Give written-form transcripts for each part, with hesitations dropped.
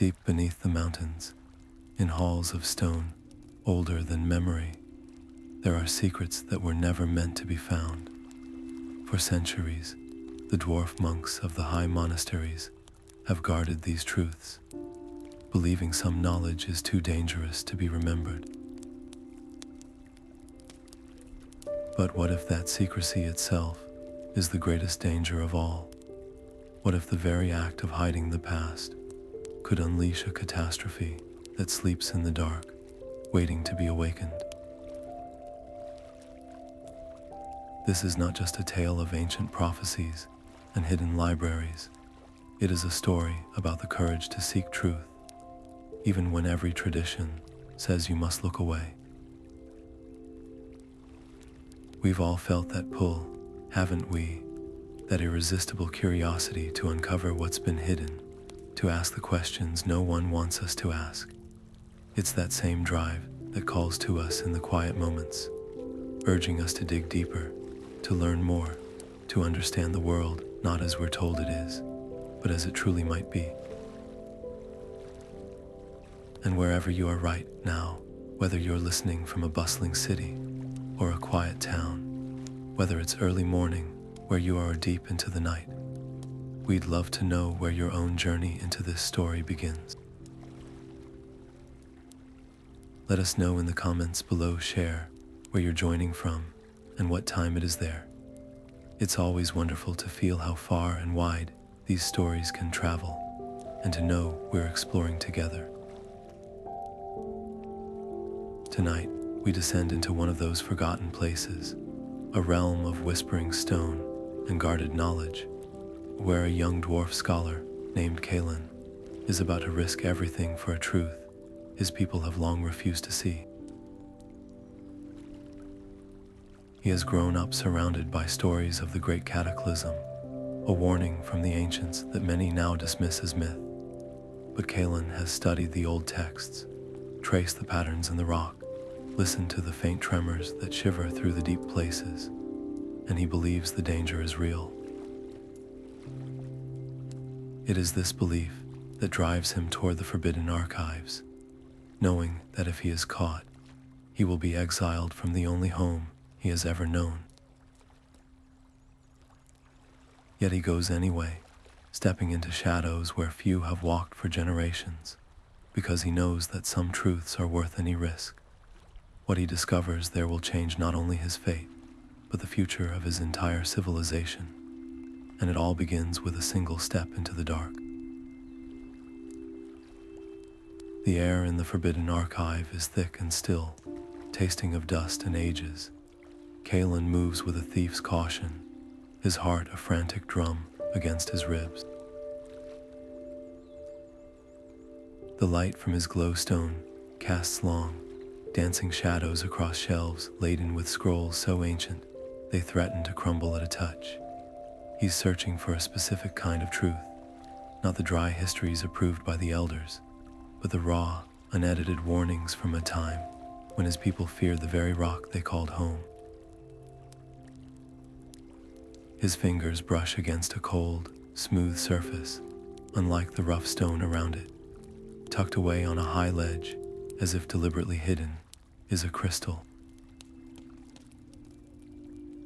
Deep beneath the mountains, in halls of stone, older than memory, there are secrets that were never meant to be found. For centuries, the dwarf monks of the high monasteries have guarded these truths, believing some knowledge is too dangerous to be remembered. But what if that secrecy itself is the greatest danger of all? What if the very act of hiding the past could unleash a catastrophe that sleeps in the dark, waiting to be awakened? This is not just a tale of ancient prophecies and hidden libraries. It is a story about the courage to seek truth, even when every tradition says you must look away. We've all felt that pull, haven't we? That irresistible curiosity to uncover what's been hidden, to ask the questions no one wants us to ask. It's that same drive that calls to us in the quiet moments, urging us to dig deeper, to learn more, to understand the world not as we're told it is, but as it truly might be. And wherever you are right now, whether you're listening from a bustling city or a quiet town, whether it's early morning where you are deep into the night, we'd love to know where your own journey into this story begins. Let us know in the comments below. Share where you're joining from and what time it is there. It's always wonderful to feel how far and wide these stories can travel, and to know we're exploring together. Tonight, we descend into one of those forgotten places, a realm of whispering stone and guarded knowledge, where a young dwarf scholar named Kaelen is about to risk everything for a truth his people have long refused to see. He has grown up surrounded by stories of the Great Cataclysm, a warning from the ancients that many now dismiss as myth. But Kaelen has studied the old texts, traced the patterns in the rock, listened to the faint tremors that shiver through the deep places, and he believes the danger is real. It is this belief that drives him toward the forbidden archives, knowing that if he is caught, he will be exiled from the only home he has ever known. Yet he goes anyway, stepping into shadows where few have walked for generations, because he knows that some truths are worth any risk. What he discovers there will change not only his fate, but the future of his entire civilization, and it all begins with a single step into the dark. The air in the Forbidden Archive is thick and still, tasting of dust and ages. Kaelen moves with a thief's caution, his heart a frantic drum against his ribs. The light from his glowstone casts long, dancing shadows across shelves laden with scrolls so ancient they threaten to crumble at a touch. He's searching for a specific kind of truth, not the dry histories approved by the elders, but the raw, unedited warnings from a time when his people feared the very rock they called home. His fingers brush against a cold, smooth surface, unlike the rough stone around it. Tucked away on a high ledge, as if deliberately hidden, is a crystal.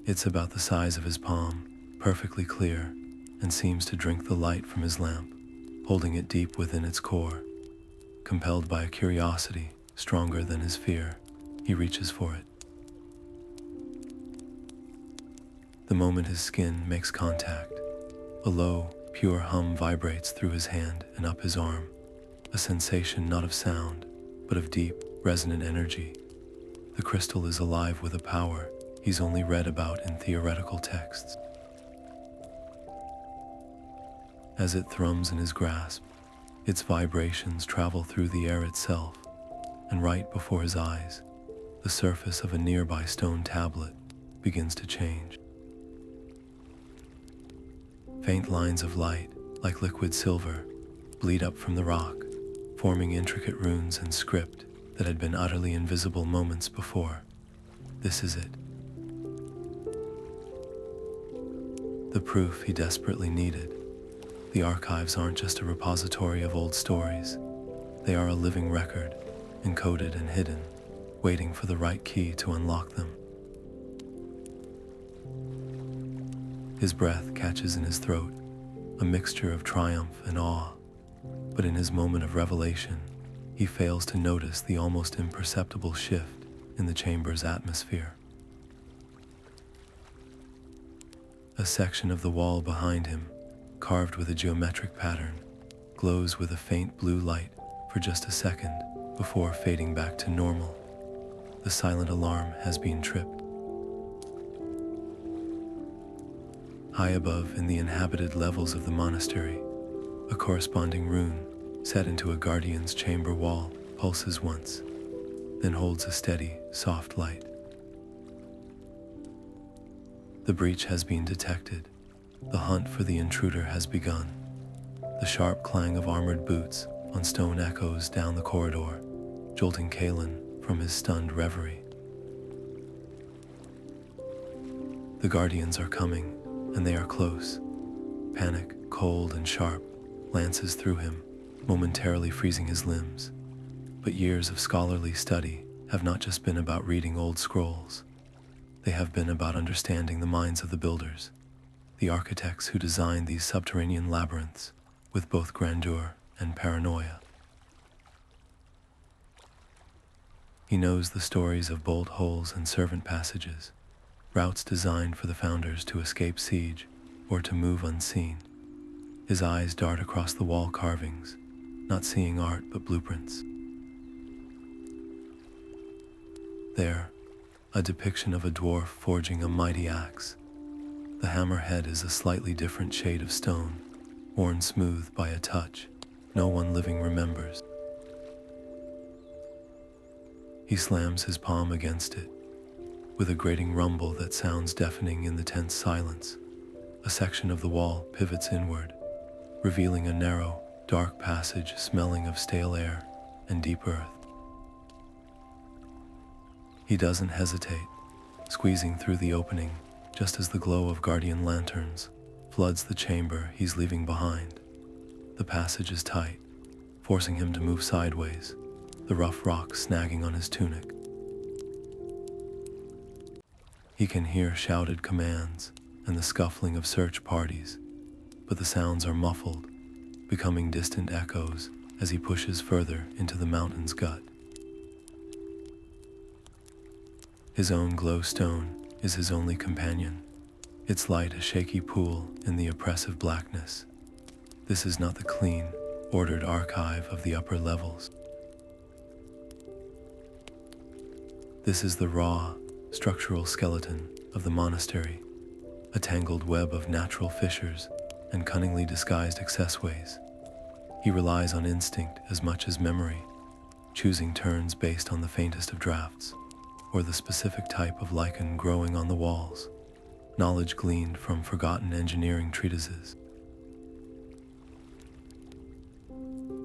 It's about the size of his palm, perfectly clear, and seems to drink the light from his lamp, holding it deep within its core. Compelled by a curiosity stronger than his fear, he reaches for it. The moment his skin makes contact, a low, pure hum vibrates through his hand and up his arm, a sensation not of sound, but of deep, resonant energy. The crystal is alive with a power he's only read about in theoretical texts. As it thrums in his grasp, its vibrations travel through the air itself, and right before his eyes, the surface of a nearby stone tablet begins to change. Faint lines of light, like liquid silver, bleed up from the rock, forming intricate runes and script that had been utterly invisible moments before. This is it. The proof he desperately needed. The archives aren't just a repository of old stories. They are a living record, encoded and hidden, waiting for the right key to unlock them. His breath catches in his throat, a mixture of triumph and awe, but in his moment of revelation, he fails to notice the almost imperceptible shift in the chamber's atmosphere. A section of the wall behind him, carved with a geometric pattern, glows with a faint blue light for just a second before fading back to normal. The silent alarm has been tripped. High above in the inhabited levels of the monastery, a corresponding rune set into a guardian's chamber wall pulses once, then holds a steady, soft light. The breach has been detected. The hunt for the intruder has begun. The sharp clang of armored boots on stone echoes down the corridor, jolting Kaelen from his stunned reverie. The guardians are coming, and they are close. Panic, cold and sharp, lances through him, momentarily freezing his limbs. But years of scholarly study have not just been about reading old scrolls. They have been about understanding the minds of the builders, the architects who designed these subterranean labyrinths with both grandeur and paranoia. He knows the stories of bolt holes and servant passages, routes designed for the founders to escape siege or to move unseen. His eyes dart across the wall carvings, not seeing art but blueprints. There, a depiction of a dwarf forging a mighty axe. The hammerhead is a slightly different shade of stone, worn smooth by a touch no one living remembers. He slams his palm against it, with a grating rumble that sounds deafening in the tense silence. A section of the wall pivots inward, revealing a narrow, dark passage smelling of stale air and deep earth. He doesn't hesitate, squeezing through the opening just as the glow of guardian lanterns floods the chamber he's leaving behind. The passage is tight, forcing him to move sideways, the rough rock snagging on his tunic. He can hear shouted commands and the scuffling of search parties, but the sounds are muffled, becoming distant echoes as he pushes further into the mountain's gut. His own glowstone is his only companion, its light a shaky pool in the oppressive blackness. This is not the clean, ordered archive of the upper levels. This is the raw, structural skeleton of the monastery, a tangled web of natural fissures and cunningly disguised accessways. He relies on instinct as much as memory, choosing turns based on the faintest of drafts, or the specific type of lichen growing on the walls, knowledge gleaned from forgotten engineering treatises.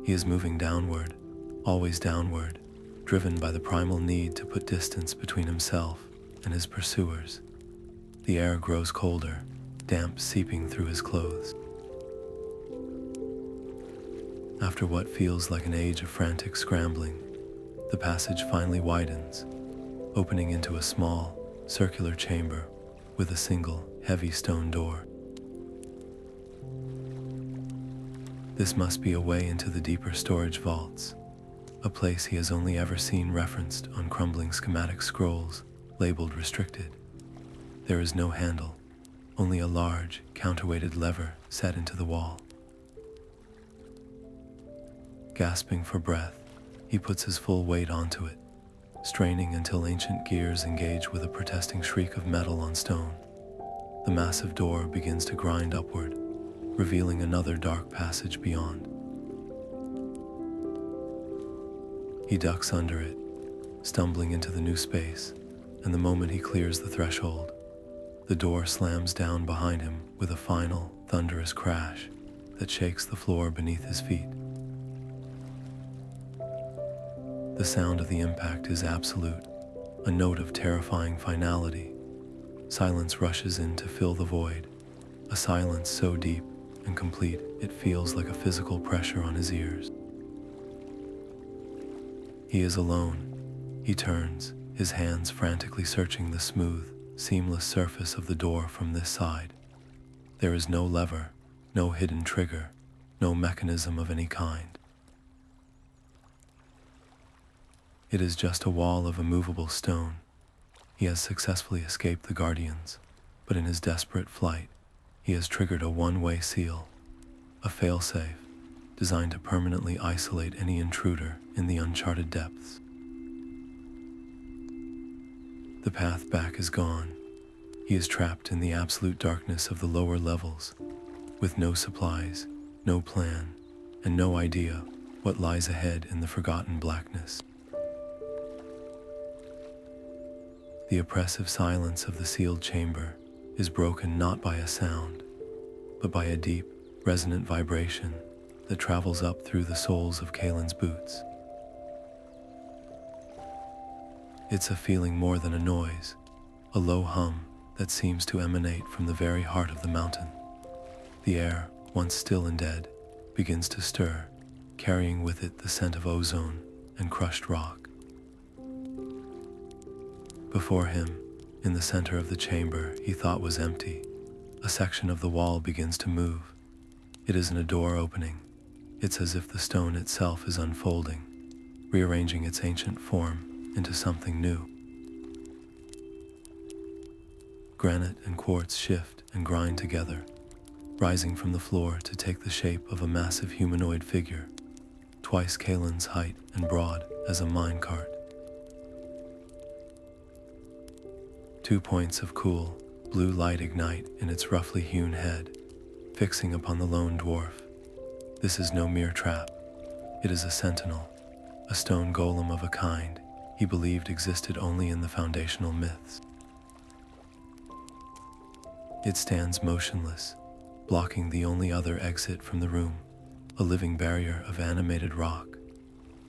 He is moving downward, always downward, driven by the primal need to put distance between himself and his pursuers. The air grows colder, damp seeping through his clothes. After what feels like an age of frantic scrambling, the passage finally widens, opening into a small, circular chamber with a single, heavy stone door. This must be a way into the deeper storage vaults, a place he has only ever seen referenced on crumbling schematic scrolls labeled restricted. There is no handle, only a large, counterweighted lever set into the wall. Gasping for breath, he puts his full weight onto it, straining until ancient gears engage with a protesting shriek of metal on stone. The massive door begins to grind upward, revealing another dark passage beyond. He ducks under it, stumbling into the new space, and the moment he clears the threshold, the door slams down behind him with a final, thunderous crash that shakes the floor beneath his feet. The sound of the impact is absolute, a note of terrifying finality. Silence rushes in to fill the void, a silence so deep and complete it feels like a physical pressure on his ears. He is alone. He turns, his hands frantically searching the smooth, seamless surface of the door from this side. There is no lever, no hidden trigger, no mechanism of any kind. It is just a wall of immovable stone. He has successfully escaped the guardians, but in his desperate flight, he has triggered a one-way seal, a failsafe, designed to permanently isolate any intruder in the uncharted depths. The path back is gone. He is trapped in the absolute darkness of the lower levels, with no supplies, no plan, and no idea what lies ahead in the forgotten blackness. The oppressive silence of the sealed chamber is broken not by a sound, but by a deep, resonant vibration that travels up through the soles of Kaelin's boots. It's a feeling more than a noise, a low hum that seems to emanate from the very heart of the mountain. The air, once still and dead, begins to stir, carrying with it the scent of ozone and crushed rock. Before him, in the center of the chamber he thought was empty, a section of the wall begins to move. It isn't a door opening. It's as if the stone itself is unfolding, rearranging its ancient form into something new. Granite and quartz shift and grind together, rising from the floor to take the shape of a massive humanoid figure, twice Kaelin's height and broad as a minecart. 2 points of cool, blue light ignite in its roughly hewn head, fixing upon the lone dwarf. This is no mere trap. It is a sentinel, a stone golem of a kind he believed existed only in the foundational myths. It stands motionless, blocking the only other exit from the room, a living barrier of animated rock.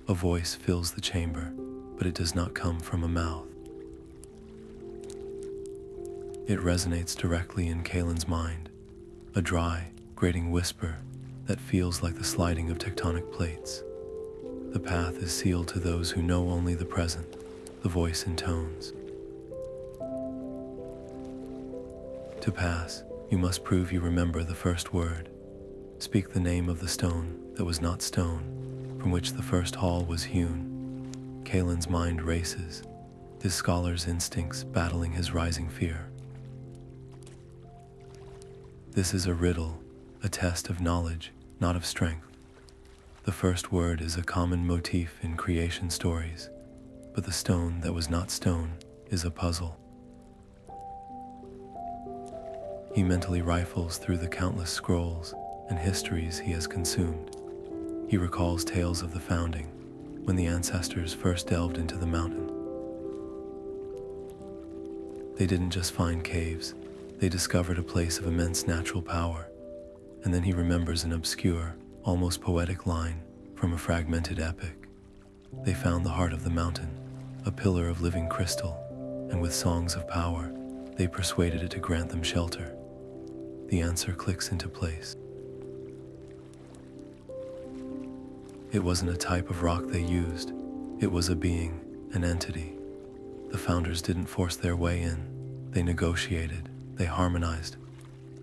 A voice fills the chamber, but it does not come from a mouth. It resonates directly in Kaelin's mind, a dry, grating whisper that feels like the sliding of tectonic plates. The path is sealed to those who know only the present, the voice intones. To pass, you must prove you remember the first word. Speak the name of the stone that was not stone, from which the first hall was hewn. Kaelin's mind races, his scholar's instincts battling his rising fear. This is a riddle, a test of knowledge, not of strength. The first word is a common motif in creation stories, but the stone that was not stone is a puzzle. He mentally rifles through the countless scrolls and histories he has consumed. He recalls tales of the founding, when the ancestors first delved into the mountain. They didn't just find caves, they discovered a place of immense natural power. And then he remembers an obscure, almost poetic line from a fragmented epic. They found the heart of the mountain, a pillar of living crystal, and with songs of power, they persuaded it to grant them shelter. The answer clicks into place. It wasn't a type of rock they used, it was a being, an entity. The founders didn't force their way in, they negotiated, they harmonized.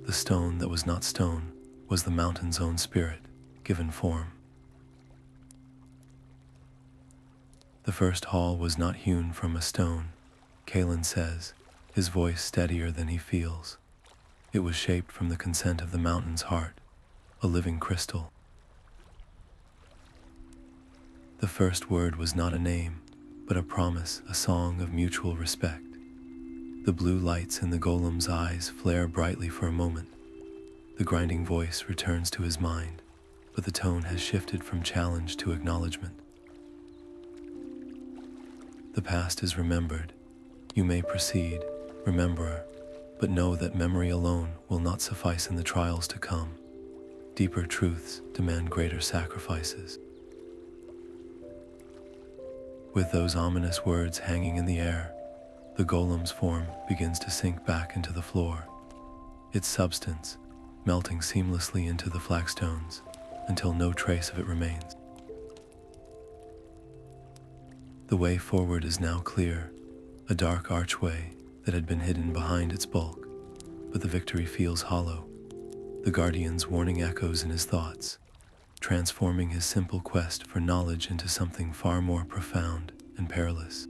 The stone that was not stone was the mountain's own spirit, given form. The first hall was not hewn from a stone, Kaelen says, his voice steadier than he feels. It was shaped from the consent of the mountain's heart, a living crystal. The first word was not a name, but a promise, a song of mutual respect. The blue lights in the golem's eyes flare brightly for a moment. The grinding voice returns to his mind, but the tone has shifted from challenge to acknowledgement. The past is remembered. You may proceed, rememberer, but know that memory alone will not suffice in the trials to come. Deeper truths demand greater sacrifices. With those ominous words hanging in the air, the golem's form begins to sink back into the floor, its substance melting seamlessly into the flagstones until no trace of it remains. The way forward is now clear, a dark archway that had been hidden behind its bulk, but the victory feels hollow. The Guardian's warning echoes in his thoughts, transforming his simple quest for knowledge into something far more profound and perilous.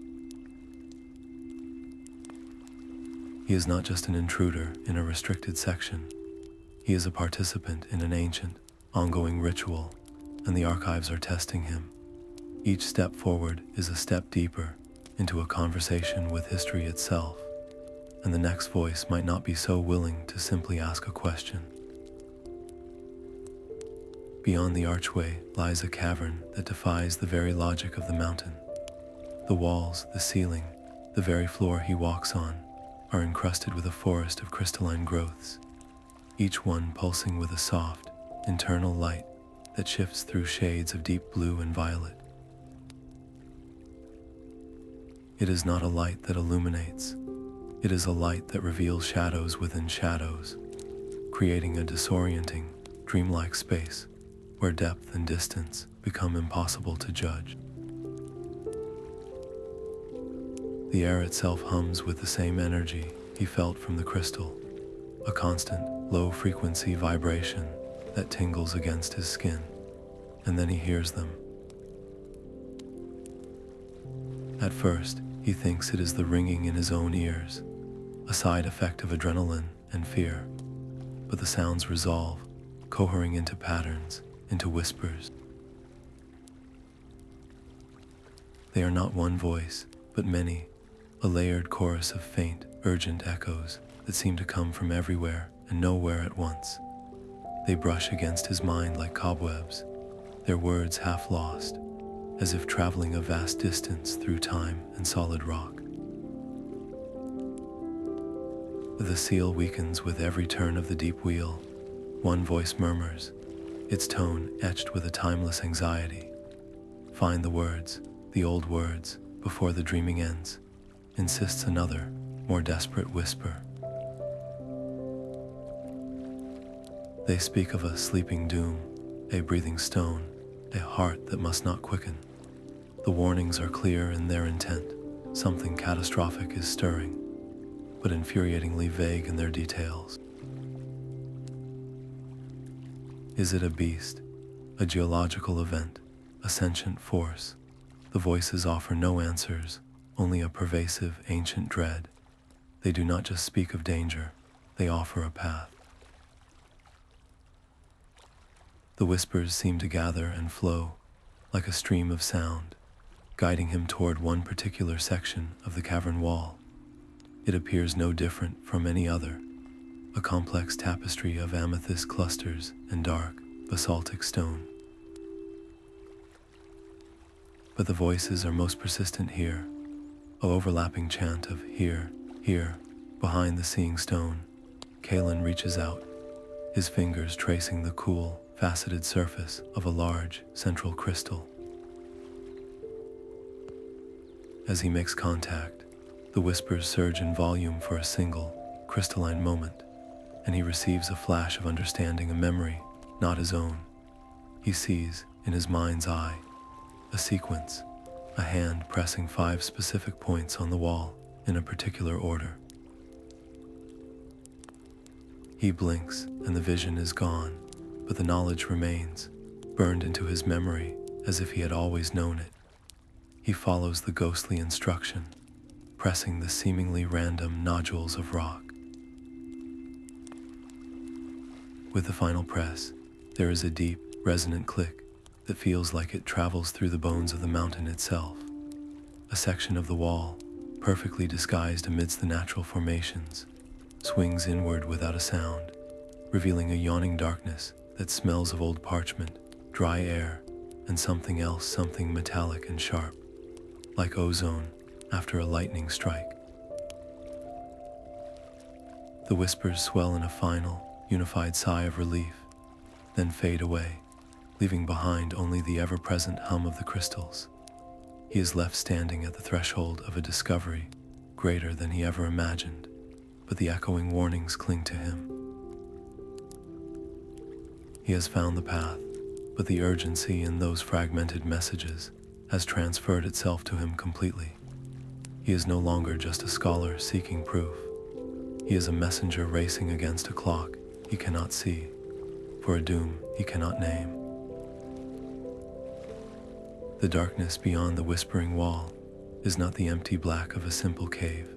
He is not just an intruder in a restricted section. He is a participant in an ancient, ongoing ritual, and the archives are testing him. Each step forward is a step deeper into a conversation with history itself, and the next voice might not be so willing to simply ask a question. Beyond the archway lies a cavern that defies the very logic of the mountain. The walls, the ceiling, the very floor he walks on are encrusted with a forest of crystalline growths, each one pulsing with a soft, internal light that shifts through shades of deep blue and violet. It is not a light that illuminates. It is a light that reveals shadows within shadows, creating a disorienting, dreamlike space where depth and distance become impossible to judge. The air itself hums with the same energy he felt from the crystal, a constant, low-frequency vibration that tingles against his skin, and then he hears them. At first, he thinks it is the ringing in his own ears, a side effect of adrenaline and fear, but the sounds resolve, cohering into patterns, into whispers. They are not one voice, but many, a layered chorus of faint, urgent echoes that seem to come from everywhere and nowhere at once. They brush against his mind like cobwebs, their words half lost, as if traveling a vast distance through time and solid rock. The seal weakens with every turn of the deep wheel. One voice murmurs, its tone etched with a timeless anxiety. Find the words, the old words, before the dreaming ends, insists another, more desperate whisper. They speak of a sleeping doom, a breathing stone, a heart that must not quicken. The warnings are clear in their intent. Something catastrophic is stirring, but infuriatingly vague in their details. Is it a beast, a geological event, a sentient force? The voices offer no answers, only a pervasive, ancient dread. They do not just speak of danger, they offer a path. The whispers seem to gather and flow, like a stream of sound, guiding him toward one particular section of the cavern wall. It appears no different from any other, a complex tapestry of amethyst clusters and dark, basaltic stone. But the voices are most persistent here, a overlapping chant of here, here, behind the seeing stone. Kalin reaches out, his fingers tracing the cool, faceted surface of a large, central crystal. As he makes contact, the whispers surge in volume for a single, crystalline moment, and he receives a flash of understanding, a memory, not his own. He sees, in his mind's eye, a sequence, a hand pressing 5 specific points on the wall in a particular order. He blinks, and the vision is gone, but the knowledge remains, burned into his memory as if he had always known it. He follows the ghostly instruction, pressing the seemingly random nodules of rock. With the final press, there is a deep, resonant click that feels like it travels through the bones of the mountain itself. A section of the wall, perfectly disguised amidst the natural formations, swings inward without a sound, revealing a yawning darkness that smells of old parchment, dry air, and something else, something metallic and sharp, like ozone after a lightning strike. The whispers swell in a final, unified sigh of relief, then fade away, leaving behind only the ever-present hum of the crystals. He is left standing at the threshold of a discovery greater than he ever imagined, but the echoing warnings cling to him. He has found the path, but the urgency in those fragmented messages, has transferred itself to him completely. He is no longer just a scholar seeking proof. He is a messenger racing against a clock he cannot see, for a doom he cannot name. The darkness beyond the whispering wall is not the empty black of a simple cave,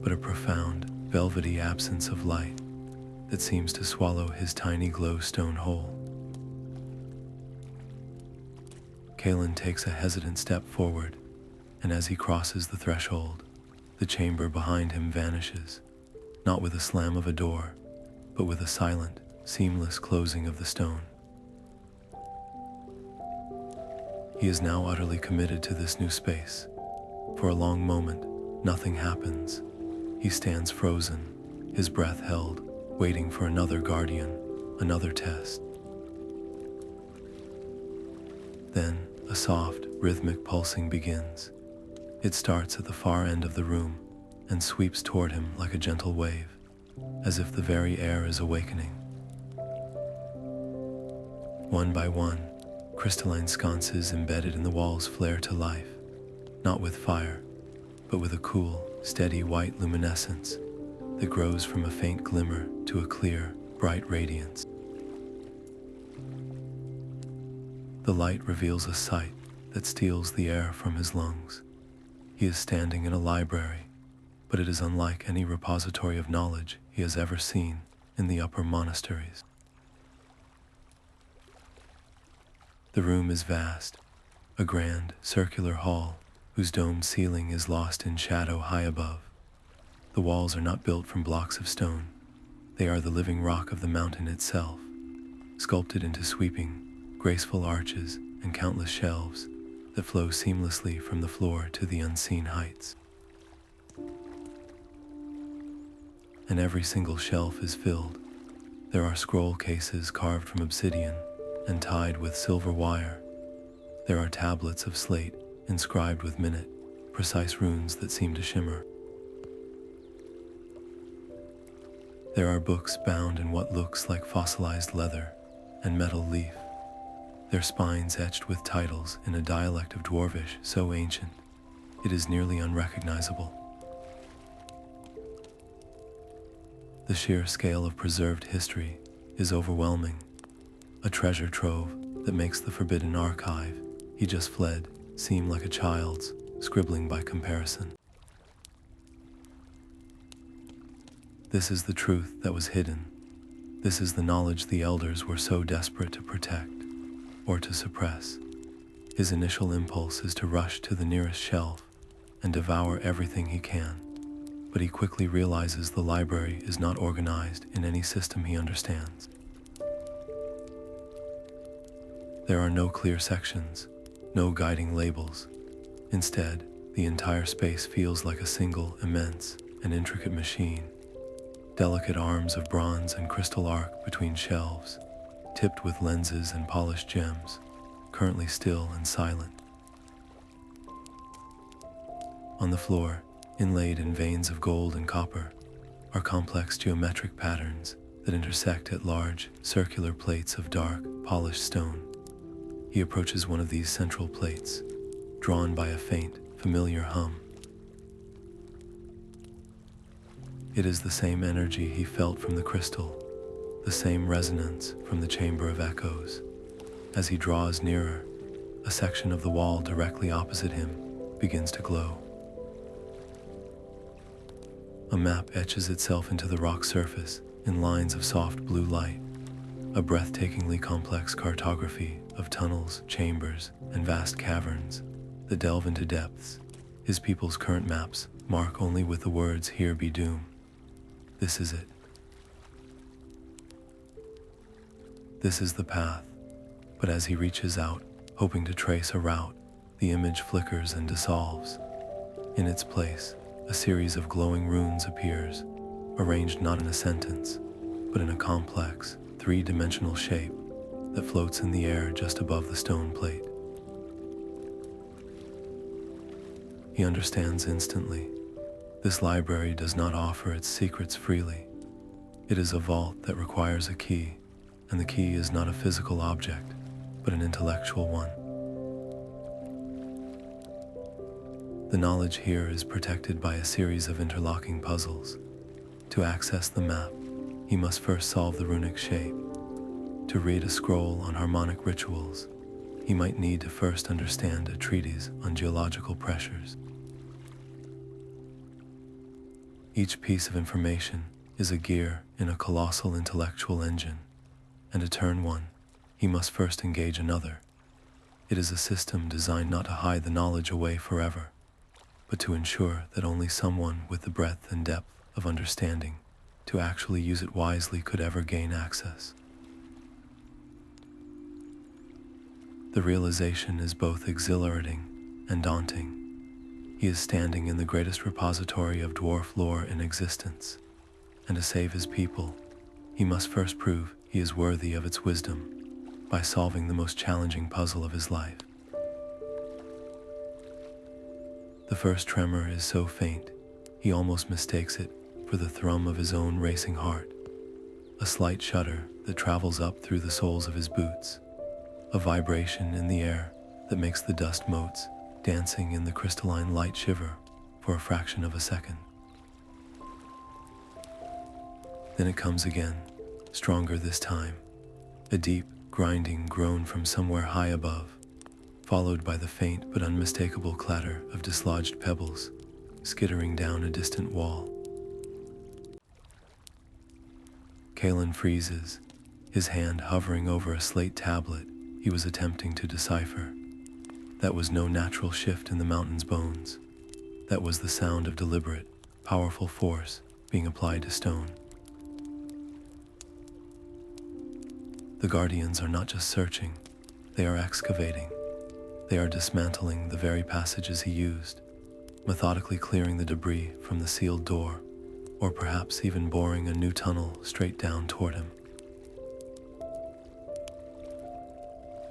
but a profound, velvety absence of light that seems to swallow his tiny glowstone whole. Kaelen takes a hesitant step forward, and as he crosses the threshold, the chamber behind him vanishes, not with a slam of a door, but with a silent, seamless closing of the stone. He is now utterly committed to this new space. For a long moment, nothing happens. He stands frozen, his breath held, waiting for another guardian, another test. Then, a soft, rhythmic pulsing begins. It starts at the far end of the room and sweeps toward him like a gentle wave, as if the very air is awakening. One by one, crystalline sconces embedded in the walls flare to life, not with fire, but with a cool, steady white luminescence that grows from a faint glimmer to a clear, bright radiance. The light reveals a sight that steals the air from his lungs. He is standing in a library, but it is unlike any repository of knowledge he has ever seen in the upper monasteries. The room is vast, a grand, circular hall whose domed ceiling is lost in shadow high above. The walls are not built from blocks of stone. They are the living rock of the mountain itself, sculpted into sweeping, graceful arches and countless shelves that flow seamlessly from the floor to the unseen heights. And every single shelf is filled. There are scroll cases carved from obsidian and tied with silver wire. There are tablets of slate inscribed with minute, precise runes that seem to shimmer. There are books bound in what looks like fossilized leather and metal leaf, their spines etched with titles in a dialect of Dwarvish so ancient, it is nearly unrecognizable. The sheer scale of preserved history is overwhelming, a treasure trove that makes the forbidden archive he just fled seem like a child's, scribbling by comparison. This is the truth that was hidden. This is the knowledge the elders were so desperate to protect, or to suppress. His initial impulse is to rush to the nearest shelf and devour everything he can, but he quickly realizes the library is not organized in any system he understands. There are no clear sections, no guiding labels. Instead, the entire space feels like a single, immense, and intricate machine. Delicate arms of bronze and crystal arc between shelves, tipped with lenses and polished gems, currently still and silent. On the floor, inlaid in veins of gold and copper, are complex geometric patterns that intersect at large, circular plates of dark, polished stone. He approaches one of these central plates, drawn by a faint, familiar hum. It is the same energy he felt from the crystal, the same resonance from the Chamber of Echoes. As he draws nearer, a section of the wall directly opposite him begins to glow. A map etches itself into the rock surface in lines of soft blue light, a breathtakingly complex cartography of tunnels, chambers, and vast caverns that delve into depths his people's current maps mark only with the words "Here be doom." This is it. This is the path, but as he reaches out, hoping to trace a route, the image flickers and dissolves. In its place, a series of glowing runes appears, arranged not in a sentence, but in a complex, three-dimensional shape that floats in the air just above the stone plate. He understands instantly. This library does not offer its secrets freely. It is a vault that requires a key, and the key is not a physical object, but an intellectual one. The knowledge here is protected by a series of interlocking puzzles. To access the map, he must first solve the runic shape. To read a scroll on harmonic rituals, he might need to first understand a treatise on geological pressures. Each piece of information is a gear in a colossal intellectual engine, and to turn one, he must first engage another. It is a system designed not to hide the knowledge away forever, but to ensure that only someone with the breadth and depth of understanding to actually use it wisely could ever gain access. The realization is both exhilarating and daunting. He is standing in the greatest repository of dwarf lore in existence, and to save his people, he must first prove he is worthy of its wisdom by solving the most challenging puzzle of his life. The first tremor is so faint, he almost mistakes it for the thrum of his own racing heart, a slight shudder that travels up through the soles of his boots, a vibration in the air that makes the dust motes dancing in the crystalline light shiver for a fraction of a second. Then it comes again, stronger this time, a deep, grinding groan from somewhere high above, followed by the faint but unmistakable clatter of dislodged pebbles skittering down a distant wall. Kalin freezes, his hand hovering over a slate tablet he was attempting to decipher. That was no natural shift in the mountain's bones. That was the sound of deliberate, powerful force being applied to stone. The Guardians are not just searching, they are excavating. They are dismantling the very passages he used, methodically clearing the debris from the sealed door, or perhaps even boring a new tunnel straight down toward him.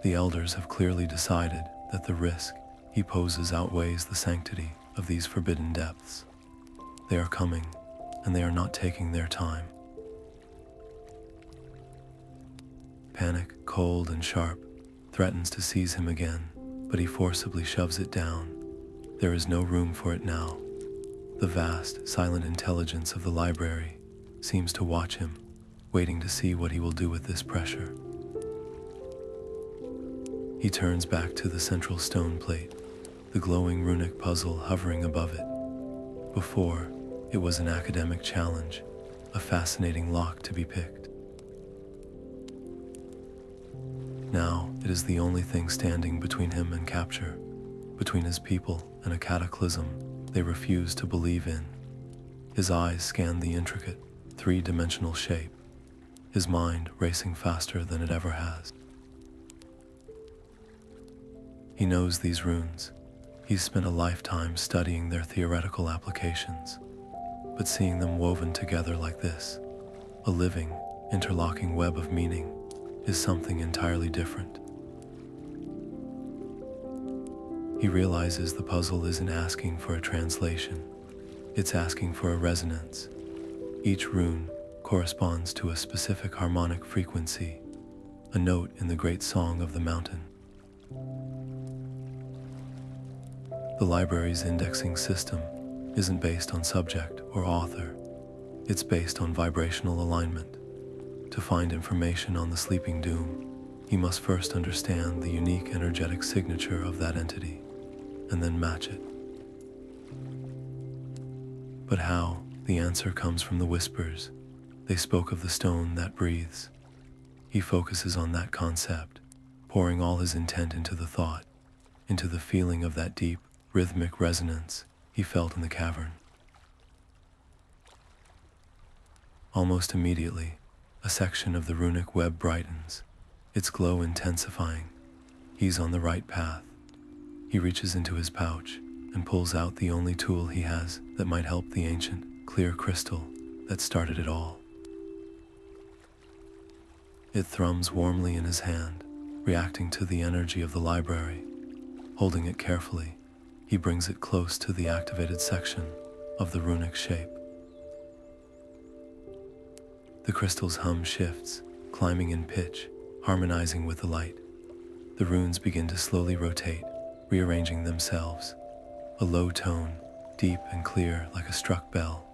The elders have clearly decided that the risk he poses outweighs the sanctity of these forbidden depths. They are coming, and they are not taking their time. Panic, cold and sharp, threatens to seize him again, but he forcibly shoves it down. There is no room for it now. The vast, silent intelligence of the library seems to watch him, waiting to see what he will do with this pressure. He turns back to the central stone plate, the glowing runic puzzle hovering above it. Before, it was an academic challenge, a fascinating lock to be picked. Now, it is the only thing standing between him and capture, between his people and a cataclysm they refuse to believe in. His eyes scan the intricate, three-dimensional shape, his mind racing faster than it ever has. He knows these runes. He's spent a lifetime studying their theoretical applications, but seeing them woven together like this, a living, interlocking web of meaning, is something entirely different. He realizes the puzzle isn't asking for a translation, it's asking for a resonance. Each rune corresponds to a specific harmonic frequency, a note in the great song of the mountain. The library's indexing system isn't based on subject or author, it's based on vibrational alignment. To find information on the Sleeping Doom, he must first understand the unique energetic signature of that entity, and then match it. But how? The answer comes from the whispers. They spoke of the stone that breathes. He focuses on that concept, pouring all his intent into the thought, into the feeling of that deep, rhythmic resonance he felt in the cavern. Almost immediately, a section of the runic web brightens, its glow intensifying. He's on the right path. He reaches into his pouch and pulls out the only tool he has that might help the ancient, clear crystal that started it all. It thrums warmly in his hand, reacting to the energy of the library. Holding it carefully, he brings it close to the activated section of the runic shape. The crystal's hum shifts, climbing in pitch, harmonizing with the light. The runes begin to slowly rotate, rearranging themselves. A low tone, deep and clear like a struck bell,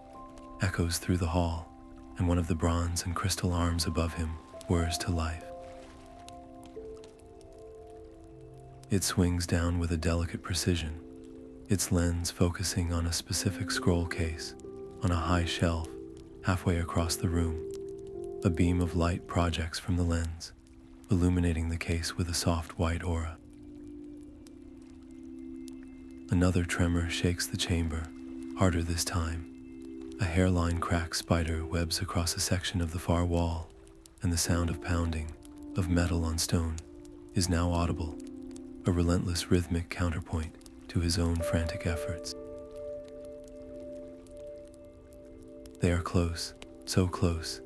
echoes through the hall, and one of the bronze and crystal arms above him whirs to life. It swings down with a delicate precision, its lens focusing on a specific scroll case on a high shelf halfway across the room. A beam of light projects from the lens, illuminating the case with a soft white aura. Another tremor shakes the chamber, harder this time. A hairline crack spider webs across a section of the far wall, and the sound of pounding of metal on stone is now audible, a relentless rhythmic counterpoint to his own frantic efforts. They are close, so close,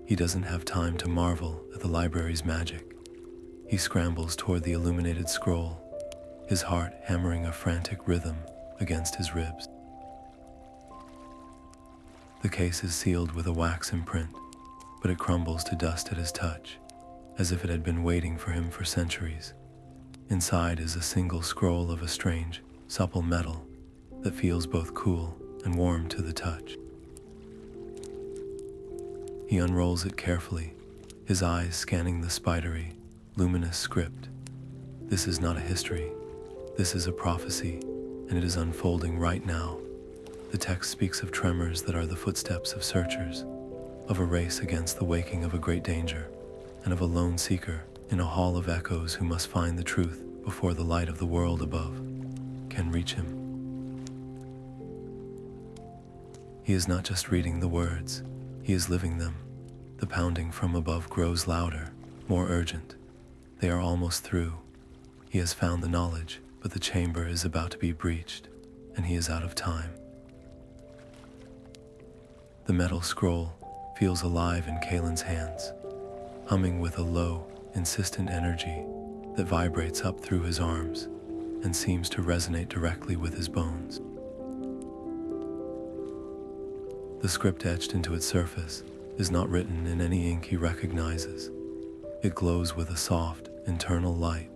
he doesn't have time to marvel at the library's magic. He scrambles toward the illuminated scroll, his heart hammering a frantic rhythm against his ribs. The case is sealed with a wax imprint, but it crumbles to dust at his touch, as if it had been waiting for him for centuries. Inside is a single scroll of a strange, supple metal that feels both cool and warm to the touch. He unrolls it carefully, his eyes scanning the spidery, luminous script. This is not a history. This is a prophecy, and it is unfolding right now. The text speaks of tremors that are the footsteps of searchers, of a race against the waking of a great danger, and of a lone seeker in a hall of echoes who must find the truth before the light of the world above can reach him. He is not just reading the words, he is living them. The pounding from above grows louder, more urgent. They are almost through. He has found the knowledge, but the chamber is about to be breached, and he is out of time. The metal scroll feels alive in Kaelin's hands, humming with a low, insistent energy that vibrates up through his arms and seems to resonate directly with his bones. The script etched into its surface is not written in any ink he recognizes. It glows with a soft, internal light,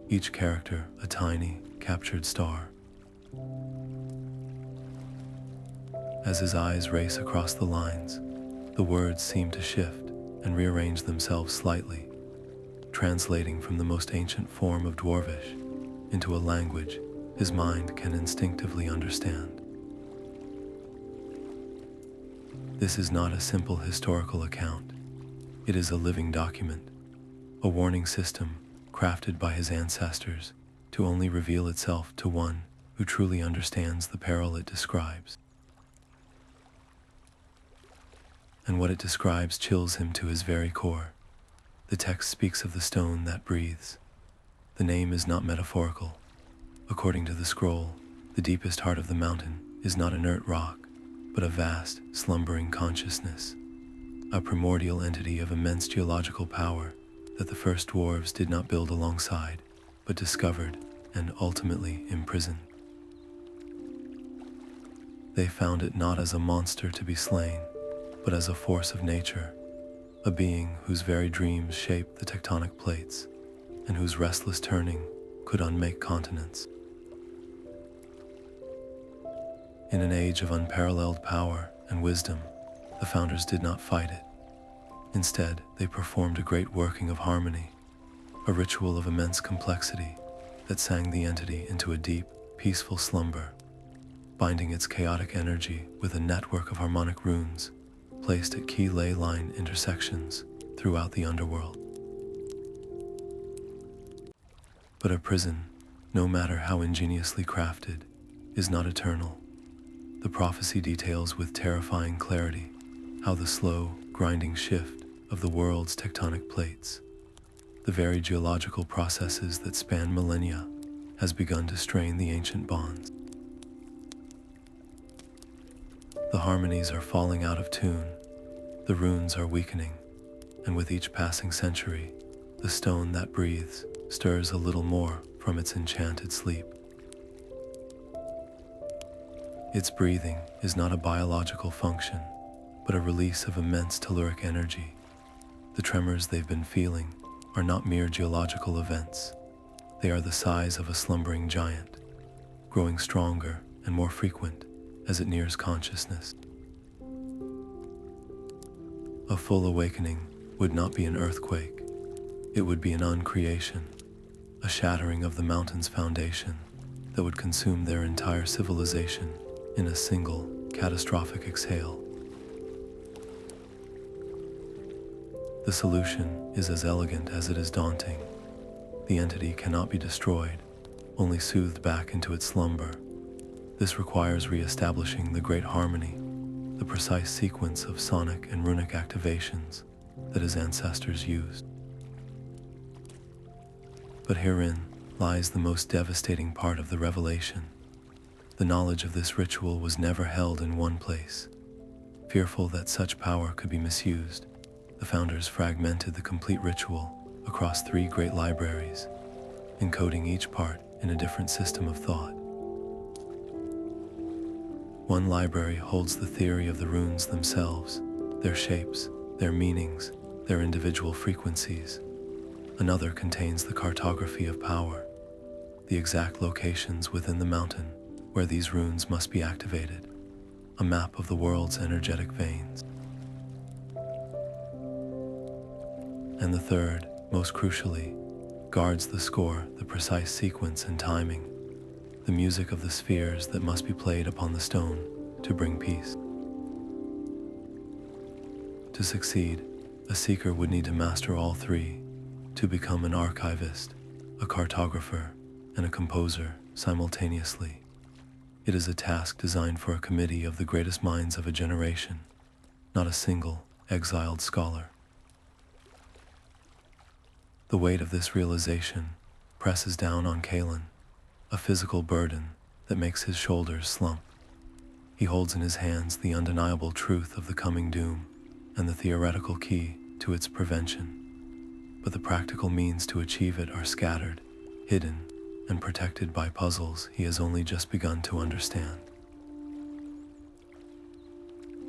each character a tiny, captured star. As his eyes race across the lines, the words seem to shift and rearrange themselves slightly, translating from the most ancient form of Dwarvish into a language his mind can instinctively understand. This is not a simple historical account. It is a living document, a warning system crafted by his ancestors to only reveal itself to one who truly understands the peril it describes. And what it describes chills him to his very core. The text speaks of the stone that breathes. The name is not metaphorical. According to the scroll, the deepest heart of the mountain is not inert rock, but a vast, slumbering consciousness, a primordial entity of immense geological power that the first dwarves did not build alongside, but discovered and ultimately imprisoned. They found it not as a monster to be slain, but as a force of nature, a being whose very dreams shaped the tectonic plates, and whose restless turning could unmake continents. In an age of unparalleled power and wisdom, the founders did not fight it. Instead, they performed a great working of harmony, a ritual of immense complexity that sang the entity into a deep, peaceful slumber, binding its chaotic energy with a network of harmonic runes placed at key ley line intersections throughout the underworld. But a prison, no matter how ingeniously crafted, is not eternal. The prophecy details with terrifying clarity how the slow, grinding shift of the world's tectonic plates, the very geological processes that span millennia, has begun to strain the ancient bonds. The harmonies are falling out of tune, the runes are weakening, and with each passing century, the stone that breathes stirs a little more from its enchanted sleep. Its breathing is not a biological function, but a release of immense telluric energy. The tremors they've been feeling are not mere geological events. They are the size of a slumbering giant, growing stronger and more frequent as it nears consciousness. A full awakening would not be an earthquake, it would be an uncreation, a shattering of the mountain's foundation that would consume their entire civilization in a single catastrophic exhale. The solution is as elegant as it is daunting. The entity cannot be destroyed, only soothed back into its slumber. This requires re-establishing the great harmony, the precise sequence of sonic and runic activations that his ancestors used. But herein lies the most devastating part of the revelation. The knowledge of this ritual was never held in one place. Fearful that such power could be misused, the founders fragmented the complete ritual across 3 great libraries, encoding each part in a different system of thought. One library holds the theory of the runes themselves, their shapes, their meanings, their individual frequencies. Another contains the cartography of power, the exact locations within the mountain where these runes must be activated, a map of the world's energetic veins. And the third, most crucially, guards the score, the precise sequence and timing, the music of the spheres that must be played upon the stone to bring peace. To succeed, a seeker would need to master all 3, to become an archivist, a cartographer, and a composer simultaneously. It is a task designed for a committee of the greatest minds of a generation, not a single exiled scholar. The weight of this realization presses down on Kalin, a physical burden that makes his shoulders slump. He holds in his hands the undeniable truth of the coming doom and the theoretical key to its prevention. But the practical means to achieve it are scattered, hidden, and protected by puzzles he has only just begun to understand.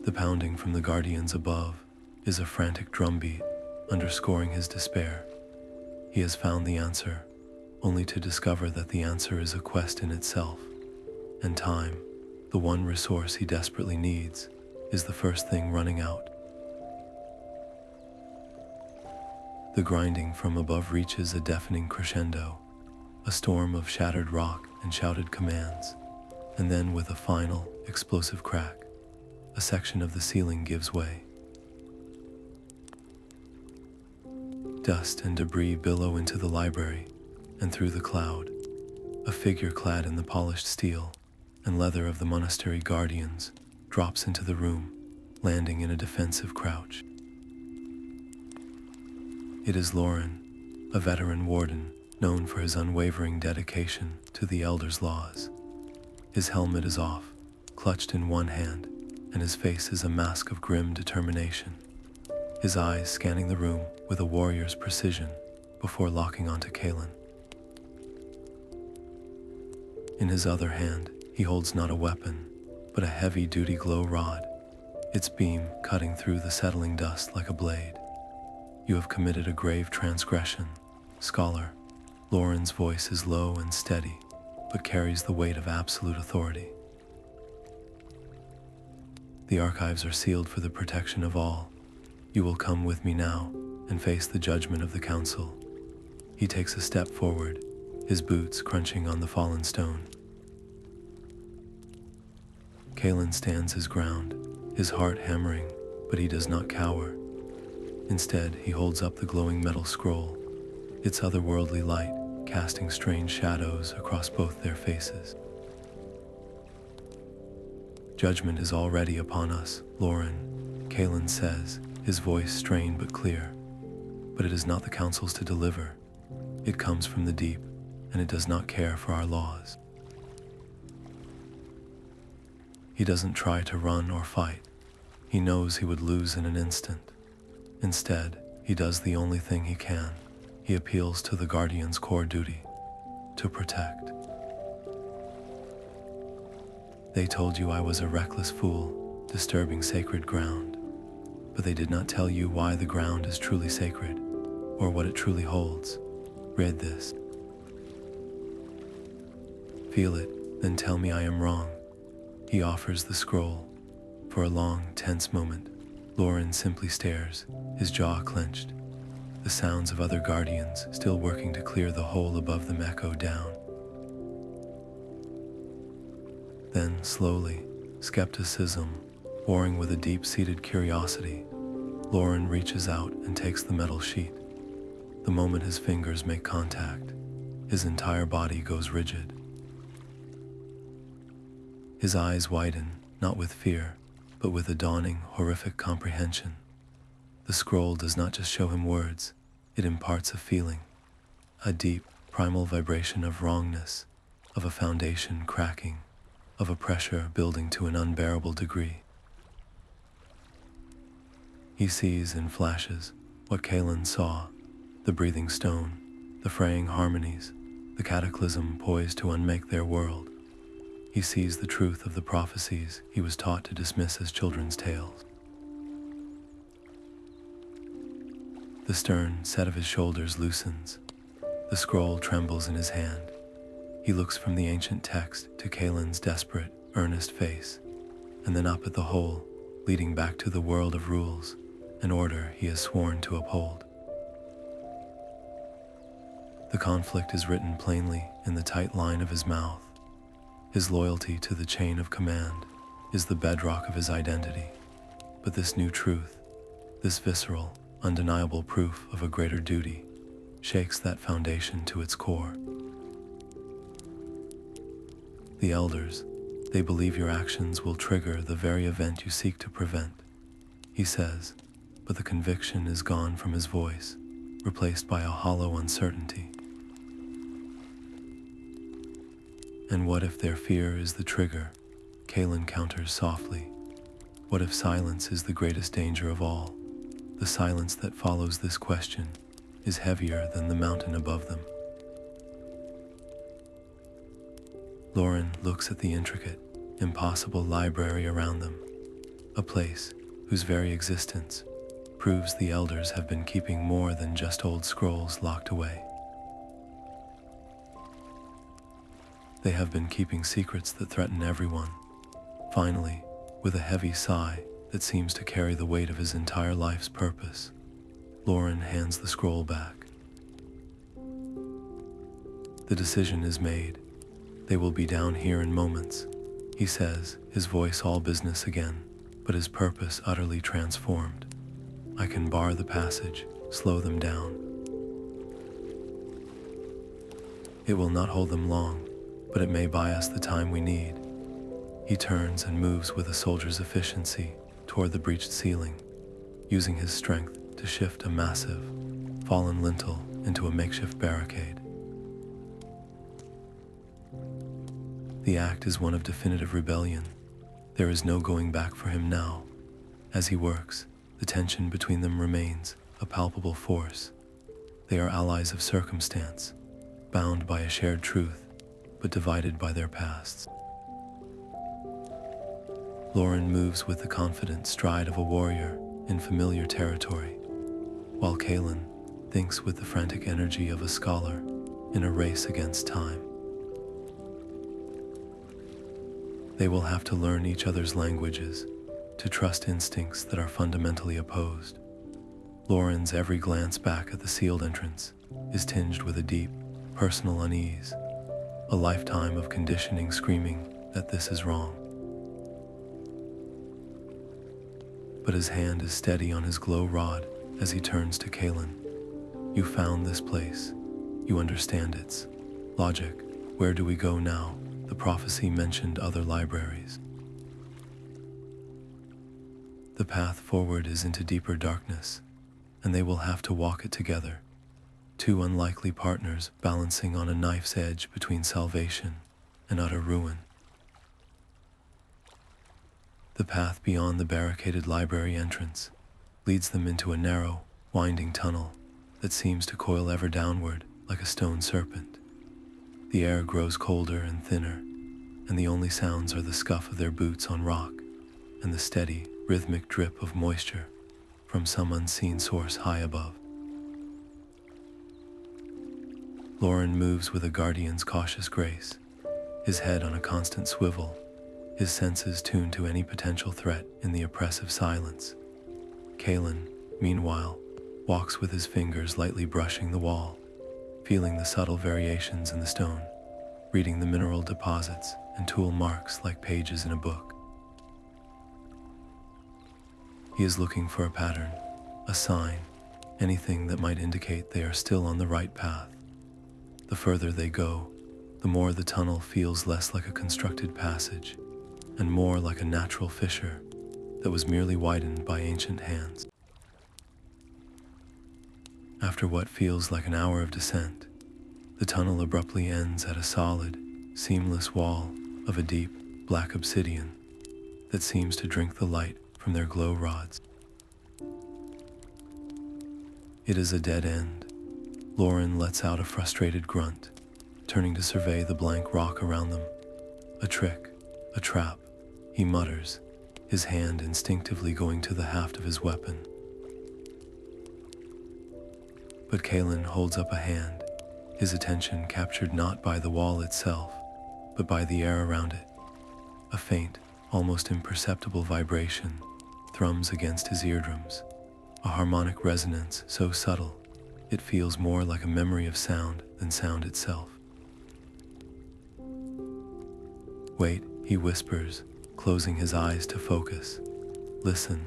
The pounding from the guardians above is a frantic drumbeat, underscoring his despair. He has found the answer, only to discover that the answer is a quest in itself, and time, the one resource he desperately needs, is the first thing running out. The grinding from above reaches a deafening crescendo, a storm of shattered rock and shouted commands, and then with a final, explosive crack, a section of the ceiling gives way. Dust and debris billow into the library, and through the cloud, a figure clad in the polished steel and leather of the monastery guardians drops into the room, landing in a defensive crouch. It is Lorin, a veteran warden known for his unwavering dedication to the Elder's laws. His helmet is off, clutched in one hand, and his face is a mask of grim determination, his eyes scanning the room with a warrior's precision before locking onto Kaelen. In his other hand, he holds not a weapon, but a heavy-duty glow rod, its beam cutting through the settling dust like a blade. You have committed a grave transgression, scholar. Lorin's voice is low and steady, but carries the weight of absolute authority. The archives are sealed for the protection of all. You will come with me now and face the judgment of the council. He takes a step forward, his boots crunching on the fallen stone. Kaelen stands his ground, his heart hammering, but he does not cower. Instead, he holds up the glowing metal scroll, its otherworldly light casting strange shadows across both their faces. Judgment is already upon us, Lorin, Kaelen says, his voice strained but clear. But it is not the council's to deliver. It comes from the deep, and it does not care for our laws. He doesn't try to run or fight. He knows he would lose in an instant. Instead, he does the only thing he can. He appeals to the Guardian's core duty, to protect. They told you I was a reckless fool, disturbing sacred ground. But they did not tell you why the ground is truly sacred, or what it truly holds. Read this. Feel it, Then tell me I am wrong. He offers the scroll. For a long, tense moment, Lorin simply stares, his jaw clenched. The sounds of other guardians still working to clear the hole above them echo down. Then, slowly, skepticism, warring with a deep-seated curiosity, Lorin reaches out and takes the metal sheet. The moment his fingers make contact, his entire body goes rigid. His eyes widen, not with fear, but with a dawning, horrific comprehension. The scroll does not just show him words, it imparts a feeling, a deep, primal vibration of wrongness, of a foundation cracking, of a pressure building to an unbearable degree. He sees in flashes what Kaelen saw, the breathing stone, the fraying harmonies, the cataclysm poised to unmake their world. He sees the truth of the prophecies he was taught to dismiss as children's tales. The stern set of his shoulders loosens. The scroll trembles in his hand. He looks from the ancient text to Kaelin's desperate, earnest face, and then up at the hole, leading back to the world of rules, an order he has sworn to uphold. The conflict is written plainly in the tight line of his mouth. His loyalty to the chain of command is the bedrock of his identity. But this new truth, this visceral, undeniable proof of a greater duty, shakes that foundation to its core. The elders, they believe your actions will trigger the very event you seek to prevent, he says, but the conviction is gone from his voice, replaced by a hollow uncertainty. And what if their fear is the trigger? Kaelen counters softly. What if silence is the greatest danger of all? The silence that follows this question is heavier than the mountain above them. Lorin looks at the intricate, impossible library around them, a place whose very existence proves the elders have been keeping more than just old scrolls locked away. They have been keeping secrets that threaten everyone. Finally, with a heavy sigh that seems to carry the weight of his entire life's purpose, Lorin hands the scroll back. The decision is made. They will be down here in moments, he says, his voice all business again, but his purpose utterly transformed. I can bar the passage, slow them down. It will not hold them long, but it may buy us the time we need. He turns and moves with a soldier's efficiency toward the breached ceiling, using his strength to shift a massive, fallen lintel into a makeshift barricade. The act is one of definitive rebellion. There is no going back for him now. As he works, the tension between them remains a palpable force. They are allies of circumstance, bound by a shared truth, but divided by their pasts. Lorin moves with the confident stride of a warrior in familiar territory, while Kaelen thinks with the frantic energy of a scholar in a race against time. They will have to learn each other's languages, to trust instincts that are fundamentally opposed. Lorin's every glance back at the sealed entrance is tinged with a deep, personal unease, a lifetime of conditioning screaming that this is wrong. But his hand is steady on his glow rod as he turns to Kaelen. You found this place. You understand its logic. Where do we go now? The prophecy mentioned other libraries. The path forward is into deeper darkness, and they will have to walk it together. Two unlikely partners balancing on a knife's edge between salvation and utter ruin. The path beyond the barricaded library entrance leads them into a narrow, winding tunnel that seems to coil ever downward like a stone serpent. The air grows colder and thinner, and the only sounds are the scuff of their boots on rock and the steady, rhythmic drip of moisture from some unseen source high above. Lorin moves with a guardian's cautious grace, his head on a constant swivel, his senses tuned to any potential threat in the oppressive silence. Kaelen, meanwhile, walks with his fingers lightly brushing the wall, feeling the subtle variations in the stone, reading the mineral deposits and tool marks like pages in a book. He is looking for a pattern, a sign, anything that might indicate they are still on the right path. The further they go, the more the tunnel feels less like a constructed passage and more like a natural fissure that was merely widened by ancient hands. After what feels like an hour of descent, the tunnel abruptly ends at a solid, seamless wall of a deep, black obsidian that seems to drink the light from their glow rods. It is a dead end. Lorin lets out a frustrated grunt, turning to survey the blank rock around them. A trick, a trap, he mutters, his hand instinctively going to the haft of his weapon. But Kaelen holds up a hand, his attention captured not by the wall itself, but by the air around it. A faint, almost imperceptible vibration thrums against his eardrums, a harmonic resonance so subtle it feels more like a memory of sound than sound itself. Wait, he whispers, closing his eyes to focus. Listen.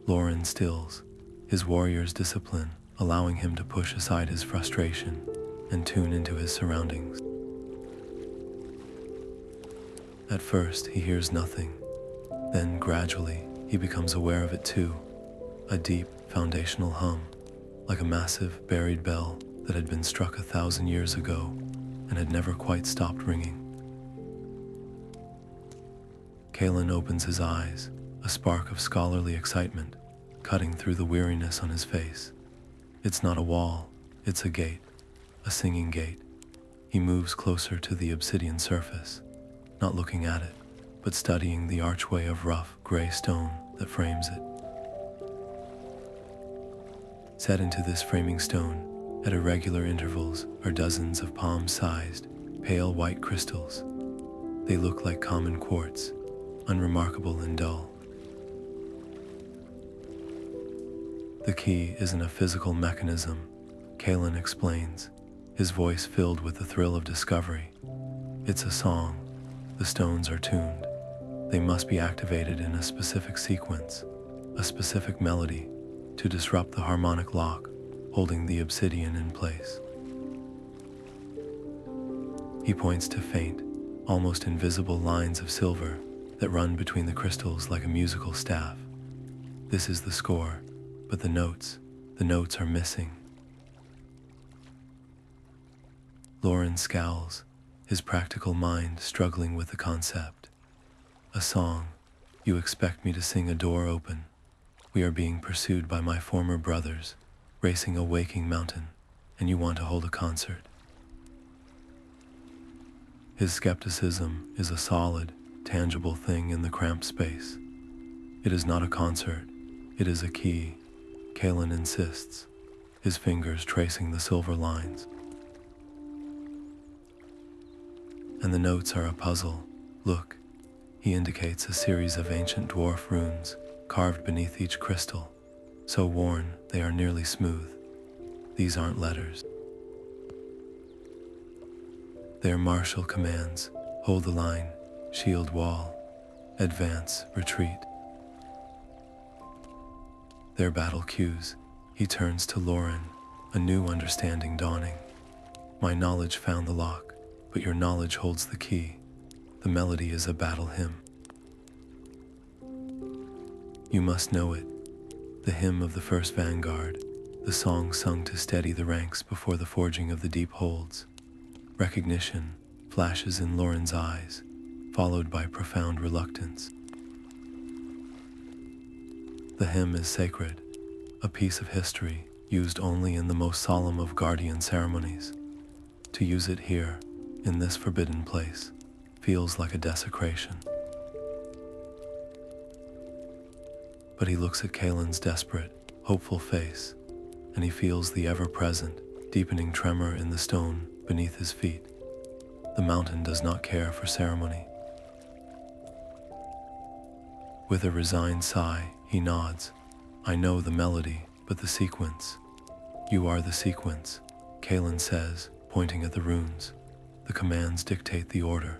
Lorin stills, his warrior's discipline allowing him to push aside his frustration and tune into his surroundings. At first, he hears nothing. Then, gradually, he becomes aware of it too. A deep, foundational hum, like a massive, buried bell that had been struck 1,000 years ago and had never quite stopped ringing. Kaelen opens his eyes, a spark of scholarly excitement cutting through the weariness on his face. It's not a wall, it's a gate, a singing gate. He moves closer to the obsidian surface, not looking at it, but studying the archway of rough, gray stone that frames it. Set into this framing stone, at irregular intervals, are dozens of palm-sized, pale white crystals. They look like common quartz, unremarkable and dull. The key isn't a physical mechanism, Kaelen explains, his voice filled with the thrill of discovery. It's a song. The stones are tuned. They must be activated in a specific sequence, a specific melody, to disrupt the harmonic lock holding the obsidian in place. He points to faint, almost invisible lines of silver that run between the crystals like a musical staff. This is the score, but the notes are missing. Lorin scowls, his practical mind struggling with the concept. A song. You expect me to sing a door open. We are being pursued by my former brothers, racing a waking mountain, and you want to hold a concert. His skepticism is a solid, tangible thing in the cramped space. It is not a concert, it is a key, Kaelen insists, his fingers tracing the silver lines. And the notes are a puzzle. Look, he indicates a series of ancient dwarf runes carved beneath each crystal, so worn they are nearly smooth. These aren't letters. They are martial commands. Hold the line, shield wall, advance, retreat. Their battle cues. He turns to Lorin, a new understanding dawning. My knowledge found the lock, but your knowledge holds the key. The melody is a battle hymn. You must know it. The hymn of the first vanguard, the song sung to steady the ranks before the forging of the deep holds. Recognition flashes in Lorin's eyes, followed by profound reluctance. The hymn is sacred, a piece of history used only in the most solemn of guardian ceremonies. To use it here, in this forbidden place, feels like a desecration. But he looks at Kaelen's desperate, hopeful face, and he feels the ever-present, deepening tremor in the stone beneath his feet. The mountain does not care for ceremony. With a resigned sigh, he nods. I know the melody, but the sequence. You are the sequence, Kaelen says, pointing at the runes. The commands dictate the order.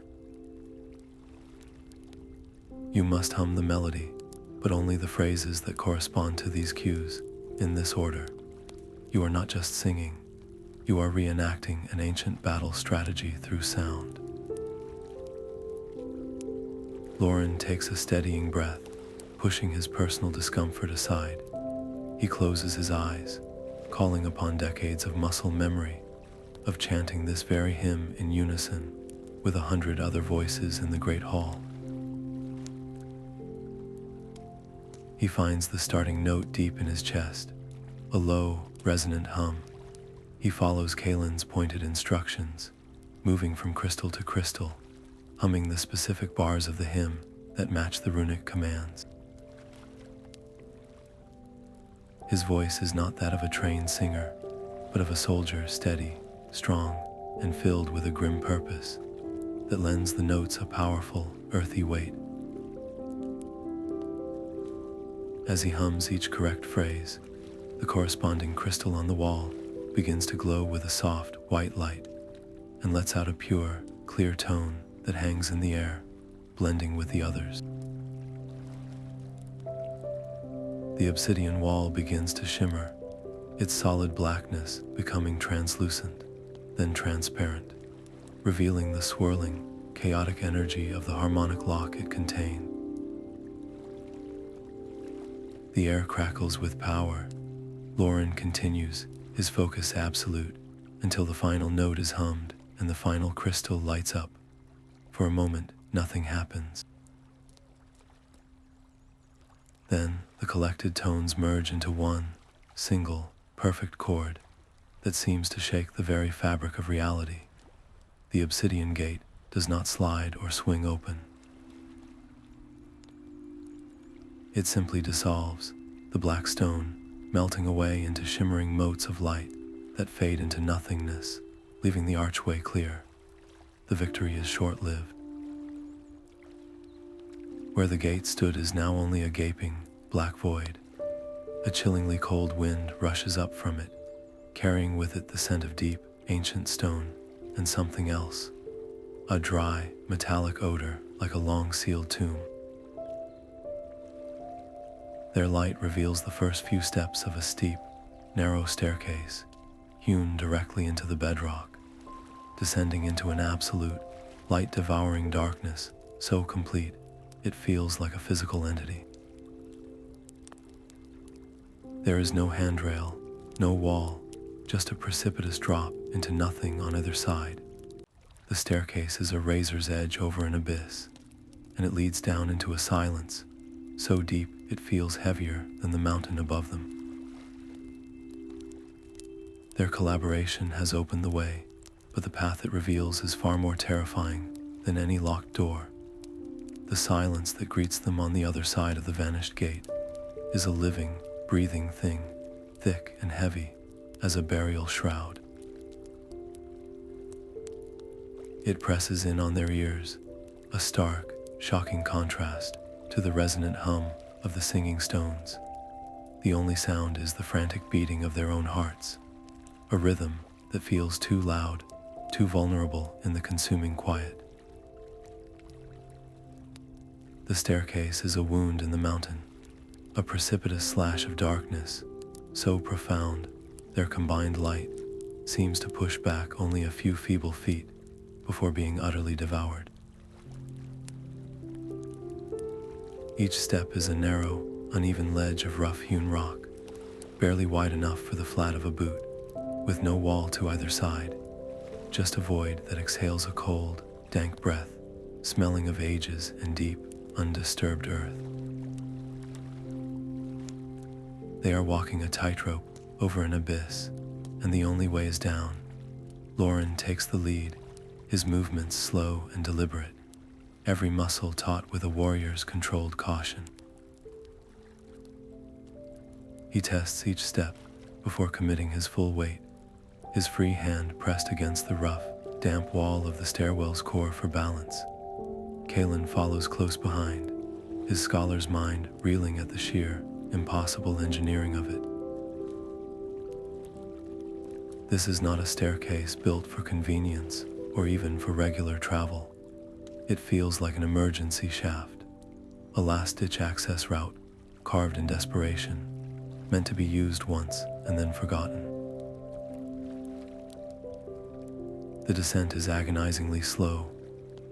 You must hum the melody, but only the phrases that correspond to these cues, in this order. You are not just singing, you are reenacting an ancient battle strategy through sound. Lorin takes a steadying breath, pushing his personal discomfort aside. He closes his eyes, calling upon decades of muscle memory, of chanting this very hymn in unison with 100 other voices in the great hall. He finds the starting note deep in his chest, a low, resonant hum. He follows Kalen's pointed instructions, moving from crystal to crystal, humming the specific bars of the hymn that match the runic commands. His voice is not that of a trained singer, but of a soldier steady, strong, and filled with a grim purpose that lends the notes a powerful, earthy weight. As he hums each correct phrase, the corresponding crystal on the wall begins to glow with a soft, white light and lets out a pure, clear tone that hangs in the air, blending with the others. The obsidian wall begins to shimmer, its solid blackness becoming translucent, then transparent, revealing the swirling, chaotic energy of the harmonic lock it contained. The air crackles with power. Lorin continues, his focus absolute, until the final note is hummed and the final crystal lights up. For a moment, nothing happens. Then, the collected tones merge into one, single, perfect chord that seems to shake the very fabric of reality. The obsidian gate does not slide or swing open. It simply dissolves, the black stone melting away into shimmering motes of light that fade into nothingness, leaving the archway clear. The victory is short-lived. Where the gate stood is now only a gaping, black void. A chillingly cold wind rushes up from it, carrying with it the scent of deep, ancient stone and something else. A dry, metallic odor like a long-sealed tomb. Their light reveals the first few steps of a steep, narrow staircase, hewn directly into the bedrock, descending into an absolute, light-devouring darkness so complete it feels like a physical entity. There is no handrail, no wall, just a precipitous drop into nothing on either side. The staircase is a razor's edge over an abyss, and it leads down into a silence so deep it feels heavier than the mountain above them. Their collaboration has opened the way, but the path it reveals is far more terrifying than any locked door. The silence that greets them on the other side of the vanished gate is a living, breathing thing, thick and heavy as a burial shroud. It presses in on their ears, a stark, shocking contrast to the resonant hum of the singing stones. The only sound is the frantic beating of their own hearts, a rhythm that feels too loud, too vulnerable in the consuming quiet. The staircase is a wound in the mountain, a precipitous slash of darkness, so profound their combined light seems to push back only a few feeble feet before being utterly devoured. Each step is a narrow, uneven ledge of rough-hewn rock, barely wide enough for the flat of a boot, with no wall to either side, just a void that exhales a cold, dank breath, smelling of ages and deep, undisturbed earth. They are walking a tightrope over an abyss, and the only way is down. Lorin takes the lead, his movements slow and deliberate, every muscle taut with a warrior's controlled caution. He tests each step before committing his full weight, his free hand pressed against the rough, damp wall of the stairwell's core for balance. Kaelen follows close behind, his scholar's mind reeling at the sheer, impossible engineering of it. This is not a staircase built for convenience or even for regular travel. It feels like an emergency shaft, a last-ditch access route carved in desperation, meant to be used once and then forgotten. The descent is agonizingly slow,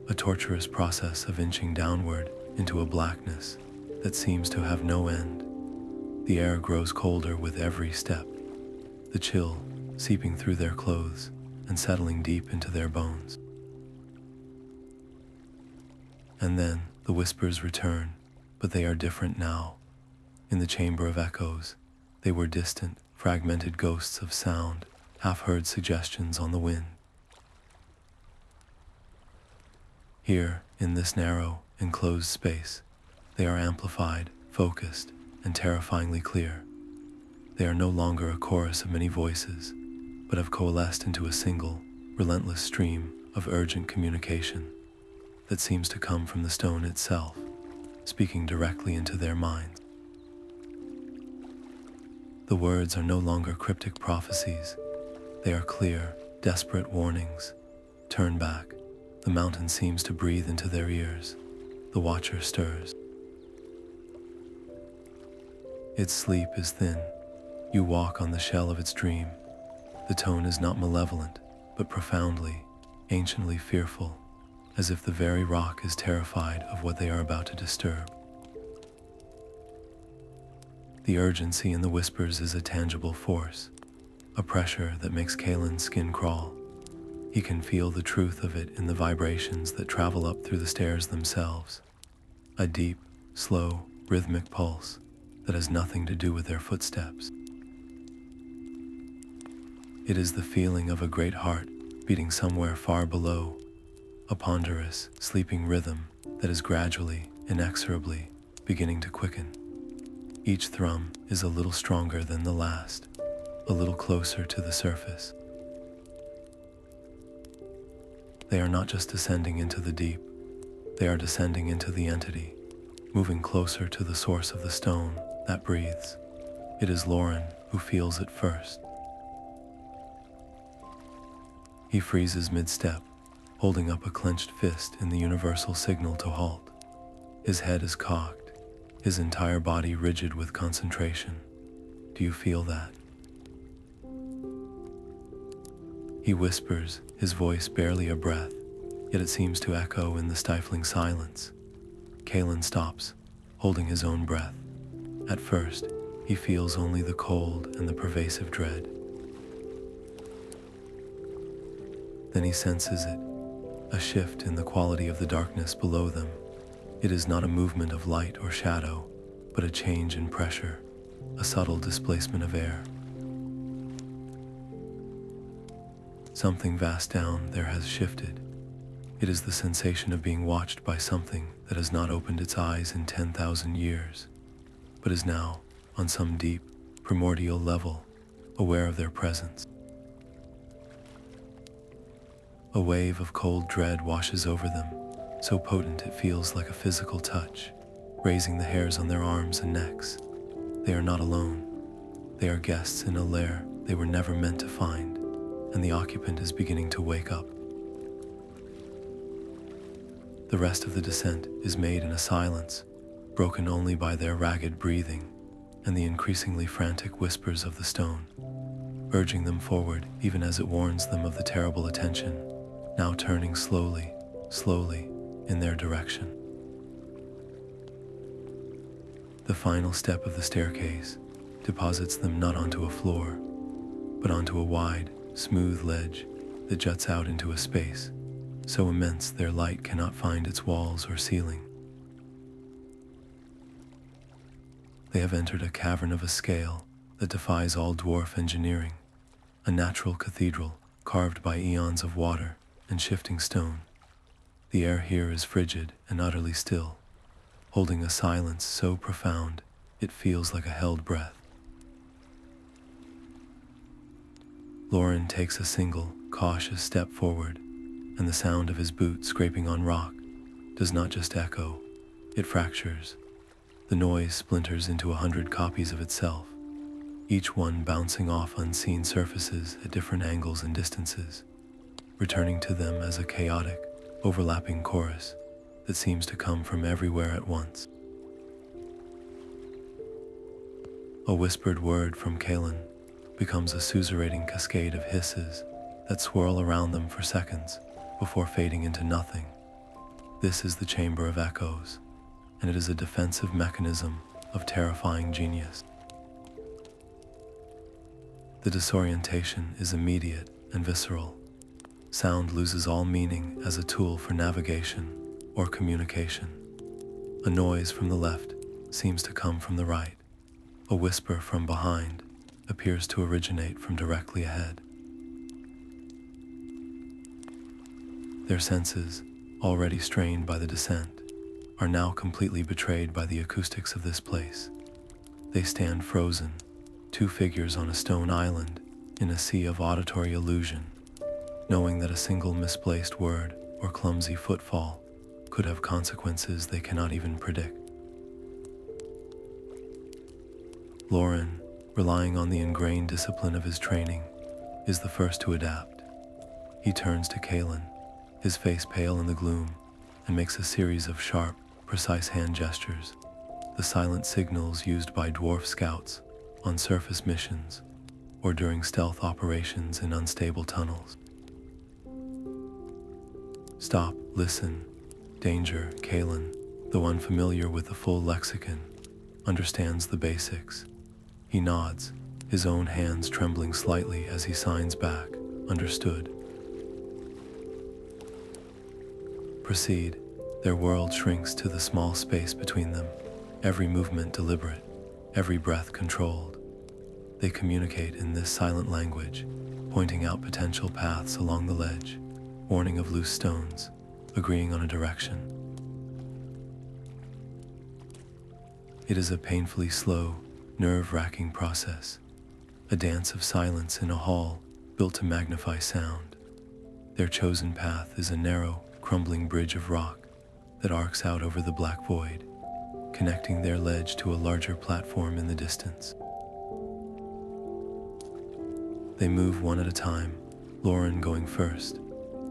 a torturous process of inching downward into a blackness that seems to have no end. The air grows colder with every step, the chill seeping through their clothes and settling deep into their bones. And then the whispers return, but they are different now. In the chamber of echoes, they were distant, fragmented ghosts of sound, half-heard suggestions on the wind. Here, in this narrow, enclosed space, they are amplified, focused, and terrifyingly clear. They are no longer a chorus of many voices, but have coalesced into a single, relentless stream of urgent communication that seems to come from the stone itself, speaking directly into their minds. The words are no longer cryptic prophecies. They are clear, desperate warnings. Turn back. The mountain seems to breathe into their ears. The watcher stirs. Its sleep is thin. You walk on the shell of its dream. The tone is not malevolent, but profoundly, anciently fearful, as if the very rock is terrified of what they are about to disturb. The urgency in the whispers is a tangible force, a pressure that makes Kaelin's skin crawl. He can feel the truth of it in the vibrations that travel up through the stairs themselves, a deep, slow, rhythmic pulse that has nothing to do with their footsteps. It is the feeling of a great heart beating somewhere far below, a ponderous, sleeping rhythm that is gradually, inexorably beginning to quicken. Each thrum is a little stronger than the last, a little closer to the surface. They are not just descending into the deep, they are descending into the entity, moving closer to the source of the stone that breathes. It is Lorin who feels it first. He freezes mid-step, holding up a clenched fist in the universal signal to halt. His head is cocked, his entire body rigid with concentration. Do you feel that? He whispers, his voice barely a breath, yet it seems to echo in the stifling silence. Kaelen stops, holding his own breath. At first, he feels only the cold and the pervasive dread. Then he senses it, a shift in the quality of the darkness below them. It is not a movement of light or shadow, but a change in pressure, a subtle displacement of air. Something vast down there has shifted. It is the sensation of being watched by something that has not opened its eyes in 10,000 years, but is now, on some deep, primordial level, aware of their presence. A wave of cold dread washes over them, so potent it feels like a physical touch, raising the hairs on their arms and necks. They are not alone. They are guests in a lair they were never meant to find, and the occupant is beginning to wake up. The rest of the descent is made in a silence, broken only by their ragged breathing and the increasingly frantic whispers of the stone, urging them forward even as it warns them of the terrible attention, now turning slowly, slowly in their direction. The final step of the staircase deposits them not onto a floor, but onto a wide, smooth ledge that juts out into a space so immense their light cannot find its walls or ceiling. They have entered a cavern of a scale that defies all dwarf engineering, a natural cathedral carved by eons of water and shifting stone. The air here is frigid and utterly still, holding a silence so profound it feels like a held breath. Lorin takes a single, cautious step forward, and the sound of his boot scraping on rock does not just echo, it fractures. The noise splinters into 100 copies of itself, each one bouncing off unseen surfaces at different angles and distances, returning to them as a chaotic, overlapping chorus that seems to come from everywhere at once. A whispered word from Kalin becomes a suzerating cascade of hisses that swirl around them for seconds before fading into nothing. This is the Chamber of Echoes, and it is a defensive mechanism of terrifying genius. The disorientation is immediate and visceral. Sound loses all meaning as a tool for navigation or communication. A noise from the left seems to come from the right. A whisper from behind appears to originate from directly ahead. Their senses, already strained by the descent, are now completely betrayed by the acoustics of this place. They stand frozen, two figures on a stone island in a sea of auditory illusion, knowing that a single misplaced word or clumsy footfall could have consequences they cannot even predict. Lorin, relying on the ingrained discipline of his training, is the first to adapt. He turns to Kaelen, his face pale in the gloom, and makes a series of sharp, precise hand gestures, the silent signals used by dwarf scouts on surface missions or during stealth operations in unstable tunnels. Stop, listen, danger. Kaelen, though unfamiliar with the full lexicon, understands the basics. He nods, his own hands trembling slightly as he signs back, understood. Proceed. Their world shrinks to the small space between them, every movement deliberate, every breath controlled. They communicate in this silent language, pointing out potential paths along the ledge, warning of loose stones, agreeing on a direction. It is a painfully slow, nerve-wracking process, a dance of silence in a hall built to magnify sound. Their chosen path is a narrow, crumbling bridge of rock that arcs out over the black void, connecting their ledge to a larger platform in the distance. They move one at a time, Lorin going first,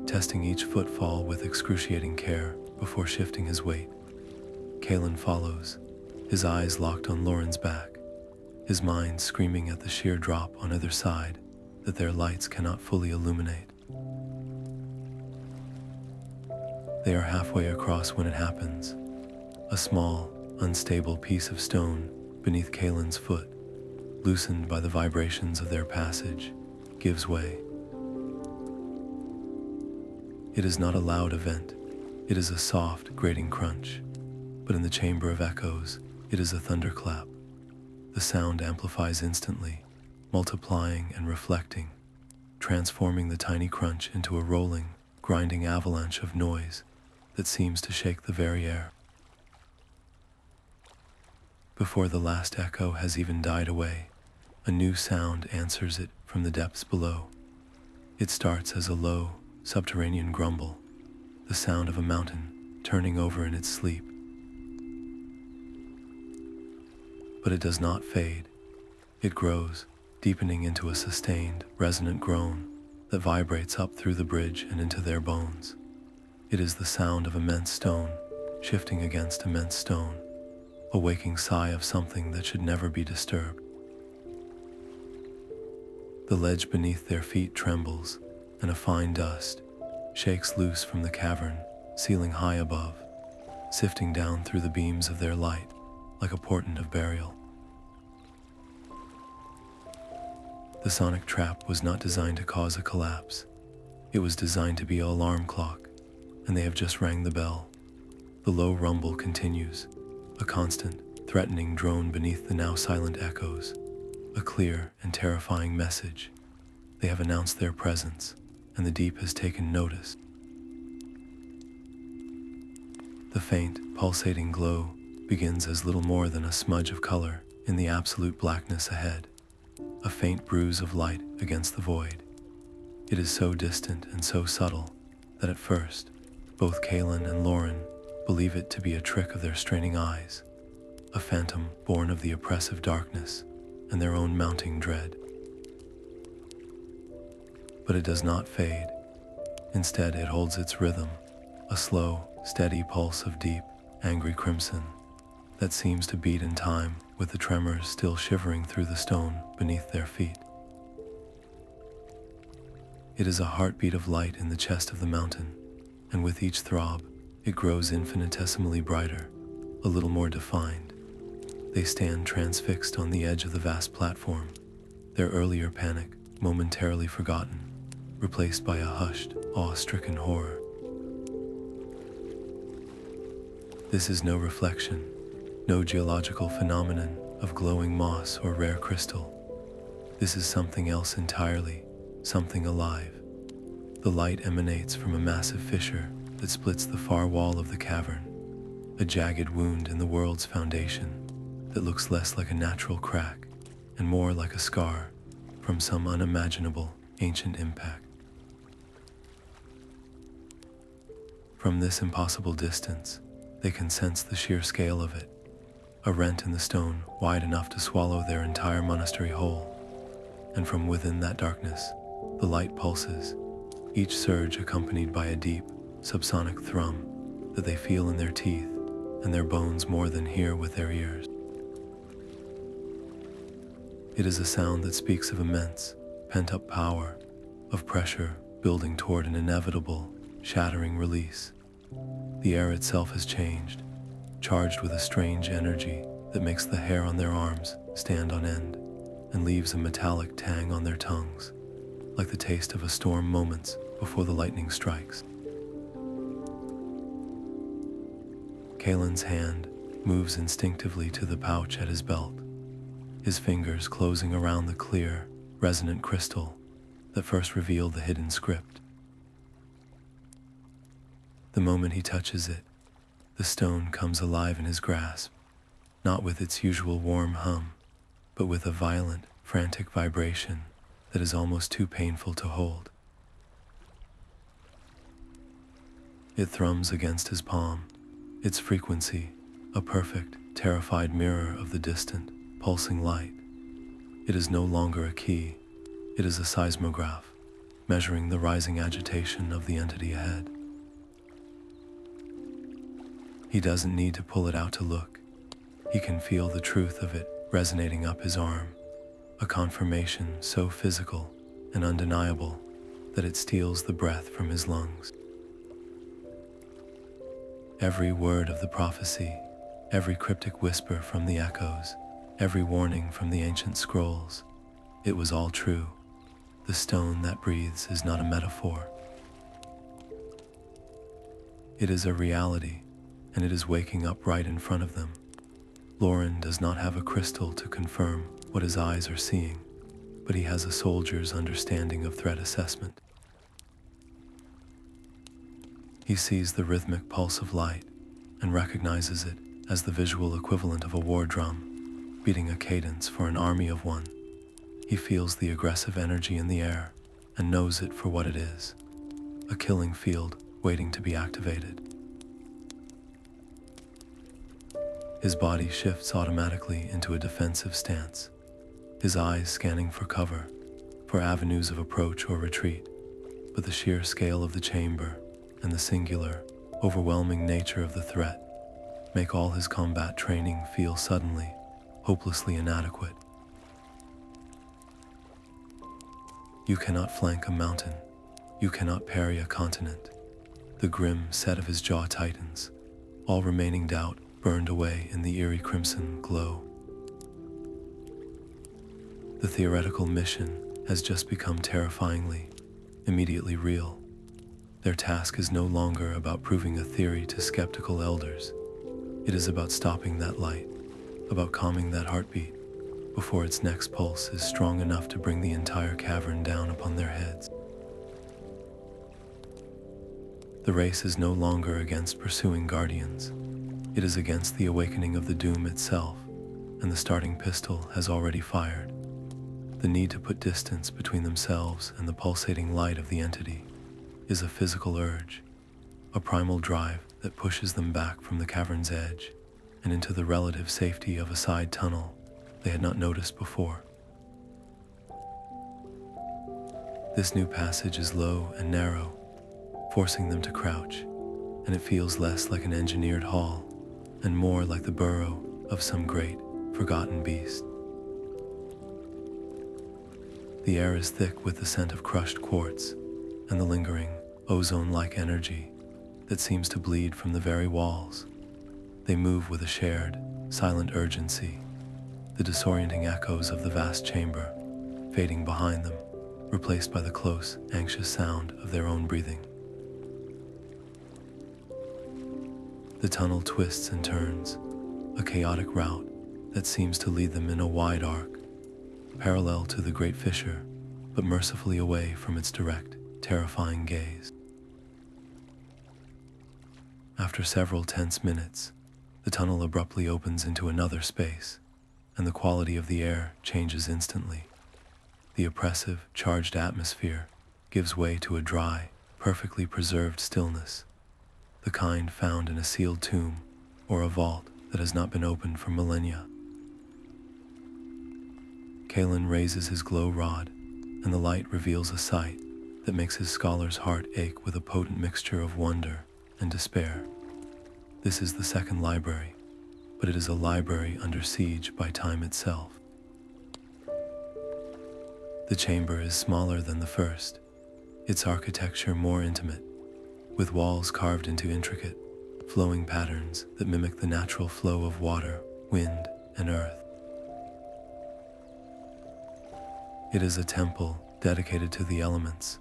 testing each footfall with excruciating care before shifting his weight. Kaelen follows, his eyes locked on Lorin's back, his mind screaming at the sheer drop on either side that their lights cannot fully illuminate. They are halfway across when it happens. A small, unstable piece of stone beneath Kalen's foot, loosened by the vibrations of their passage, gives way. It is not a loud event, it is a soft, grating crunch, but in the Chamber of Echoes, it is a thunderclap. The sound amplifies instantly, multiplying and reflecting, transforming the tiny crunch into a rolling, grinding avalanche of noise that seems to shake the very air. Before the last echo has even died away, a new sound answers it from the depths below. It starts as a low, subterranean grumble, the sound of a mountain turning over in its sleep. But it does not fade. It grows, deepening into a sustained, resonant groan that vibrates up through the bridge and into their bones. It is the sound of immense stone shifting against immense stone, a waking sigh of something that should never be disturbed. The ledge beneath their feet trembles, and a fine dust shakes loose from the cavern, ceiling high above, sifting down through the beams of their light like a portent of burial. The sonic trap was not designed to cause a collapse. It was designed to be an alarm clock, and they have just rang the bell. The low rumble continues, a constant, threatening drone beneath the now silent echoes, a clear and terrifying message. They have announced their presence, and the deep has taken notice. The faint, pulsating glow begins as little more than a smudge of color in the absolute blackness ahead, a faint bruise of light against the void. It is so distant and so subtle that at first, both Kaelen and Lorin believe it to be a trick of their straining eyes, a phantom born of the oppressive darkness and their own mounting dread. But it does not fade. Instead, it holds its rhythm, a slow, steady pulse of deep, angry crimson that seems to beat in time with the tremors still shivering through the stone beneath their feet. It is a heartbeat of light in the chest of the mountain, and with each throb, it grows infinitesimally brighter, a little more defined. They stand transfixed on the edge of the vast platform, their earlier panic momentarily forgotten, replaced by a hushed, awe-stricken horror. This is no reflection, no geological phenomenon of glowing moss or rare crystal. This is something else entirely, something alive. The light emanates from a massive fissure that splits the far wall of the cavern, a jagged wound in the world's foundation that looks less like a natural crack and more like a scar from some unimaginable ancient impact. From this impossible distance, they can sense the sheer scale of it, a rent in the stone wide enough to swallow their entire monastery whole. And from within that darkness, the light pulses, each surge accompanied by a deep, subsonic thrum that they feel in their teeth and their bones more than hear with their ears. It is a sound that speaks of immense, pent-up power, of pressure building toward an inevitable, shattering release. The air itself has changed, charged with a strange energy that makes the hair on their arms stand on end and leaves a metallic tang on their tongues, like the taste of a storm moments before the lightning strikes. Kalen's hand moves instinctively to the pouch at his belt, his fingers closing around the clear, resonant crystal that first revealed the hidden script. The moment he touches it, the stone comes alive in his grasp, not with its usual warm hum, but with a violent, frantic vibration that is almost too painful to hold. It thrums against his palm, its frequency a perfect, terrified mirror of the distant, pulsing light. It is no longer a key, it is a seismograph, measuring the rising agitation of the entity ahead. He doesn't need to pull it out to look. He can feel the truth of it resonating up his arm, a confirmation so physical and undeniable that it steals the breath from his lungs. Every word of the prophecy, every cryptic whisper from the echoes, every warning from the ancient scrolls, it was all true. The stone that breathes is not a metaphor. It is a reality, and it is waking up right in front of them. Lorin does not have a crystal to confirm what his eyes are seeing, but he has a soldier's understanding of threat assessment. He sees the rhythmic pulse of light and recognizes it as the visual equivalent of a war drum, beating a cadence for an army of one. He feels the aggressive energy in the air and knows it for what it is, a killing field waiting to be activated. His body shifts automatically into a defensive stance, his eyes scanning for cover, for avenues of approach or retreat, but the sheer scale of the chamber and the singular, overwhelming nature of the threat make all his combat training feel suddenly, hopelessly inadequate. You cannot flank a mountain, you cannot parry a continent. The grim set of his jaw tightens, all remaining doubt burned away in the eerie crimson glow. The theoretical mission has just become terrifyingly, immediately real. Their task is no longer about proving a theory to skeptical elders. It is about stopping that light, about calming that heartbeat, before its next pulse is strong enough to bring the entire cavern down upon their heads. The race is no longer against pursuing guardians. It is against the awakening of the doom itself, and the starting pistol has already fired. The need to put distance between themselves and the pulsating light of the entity is a physical urge, a primal drive that pushes them back from the cavern's edge and into the relative safety of a side tunnel they had not noticed before. This new passage is low and narrow, forcing them to crouch, and it feels less like an engineered hall and more like the burrow of some great, forgotten beast. The air is thick with the scent of crushed quartz and the lingering, ozone-like energy that seems to bleed from the very walls. They move with a shared, silent urgency, the disorienting echoes of the vast chamber fading behind them, replaced by the close, anxious sound of their own breathing. The tunnel twists and turns, a chaotic route that seems to lead them in a wide arc, parallel to the great fissure, but mercifully away from its direct, terrifying gaze. After several tense minutes, the tunnel abruptly opens into another space, and the quality of the air changes instantly. The oppressive, charged atmosphere gives way to a dry, perfectly preserved stillness, the kind found in a sealed tomb or a vault that has not been opened for millennia. Kalin raises his glow rod, and the light reveals a sight that makes his scholar's heart ache with a potent mixture of wonder and despair. This is the second library, but it is a library under siege by time itself. The chamber is smaller than the first, its architecture more intimate, with walls carved into intricate, flowing patterns that mimic the natural flow of water, wind, and earth. It is a temple dedicated to the elements,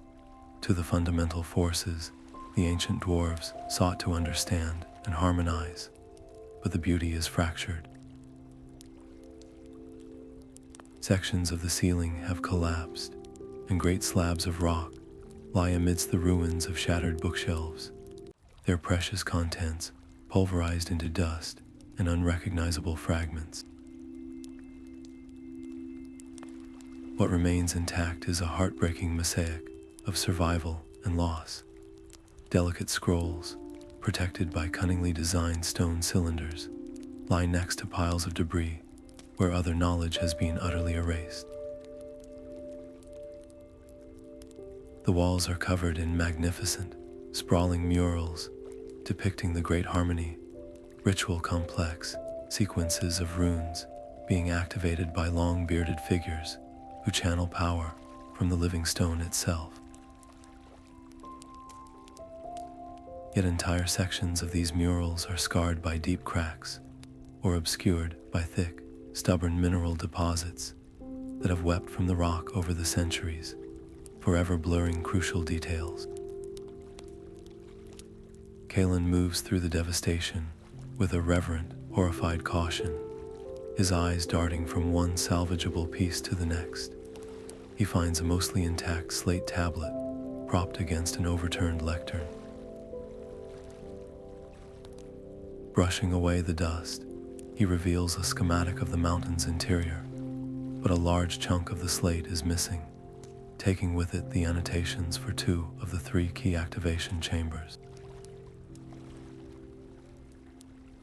to the fundamental forces the ancient dwarves sought to understand and harmonize, but the beauty is fractured. Sections of the ceiling have collapsed, and great slabs of rock lie amidst the ruins of shattered bookshelves, their precious contents pulverized into dust and unrecognizable fragments. What remains intact is a heartbreaking mosaic of survival and loss. Delicate scrolls, protected by cunningly designed stone cylinders, lie next to piles of debris where other knowledge has been utterly erased. The walls are covered in magnificent, sprawling murals depicting the Great Harmony, ritual complex sequences of runes being activated by long-bearded figures who channel power from the living stone itself. Yet entire sections of these murals are scarred by deep cracks or obscured by thick, stubborn mineral deposits that have wept from the rock over the centuries, forever blurring crucial details. Kaelen moves through the devastation with a reverent, horrified caution, his eyes darting from one salvageable piece to the next. He finds a mostly intact slate tablet propped against an overturned lectern. Brushing away the dust, he reveals a schematic of the mountain's interior, but a large chunk of the slate is missing, taking with it the annotations for 2 of the 3 key activation chambers.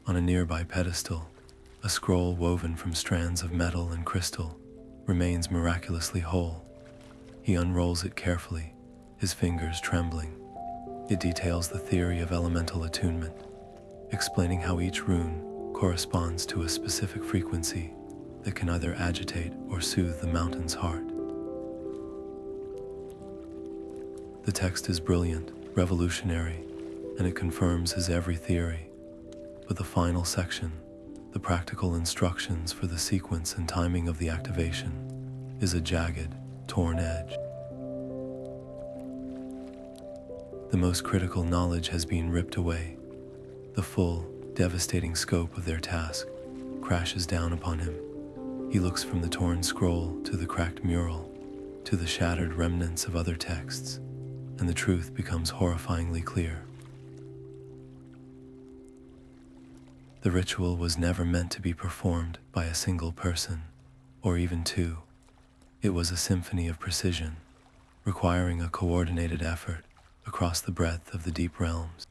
On a nearby pedestal, a scroll woven from strands of metal and crystal remains miraculously whole. He unrolls it carefully, his fingers trembling. It details the theory of elemental attunement, explaining how each rune corresponds to a specific frequency that can either agitate or soothe the mountain's heart. The text is brilliant, revolutionary, and it confirms his every theory. But the final section, the practical instructions for the sequence and timing of the activation, is a jagged, torn edge. The most critical knowledge has been ripped away. The full, devastating scope of their task crashes down upon him. He looks from the torn scroll to the cracked mural, to the shattered remnants of other texts, and the truth becomes horrifyingly clear. The ritual was never meant to be performed by a single person, or even 2. It was a symphony of precision, requiring a coordinated effort across the breadth of the deep realms.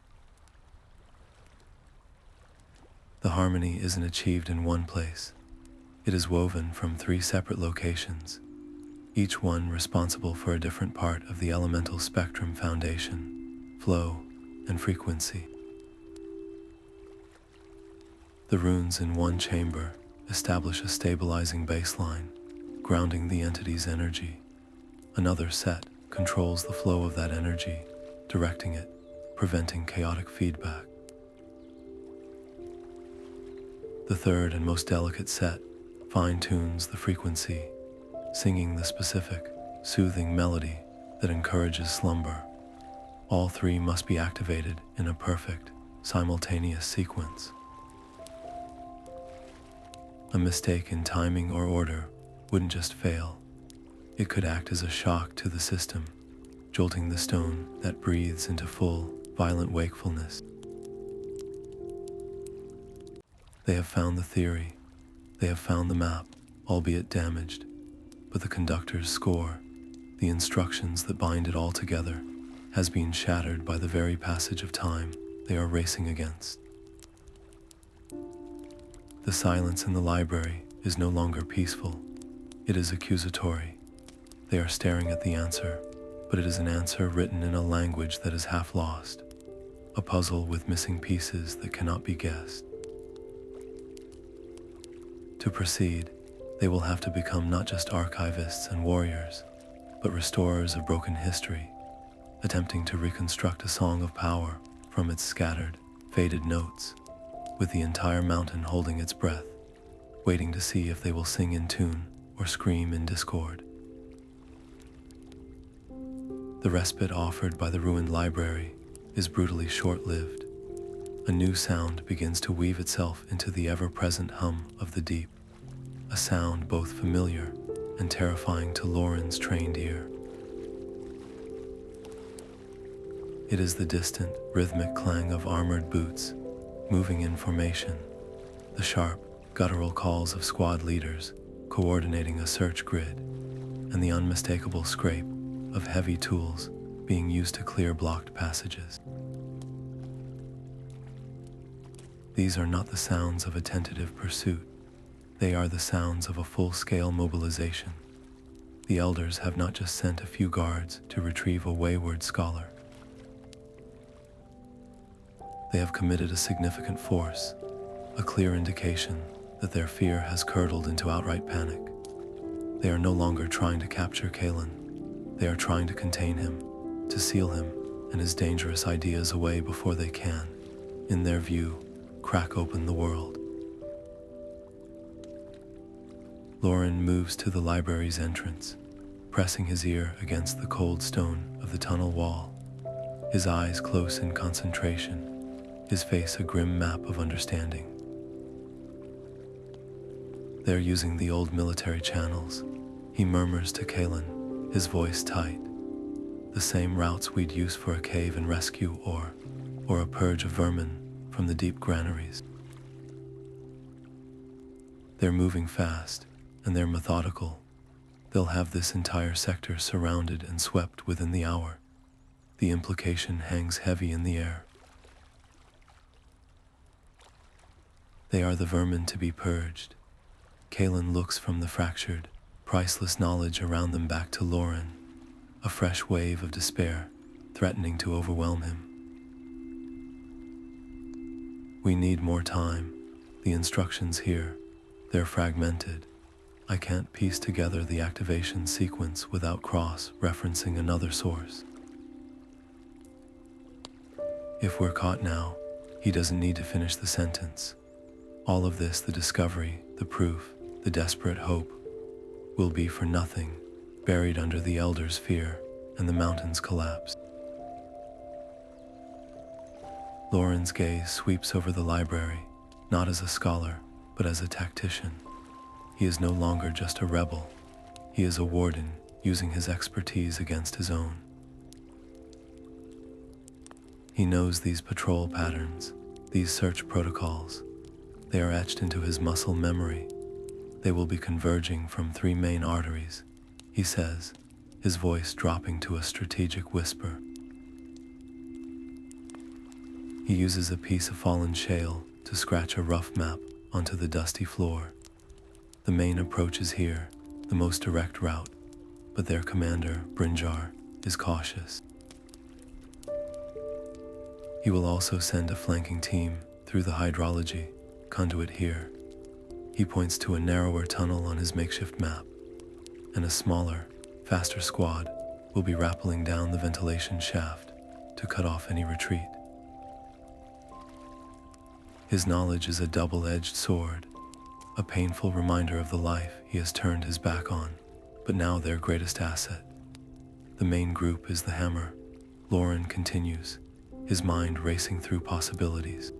The harmony isn't achieved in one place. It is woven from 3 separate locations, each one responsible for a different part of the elemental spectrum: foundation, flow, and frequency. The runes in one chamber establish a stabilizing baseline, grounding the entity's energy. Another set controls the flow of that energy, directing it, preventing chaotic feedback. The third and most delicate set fine-tunes the frequency, singing the specific, soothing melody that encourages slumber. All 3 must be activated in a perfect, simultaneous sequence. A mistake in timing or order wouldn't just fail, it could act as a shock to the system, jolting the stone that breathes into full, violent wakefulness. They have found the theory, they have found the map, albeit damaged, but the conductor's score, the instructions that bind it all together, has been shattered by the very passage of time they are racing against. The silence in the library is no longer peaceful, it is accusatory. They are staring at the answer, but it is an answer written in a language that is half lost, a puzzle with missing pieces that cannot be guessed. To proceed, they will have to become not just archivists and warriors, but restorers of broken history, attempting to reconstruct a song of power from its scattered, faded notes, with the entire mountain holding its breath, waiting to see if they will sing in tune or scream in discord. The respite offered by the ruined library is brutally short-lived. A new sound begins to weave itself into the ever-present hum of the deep, a sound both familiar and terrifying to Lorin's trained ear. It is the distant, rhythmic clang of armored boots, moving in formation, the sharp, guttural calls of squad leaders coordinating a search grid, and the unmistakable scrape of heavy tools being used to clear blocked passages. These are not the sounds of a tentative pursuit. They are the sounds of a full-scale mobilization. The elders have not just sent a few guards to retrieve a wayward scholar. They have committed a significant force, a clear indication that their fear has curdled into outright panic. They are no longer trying to capture Kaelen. They are trying to contain him, to seal him and his dangerous ideas away before they can, in their view, crack open the world. Lorin moves to the library's entrance, pressing his ear against the cold stone of the tunnel wall, his eyes close in concentration, his face a grim map of understanding. They're using the old military channels, he murmurs to Kaelen, his voice tight. The same routes we'd use for a cave and rescue or a purge of vermin from the deep granaries. They're moving fast, and they're methodical. They'll have this entire sector surrounded and swept within the hour. The implication hangs heavy in the air. They are the vermin to be purged. Kaelen looks from the fractured, priceless knowledge around them back to Lorin, a fresh wave of despair threatening to overwhelm him. We need more time. The instructions here, they're fragmented. I can't piece together the activation sequence without cross-referencing another source. If we're caught now, he doesn't need to finish the sentence. All of this, the discovery, the proof, the desperate hope, will be for nothing, buried under the Elder's fear and the mountain's collapse. Lorin's gaze sweeps over the library, not as a scholar, but as a tactician. He is no longer just a rebel. He is a warden, using his expertise against his own. He knows these patrol patterns, these search protocols. They are etched into his muscle memory. They will be converging from 3 main arteries, he says, his voice dropping to a strategic whisper. He uses a piece of fallen shale to scratch a rough map onto the dusty floor. The main approach is here, the most direct route, but their commander, Brinjar, is cautious. He will also send a flanking team through the hydrology conduit here. He points to a narrower tunnel on his makeshift map, and a smaller, faster squad will be rappelling down the ventilation shaft to cut off any retreat. His knowledge is a double-edged sword, a painful reminder of the life he has turned his back on, but now their greatest asset. The main group is the hammer. Lorin continues, his mind racing through possibilities.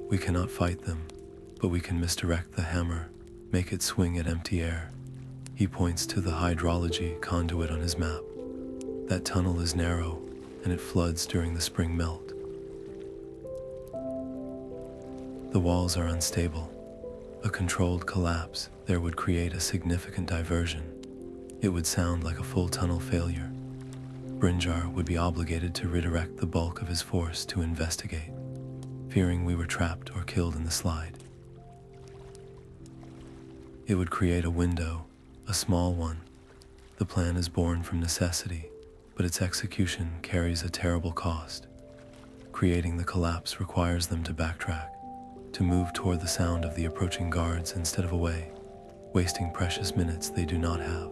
We cannot fight them, but we can misdirect the hammer, make it swing at empty air. He points to the hydrology conduit on his map. That tunnel is narrow, and it floods during the spring melt. The walls are unstable. A controlled collapse there would create a significant diversion. It would sound like a full tunnel failure. Brinjar would be obligated to redirect the bulk of his force to investigate, fearing we were trapped or killed in the slide. It would create a window, a small one. The plan is born from necessity, but its execution carries a terrible cost. Creating the collapse requires them to backtrack, to move toward the sound of the approaching guards instead of away, wasting precious minutes they do not have.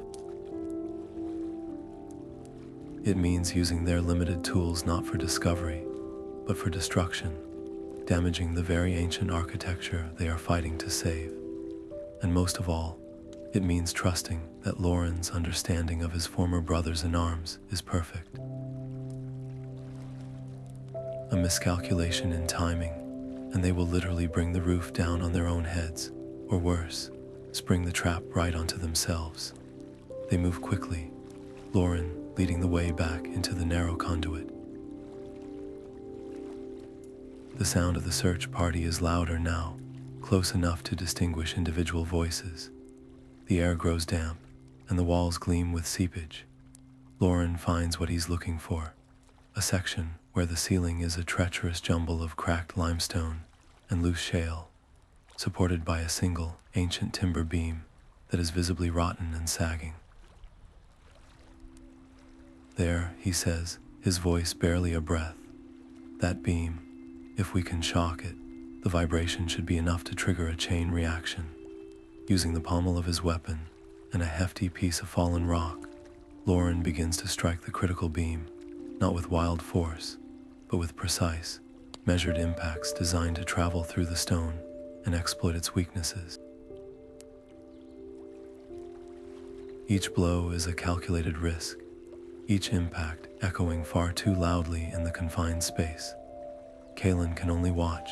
It means using their limited tools not for discovery, but for destruction, damaging the very ancient architecture they are fighting to save. And most of all, it means trusting that Lorin's understanding of his former brothers in arms is perfect. A miscalculation in timing, and they will literally bring the roof down on their own heads, or worse, spring the trap right onto themselves. They move quickly, Lorin leading the way back into the narrow conduit. The sound of the search party is louder now, close enough to distinguish individual voices. The air grows damp, and the walls gleam with seepage. Lorin finds what he's looking for, a section where the ceiling is a treacherous jumble of cracked limestone and loose shale, supported by a single, ancient timber beam that is visibly rotten and sagging. There, he says, his voice barely a breath. That beam, if we can shock it, the vibration should be enough to trigger a chain reaction. Using the pommel of his weapon and a hefty piece of fallen rock, Lorin begins to strike the critical beam, not with wild force, but with precise, measured impacts designed to travel through the stone and exploit its weaknesses. Each blow is a calculated risk, each impact echoing far too loudly in the confined space. Kalin can only watch,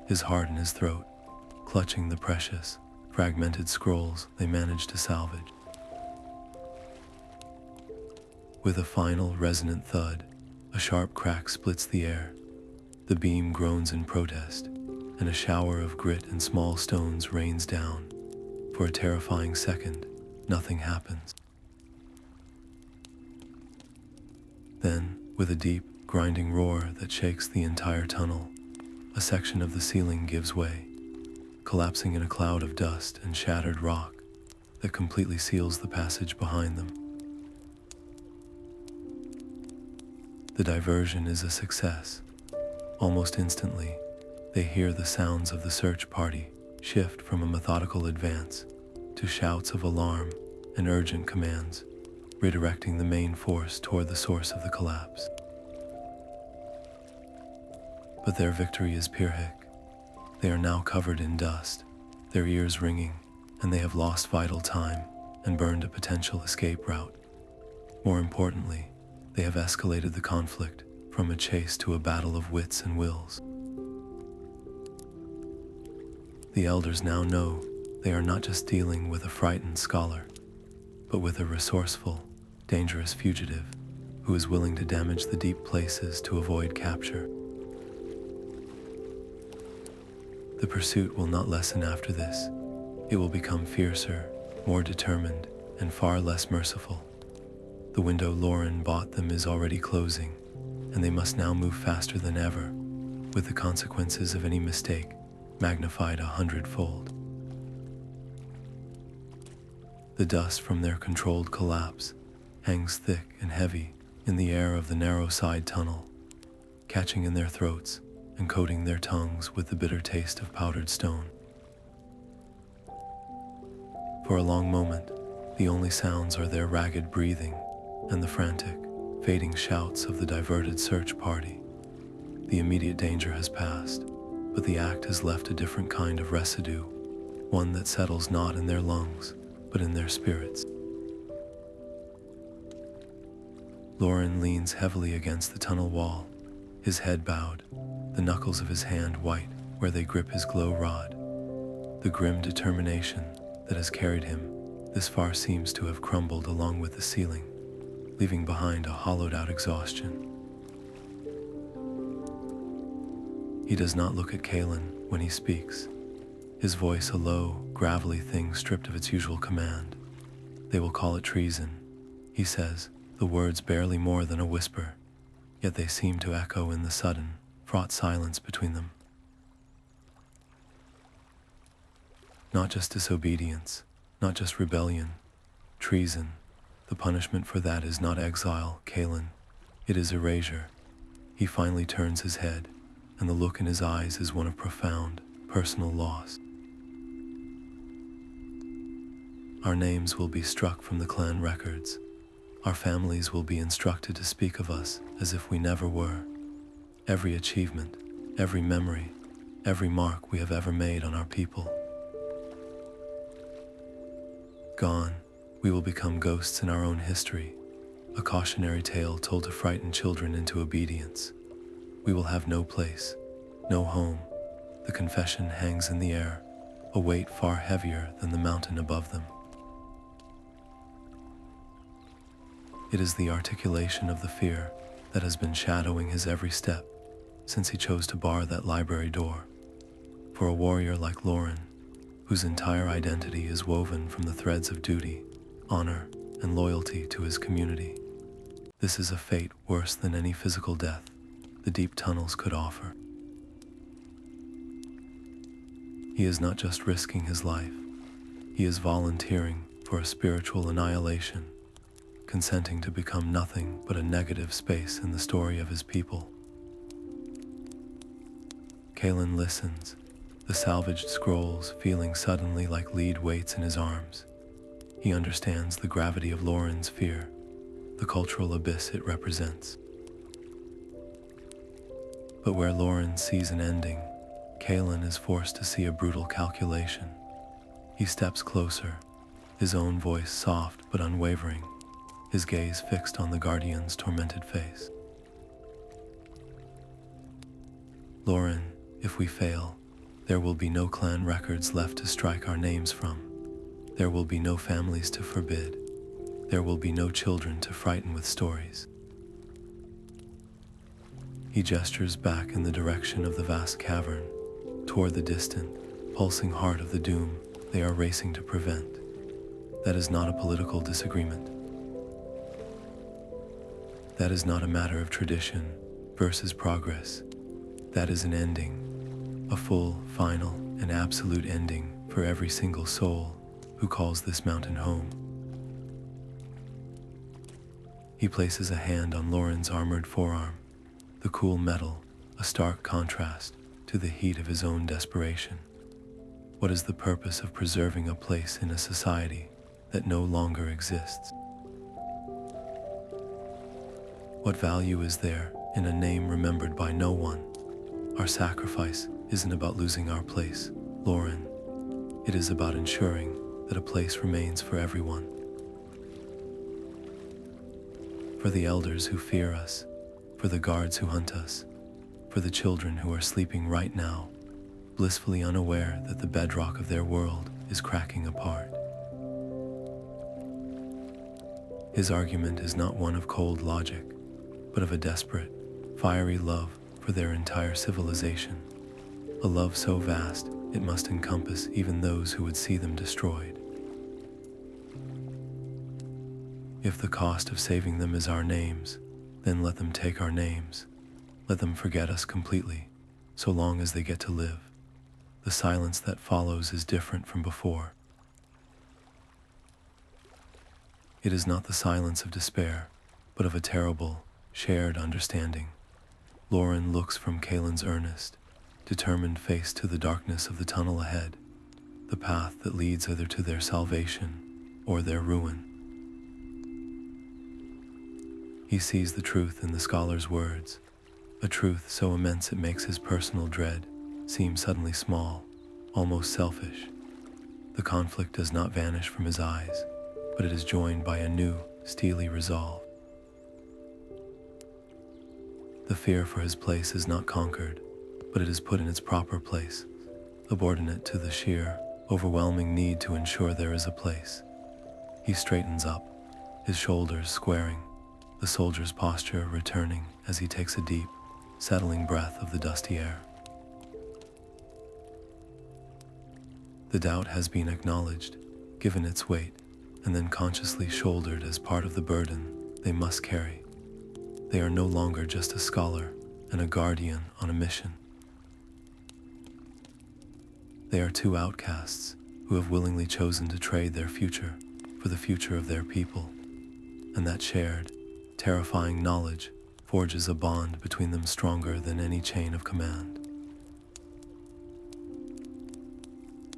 his heart in his throat, clutching the precious, fragmented scrolls they manage to salvage. With a final resonant thud, a sharp crack splits the air. The beam groans in protest, and a shower of grit and small stones rains down. For a terrifying second, nothing happens. Then, with a deep, grinding roar that shakes the entire tunnel, a section of the ceiling gives way, collapsing in a cloud of dust and shattered rock that completely seals the passage behind them. The diversion is a success. Almost instantly, they hear the sounds of the search party shift from a methodical advance to shouts of alarm and urgent commands, redirecting the main force toward the source of the collapse. But their victory is Pyrrhic. They are now covered in dust, their ears ringing, and they have lost vital time and burned a potential escape route. More importantly, they have escalated the conflict from a chase to a battle of wits and wills. The elders now know they are not just dealing with a frightened scholar, but with a resourceful, dangerous fugitive who is willing to damage the deep places to avoid capture. The pursuit will not lessen after this. It will become fiercer, more determined, and far less merciful. The window Lorin bought them is already closing, and they must now move faster than ever, with the consequences of any mistake magnified 100-fold. The dust from their controlled collapse hangs thick and heavy in the air of the narrow side tunnel, catching in their throats and coating their tongues with the bitter taste of powdered stone. For a long moment, the only sounds are their ragged breathing and the frantic, fading shouts of the diverted search party. The immediate danger has passed, but the act has left a different kind of residue, one that settles not in their lungs, but in their spirits. Lorin leans heavily against the tunnel wall, his head bowed, the knuckles of his hand white where they grip his glow rod. The grim determination that has carried him this far seems to have crumbled along with the ceiling, leaving behind a hollowed-out exhaustion. He does not look at Kaelen when he speaks, his voice a low, gravelly thing stripped of its usual command. They will call it treason, he says, the words barely more than a whisper, yet they seem to echo in the sudden, fraught silence between them. Not just disobedience, not just rebellion, treason. The punishment for that is not exile, Kalin. It is erasure. He finally turns his head, and the look in his eyes is one of profound, personal loss. Our names will be struck from the clan records. Our families will be instructed to speak of us as if we never were. Every achievement, every memory, every mark we have ever made on our people. Gone, we will become ghosts in our own history, a cautionary tale told to frighten children into obedience. We will have no place, no home. The confession hangs in the air, a weight far heavier than the mountain above them. It is the articulation of the fear that has been shadowing his every step since he chose to bar that library door. For a warrior like Lorin, whose entire identity is woven from the threads of duty, honor, and loyalty to his community, this is a fate worse than any physical death the deep tunnels could offer. He is not just risking his life, he is volunteering for a spiritual annihilation, consenting to become nothing but a negative space in the story of his people. Kaelen listens, the salvaged scrolls feeling suddenly like lead weights in his arms. He understands the gravity of Lorin's fear, the cultural abyss it represents. But where Lorin sees an ending, Kaelen is forced to see a brutal calculation. He steps closer, his own voice soft but unwavering, his gaze fixed on the Guardian's tormented face. Lorin, if we fail, there will be no clan records left to strike our names from. There will be no families to forbid. There will be no children to frighten with stories. He gestures back in the direction of the vast cavern, toward the distant, pulsing heart of the doom they are racing to prevent. That is not a political disagreement. That is not a matter of tradition versus progress. That is an ending. A full, final, and absolute ending for every single soul who calls this mountain home. He places a hand on Lorin's armored forearm, the cool metal, a stark contrast to the heat of his own desperation. What is the purpose of preserving a place in a society that no longer exists? What value is there in a name remembered by no one? Our sacrifice isn't about losing our place, Lorin. It is about ensuring that a place remains for everyone. For the elders who fear us, for the guards who hunt us, for the children who are sleeping right now, blissfully unaware that the bedrock of their world is cracking apart. His argument is not one of cold logic, but of a desperate, fiery love for their entire civilization. A love so vast, it must encompass even those who would see them destroyed. If the cost of saving them is our names, Then let them take our names. Let them forget us completely, so long as they get to live. The silence that follows is different from before. It is not the silence of despair, but of a terrible, shared understanding. Lorin looks from Kaelin's earnest, determined face to the darkness of the tunnel ahead, the path that leads either to their salvation or their ruin. He sees the truth in the scholar's words, a truth so immense it makes his personal dread seem suddenly small, almost selfish. The conflict does not vanish from his eyes, but it is joined by a new, steely resolve. The fear for his place is not conquered, but it is put in its proper place, subordinate to the sheer, overwhelming need to ensure there is a place. He straightens up, his shoulders squaring, the soldier's posture returning as he takes a deep, settling breath of the dusty air. The doubt has been acknowledged, given its weight, and then consciously shouldered as part of the burden they must carry. They are no longer just a scholar and a guardian on a mission. They are two outcasts who have willingly chosen to trade their future for the future of their people, and that shared, terrifying knowledge forges a bond between them stronger than any chain of command.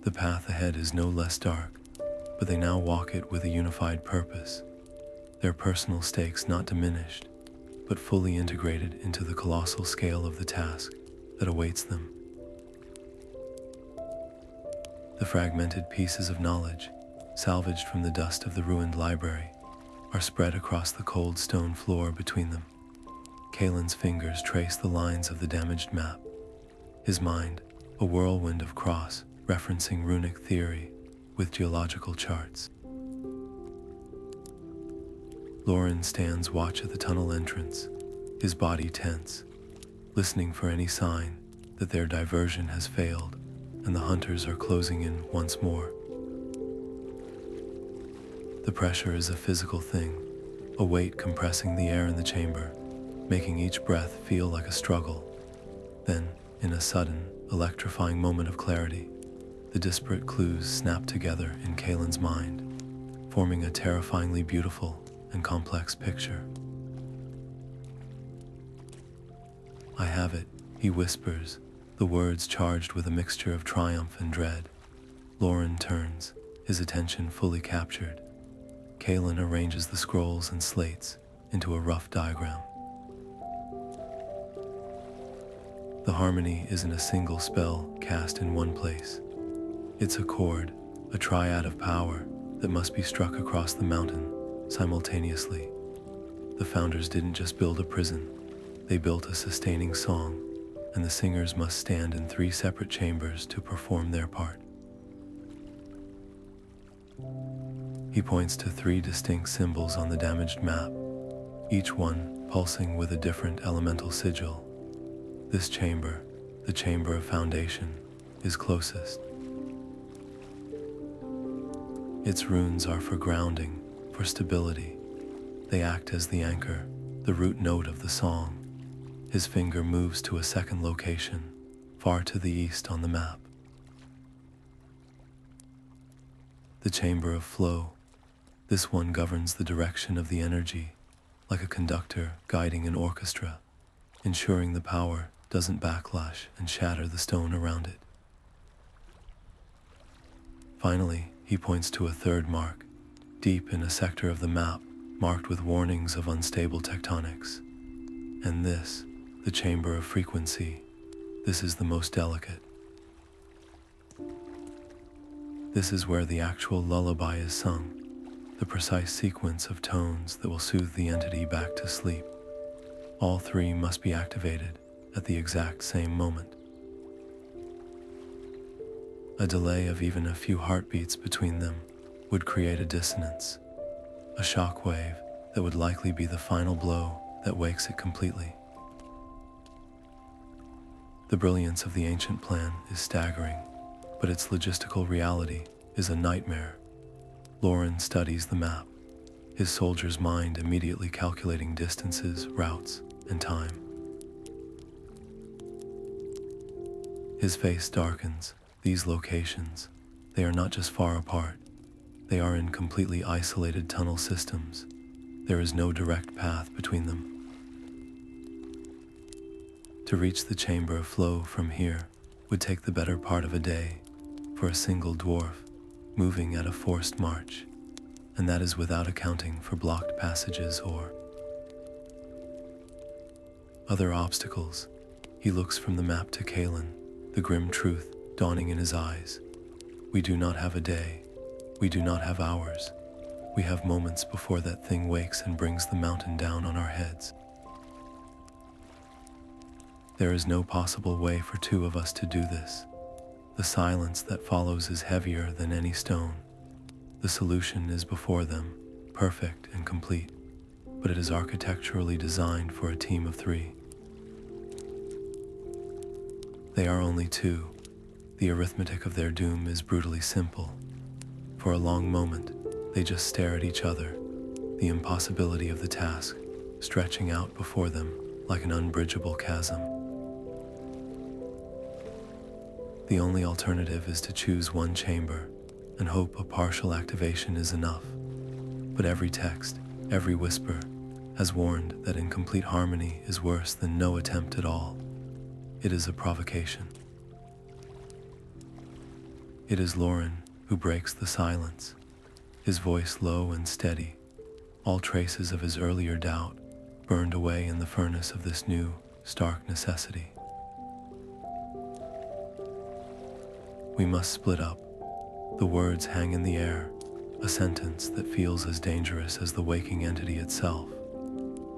The path ahead is no less dark, but they now walk it with a unified purpose, their personal stakes not diminished, but fully integrated into the colossal scale of the task that awaits them. The fragmented pieces of knowledge, salvaged from the dust of the ruined library, are spread across the cold stone floor between them. Kaelin's fingers trace the lines of the damaged map, his mind a whirlwind of cross-referencing runic theory with geological charts. Lorin stands watch at the tunnel entrance, his body tense, listening for any sign that their diversion has failed and the hunters are closing in once more. The pressure is a physical thing, a weight compressing the air in the chamber, making each breath feel like a struggle. Then, in a sudden, electrifying moment of clarity, the disparate clues snap together in Kaelin's mind, forming a terrifyingly beautiful and complex picture. "I have it," he whispers, the words charged with a mixture of triumph and dread. Lorin turns, his attention fully captured. Kaelen arranges the scrolls and slates into a rough diagram. The harmony isn't a single spell cast in one place. It's a chord, a triad of power that must be struck across the mountain simultaneously. The founders didn't just build a prison, they built a sustaining song, and the singers must stand in 3 separate chambers to perform their part. He points to 3 distinct symbols on the damaged map, each one pulsing with a different elemental sigil. This chamber, the chamber of foundation, is closest. Its runes are for grounding, for stability. They act as the anchor, the root note of the song. His finger moves to a second location, far to the east on the map. The chamber of flow. This one governs the direction of the energy, like a conductor guiding an orchestra, ensuring the power doesn't backlash and shatter the stone around it. Finally, he points to a third mark, deep in a sector of the map marked with warnings of unstable tectonics. And this, the chamber of frequency, this is the most delicate. This is where the actual lullaby is sung, the precise sequence of tones that will soothe the entity back to sleep. All 3 must be activated at the exact same moment. A delay of even a few heartbeats between them would create a dissonance, a shock wave that would likely be the final blow that wakes it completely. The brilliance of the ancient plan is staggering, but its logistical reality is a nightmare. Lorin studies the map, his soldier's mind immediately calculating distances, routes, and time. His face darkens. These locations, they are not just far apart. They are in completely isolated tunnel systems. There is no direct path between them. To reach the Chamber of Flow from here would take the better part of a day for a single dwarf moving at a forced march, and that is without accounting for blocked passages or other obstacles. He looks from the map to Kaelen, the grim truth dawning in his eyes. We do not have a day. We do not have hours. We have moments before that thing wakes and brings the mountain down on our heads. There is no possible way for two of us to do this. The silence that follows is heavier than any stone. The solution is before them, perfect and complete, but it is architecturally designed for a team of 3. They are only 2. The arithmetic of their doom is brutally simple. For a long moment, they just stare at each other, the impossibility of the task stretching out before them like an unbridgeable chasm. The only alternative is to choose one chamber and hope a partial activation is enough. But every text, every whisper, has warned that incomplete harmony is worse than no attempt at all. It is a provocation. It is Lorin who breaks the silence, his voice low and steady, all traces of his earlier doubt burned away in the furnace of this new, stark necessity. We must split up. The words hang in the air, a sentence that feels as dangerous as the waking entity itself.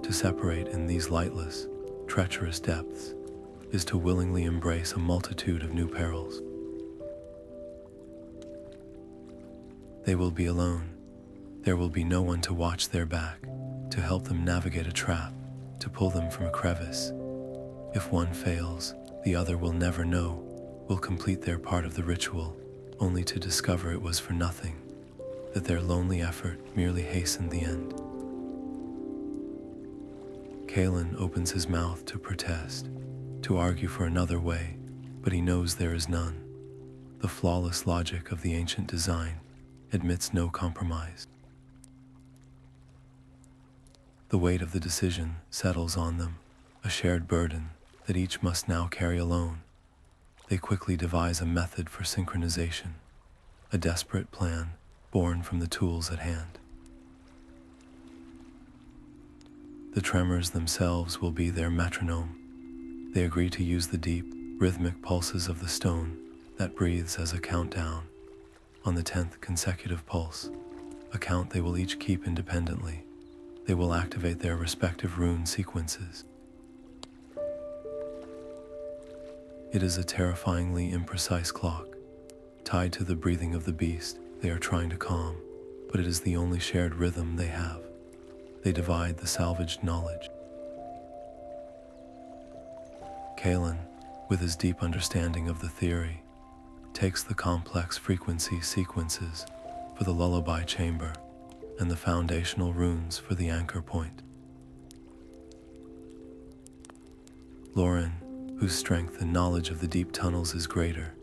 To separate in these lightless, treacherous depths is to willingly embrace a multitude of new perils. They will be alone. There will be no one to watch their back, to help them navigate a trap, to pull them from a crevice. If one fails, the other will never know, will complete their part of the ritual, only to discover it was for nothing, that their lonely effort merely hastened the end. Kaelen opens his mouth to protest, to argue for another way, but he knows there is none. The flawless logic of the ancient design admits no compromise. The weight of the decision settles on them, a shared burden that each must now carry alone. They quickly devise a method for synchronization, a desperate plan born from the tools at hand. The tremors themselves will be their metronome. They agree to use the deep, rhythmic pulses of the stone that breathes as a countdown. On the 10th consecutive pulse, a count they will each keep independently, they will activate their respective rune sequences. It is a terrifyingly imprecise clock, tied to the breathing of the beast they are trying to calm, but it is the only shared rhythm they have. They divide the salvaged knowledge. Kaelen, with his deep understanding of the theory, takes the complex frequency sequences for the lullaby chamber and the foundational runes for the anchor point. Lorin, whose strength and knowledge of the deep tunnels is greater,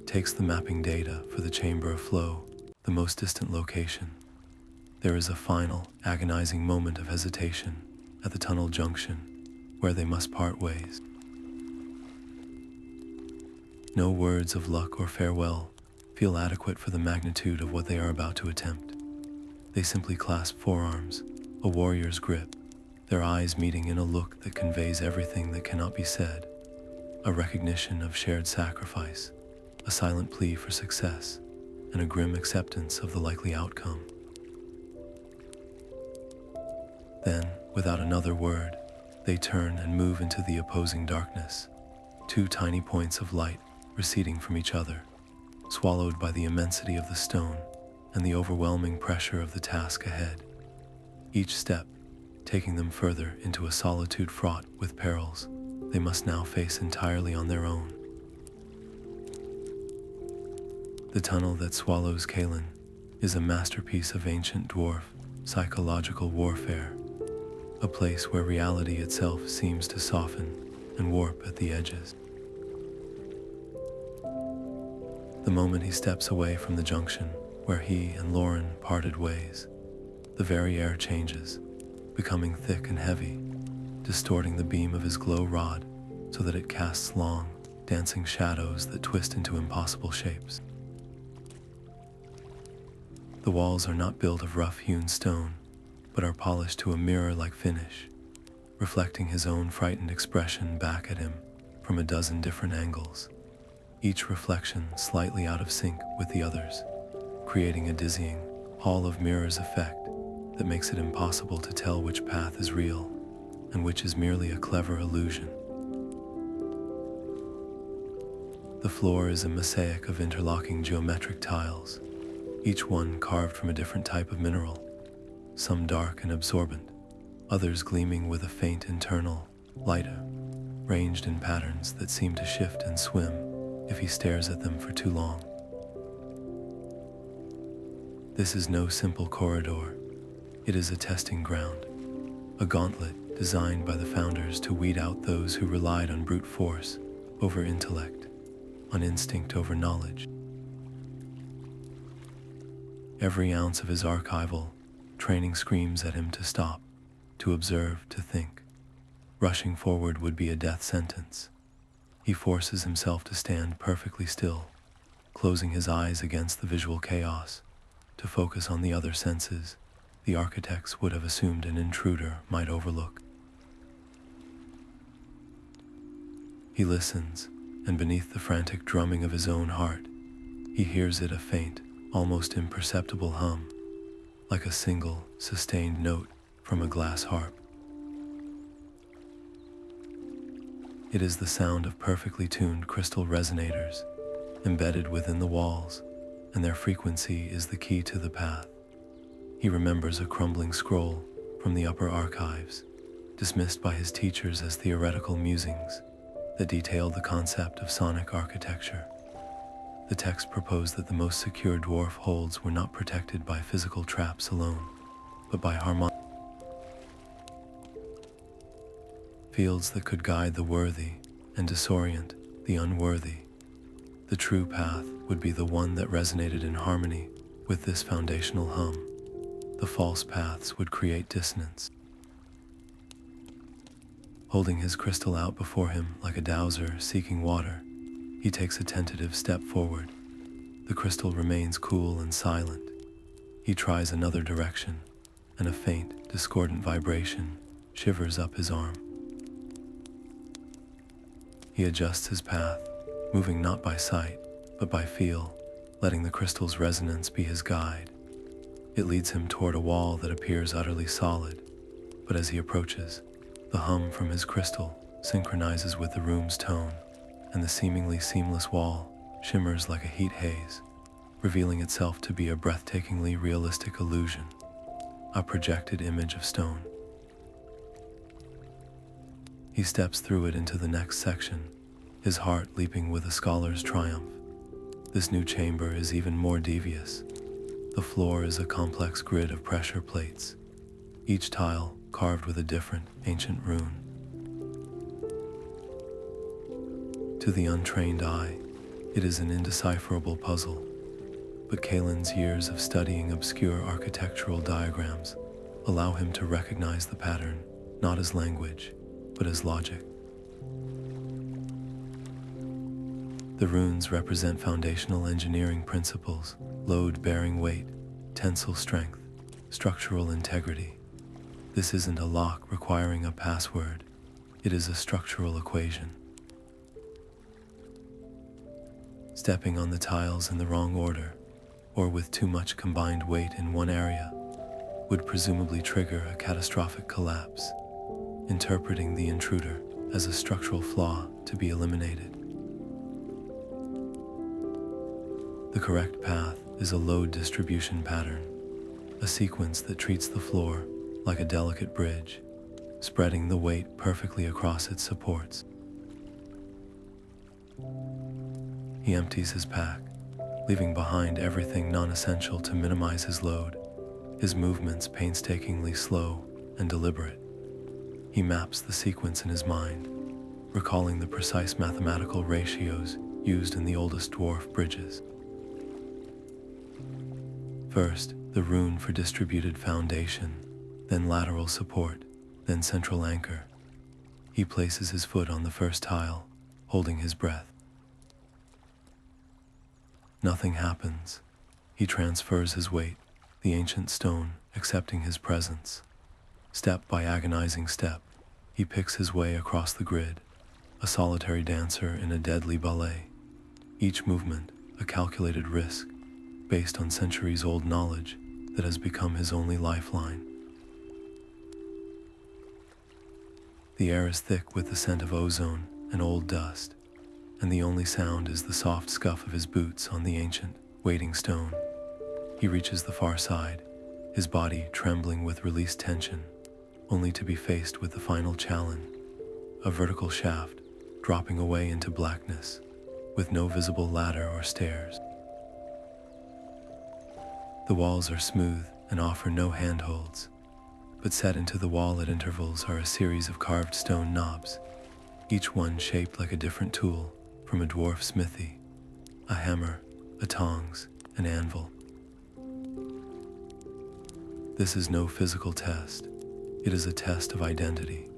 takes the mapping data for the Chamber of Flow, the most distant location. There is a final, agonizing moment of hesitation at the tunnel junction, where they must part ways. No words of luck or farewell feel adequate for the magnitude of what they are about to attempt. They simply clasp forearms, a warrior's grip, their eyes meeting in a look that conveys everything that cannot be said, a recognition of shared sacrifice, a silent plea for success, and a grim acceptance of the likely outcome. Then, without another word, they turn and move into the opposing darkness, 2 tiny points of light receding from each other, swallowed by the immensity of the stone and the overwhelming pressure of the task ahead. Each step taking them further into a solitude fraught with perils they must now face entirely on their own. The tunnel that swallows Kalin is a masterpiece of ancient dwarf psychological warfare, a place where reality itself seems to soften and warp at the edges. The moment he steps away from the junction where he and Lorin parted ways, the very air changes, becoming thick and heavy, distorting the beam of his glow rod so that it casts long, dancing shadows that twist into impossible shapes. The walls are not built of rough-hewn stone, but are polished to a mirror-like finish, reflecting his own frightened expression back at him from a dozen different angles, each reflection slightly out of sync with the others, creating a dizzying hall of mirrors effect that makes it impossible to tell which path is real and which is merely a clever illusion. The floor is a mosaic of interlocking geometric tiles, each one carved from a different type of mineral, some dark and absorbent, others gleaming with a faint internal light, ranged in patterns that seem to shift and swim if he stares at them for too long. This is no simple corridor. It is a testing ground, a gauntlet designed by the founders to weed out those who relied on brute force over intellect, on instinct over knowledge. Every ounce of his archival training screams at him to stop, to observe, to think. Rushing forward would be a death sentence. He forces himself to stand perfectly still, closing his eyes against the visual chaos, to focus on the other senses the architects would have assumed an intruder might overlook. He listens, and beneath the frantic drumming of his own heart, he hears it a faint, almost imperceptible hum, like a single, sustained note from a glass harp. It is the sound of perfectly tuned crystal resonators embedded within the walls, and their frequency is the key to the path. He remembers a crumbling scroll from the upper archives, dismissed by his teachers as theoretical musings, that detailed the concept of sonic architecture. The text proposed that the most secure dwarf holds were not protected by physical traps alone, but by harmonic fields that could guide the worthy and disorient the unworthy. The true path would be the one that resonated in harmony with this foundational hum. The false paths would create dissonance. Holding his crystal out before him like a dowser seeking water, he takes a tentative step forward. The crystal remains cool and silent. He tries another direction, and a faint, discordant vibration shivers up his arm. He adjusts his path, moving not by sight, but by feel, letting the crystal's resonance be his guide. It leads him toward a wall that appears utterly solid, but as he approaches, the hum from his crystal synchronizes with the room's tone, and the seemingly seamless wall shimmers like a heat haze, revealing itself to be a breathtakingly realistic illusion, a projected image of stone. He steps through it into the next section, his heart leaping with a scholar's triumph. This new chamber is even more devious. The floor is a complex grid of pressure plates, each tile carved with a different ancient rune. To the untrained eye, it is an indecipherable puzzle, but Kaelin's years of studying obscure architectural diagrams allow him to recognize the pattern not as language, but as logic. The runes represent foundational engineering principles: load-bearing weight, tensile strength, structural integrity. This isn't a lock requiring a password, it is a structural equation. Stepping on the tiles in the wrong order, or with too much combined weight in one area, would presumably trigger a catastrophic collapse, interpreting the intruder as a structural flaw to be eliminated. The correct path is a load distribution pattern, a sequence that treats the floor like a delicate bridge, spreading the weight perfectly across its supports. He empties his pack, leaving behind everything non-essential to minimize his load, his movements painstakingly slow and deliberate. He maps the sequence in his mind, recalling the precise mathematical ratios used in the oldest dwarf bridges. First, the rune for distributed foundation, then lateral support, then central anchor. He places his foot on the first tile, holding his breath. Nothing happens. He transfers his weight, the ancient stone accepting his presence. Step by agonizing step, he picks his way across the grid, a solitary dancer in a deadly ballet. Each movement, a calculated risk, based on centuries-old knowledge that has become his only lifeline. The air is thick with the scent of ozone and old dust, and the only sound is the soft scuff of his boots on the ancient, waiting stone. He reaches the far side, his body trembling with released tension, only to be faced with the final challenge, a vertical shaft dropping away into blackness, with no visible ladder or stairs. The walls are smooth and offer no handholds, but set into the wall at intervals are a series of carved stone knobs, each one shaped like a different tool from a dwarf smithy: a hammer, a tongs, an anvil. This is no physical test. It is a test of identity.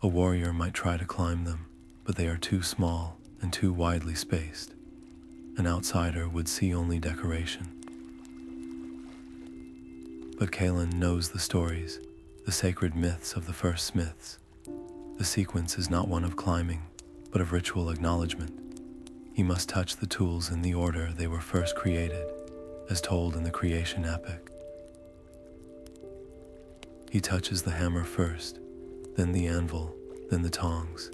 A warrior might try to climb them, but they are too small and too widely spaced. An outsider would see only decoration. But Kaelen knows the stories, the sacred myths of the first smiths. The sequence is not one of climbing, but of ritual acknowledgement. He must touch the tools in the order they were first created, as told in the creation epic. He touches the hammer first, then the anvil, then the tongs.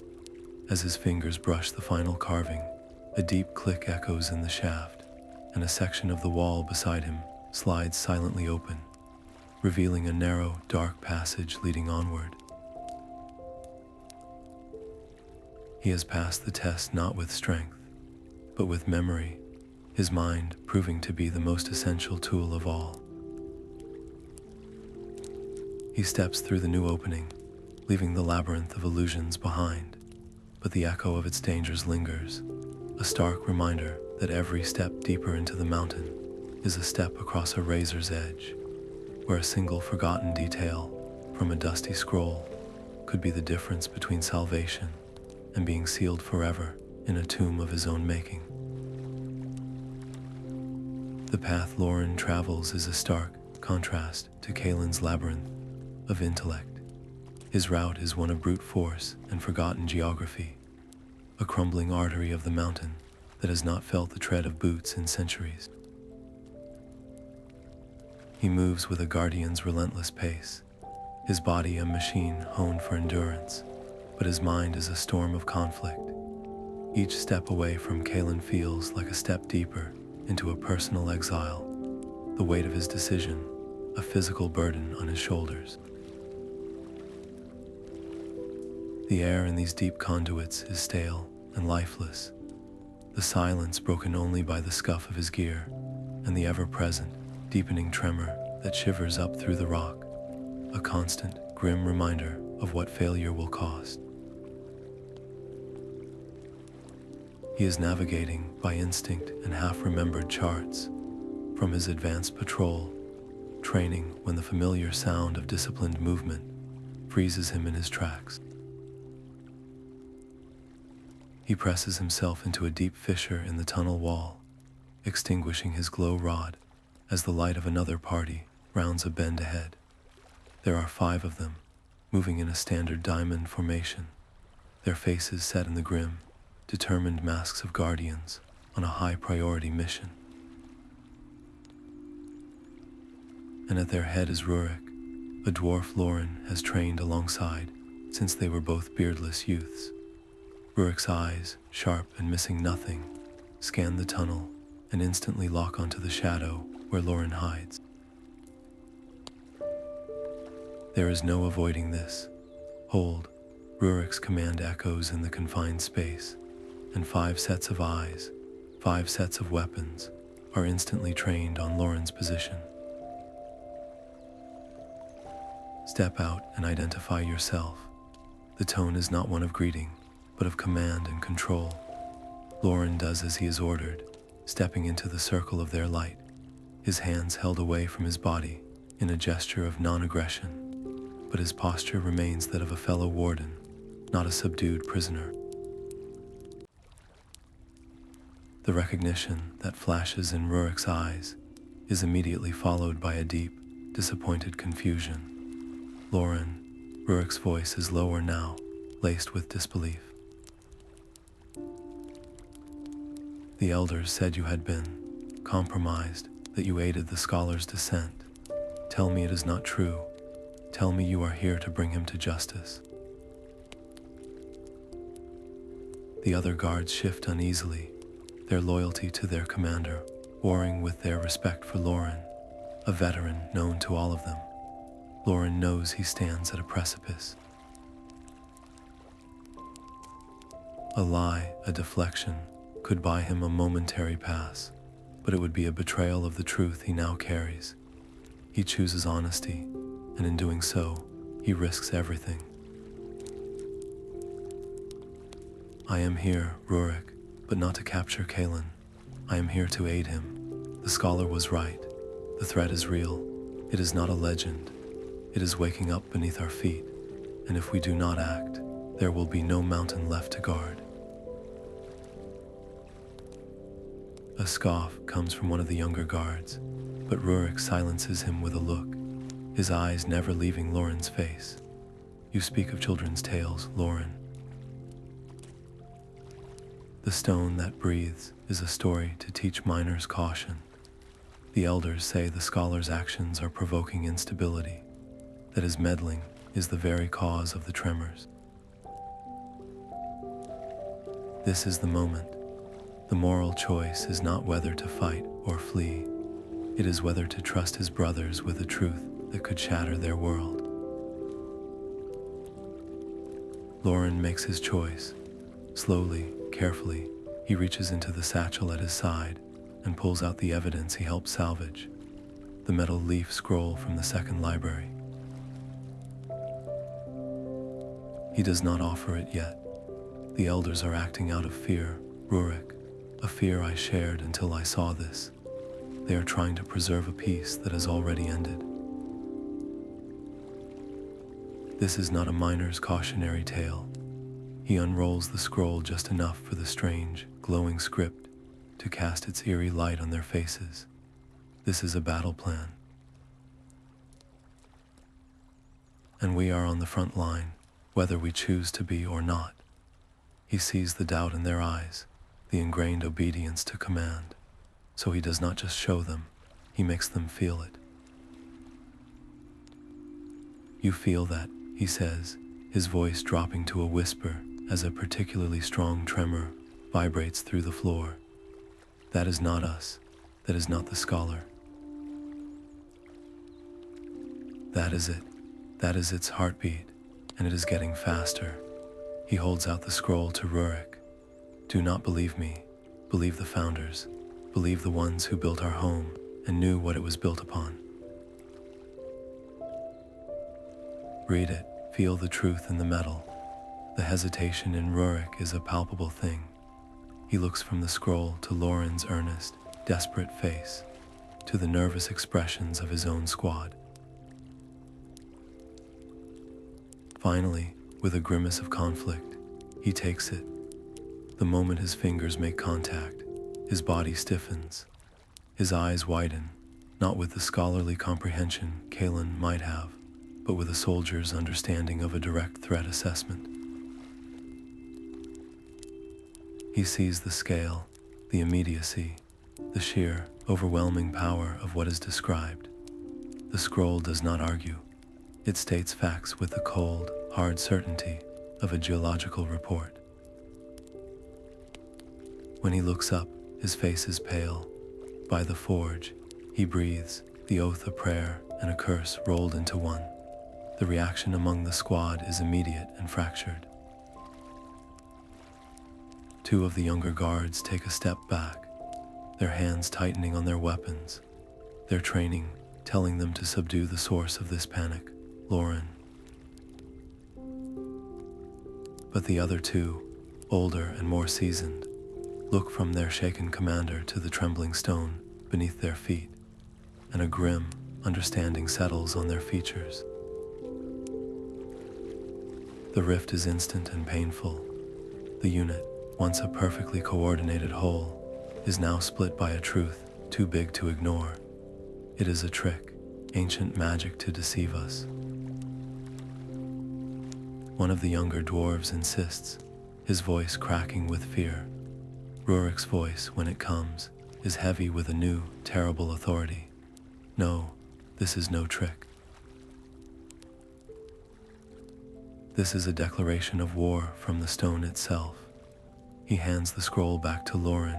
As his fingers brush the final carving, a deep click echoes in the shaft, and a section of the wall beside him slides silently open, revealing a narrow, dark passage leading onward. He has passed the test not with strength, but with memory, his mind proving to be the most essential tool of all. He steps through the new opening, leaving the labyrinth of illusions behind, but the echo of its dangers lingers, a stark reminder that every step deeper into the mountain is a step across a razor's edge, where a single forgotten detail from a dusty scroll could be the difference between salvation and being sealed forever in a tomb of his own making. The path Lorin travels is a stark contrast to Kaelin's labyrinth of intellect. His route is one of brute force and forgotten geography, a crumbling artery of the mountain that has not felt the tread of boots in centuries. He moves with a guardian's relentless pace, his body a machine honed for endurance, but his mind is a storm of conflict. Each step away from Kaelen feels like a step deeper into a personal exile, the weight of his decision, a physical burden on his shoulders. The air in these deep conduits is stale and lifeless, the silence broken only by the scuff of his gear and the ever-present, deepening tremor that shivers up through the rock, a constant, grim reminder of what failure will cost. He is navigating by instinct and half-remembered charts, from his advanced patrol, training when the familiar sound of disciplined movement freezes him in his tracks. He presses himself into a deep fissure in the tunnel wall, extinguishing his glow rod as the light of another party rounds a bend ahead. There are 5 of them, moving in a standard diamond formation, their faces set in the grim, determined masks of guardians on a high-priority mission. And at their head is Rurik, a dwarf Lorin has trained alongside since they were both beardless youths. Rurik's eyes, sharp and missing nothing, scan the tunnel and instantly lock onto the shadow where Lorin hides. There is no avoiding this. Hold. Rurik's command echoes in the confined space, and 5 sets of eyes, 5 sets of weapons, are instantly trained on Lorin's position. Step out and identify yourself. The tone is not one of greeting, but of command and control. Lorin does as he is ordered, stepping into the circle of their light, his hands held away from his body in a gesture of non-aggression, but his posture remains that of a fellow warden, not a subdued prisoner. The recognition that flashes in Rurik's eyes is immediately followed by a deep, disappointed confusion. Lorin, Rurik's voice is lower now, laced with disbelief. The elders said you had been compromised, that you aided the scholar's descent. Tell me it is not true. Tell me you are here to bring him to justice. The other guards shift uneasily, their loyalty to their commander warring with their respect for Lorin, a veteran known to all of them. Lorin knows he stands at a precipice. A lie, a deflection, could buy him a momentary pass, but it would be a betrayal of the truth he now carries. He chooses honesty, and in doing so, he risks everything. I am here, Rurik, but not to capture Kaelen. I am here to aid him. The scholar was right. The threat is real. It is not a legend. It is waking up beneath our feet, and if we do not act, there will be no mountain left to guard. A scoff comes from one of the younger guards, but Rurik silences him with a look, his eyes never leaving Lorin's face. You speak of children's tales, Lorin. The stone that breathes is a story to teach minors caution. The elders say the scholar's actions are provoking instability, that his meddling is the very cause of the tremors. This is the moment. The moral choice is not whether to fight or flee. It is whether to trust his brothers with a truth that could shatter their world. Lorin makes his choice. Slowly, carefully, he reaches into the satchel at his side and pulls out the evidence he helped salvage, the metal leaf scroll from the second library. He does not offer it yet. The elders are acting out of fear, Rurik, a fear I shared until I saw this. They are trying to preserve a peace that has already ended. This is not a miner's cautionary tale. He unrolls the scroll just enough for the strange, glowing script to cast its eerie light on their faces. This is a battle plan. And we are on the front line, whether we choose to be or not. He sees the doubt in their eyes, the ingrained obedience to command. So he does not just show them, he makes them feel it. You feel that, he says, his voice dropping to a whisper as a particularly strong tremor vibrates through the floor. That is not us. That is not the scholar. That is it. That is its heartbeat, and it is getting faster. He holds out the scroll to Rurik. Do not believe me. Believe the founders. Believe the ones who built our home and knew what it was built upon. Read it. Feel the truth in the metal. The hesitation in Rurik is a palpable thing. He looks from the scroll to Lorin's earnest, desperate face, to the nervous expressions of his own squad. Finally, with a grimace of conflict, he takes it. The moment his fingers make contact, his body stiffens. His eyes widen, not with the scholarly comprehension Kaelen might have, but with a soldier's understanding of a direct threat assessment. He sees the scale, the immediacy, the sheer, overwhelming power of what is described. The scroll does not argue. It states facts with the cold, hard certainty of a geological report. When he looks up, his face is pale. By the forge, he breathes, the oath a prayer and a curse rolled into one. The reaction among the squad is immediate and fractured. Two of the younger guards take a step back, their hands tightening on their weapons, their training telling them to subdue the source of this panic. Lorin. But the other two, older and more seasoned, look from their shaken commander to the trembling stone beneath their feet, and a grim understanding settles on their features. The rift is instant and painful. The unit, once a perfectly coordinated whole, is now split by a truth too big to ignore. It is a trick, ancient magic to deceive us. One of the younger dwarves insists, his voice cracking with fear. Rurik's voice, when it comes, is heavy with a new, terrible authority. No, this is no trick. This is a declaration of war from the stone itself. He hands the scroll back to Lorin,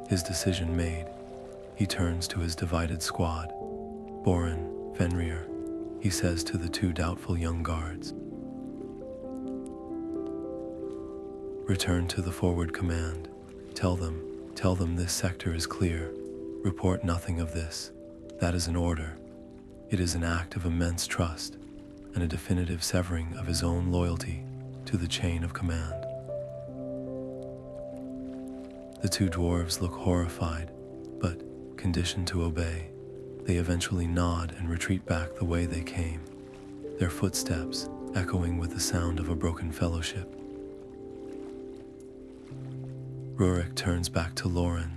his decision made. He turns to his divided squad. Borin, Fenrir, he says to the two doubtful young guards. Return to the forward command. Tell them this sector is clear. Report nothing of this. That is an order. It is an act of immense trust and a definitive severing of his own loyalty to the chain of command. The two dwarves look horrified, but, conditioned to obey, they eventually nod and retreat back the way they came, their footsteps echoing with the sound of a broken fellowship. Rurik turns back to Lorin,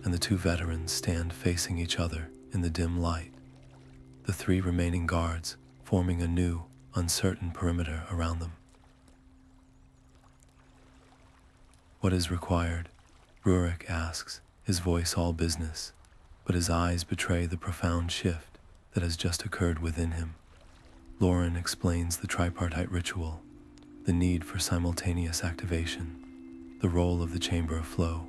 and the two veterans stand facing each other in the dim light, the three remaining guards forming a new, uncertain perimeter around them. What is required? Rurik asks, his voice all business, but his eyes betray the profound shift that has just occurred within him. Lorin explains the tripartite ritual, the need for simultaneous activation, the role of the chamber of flow.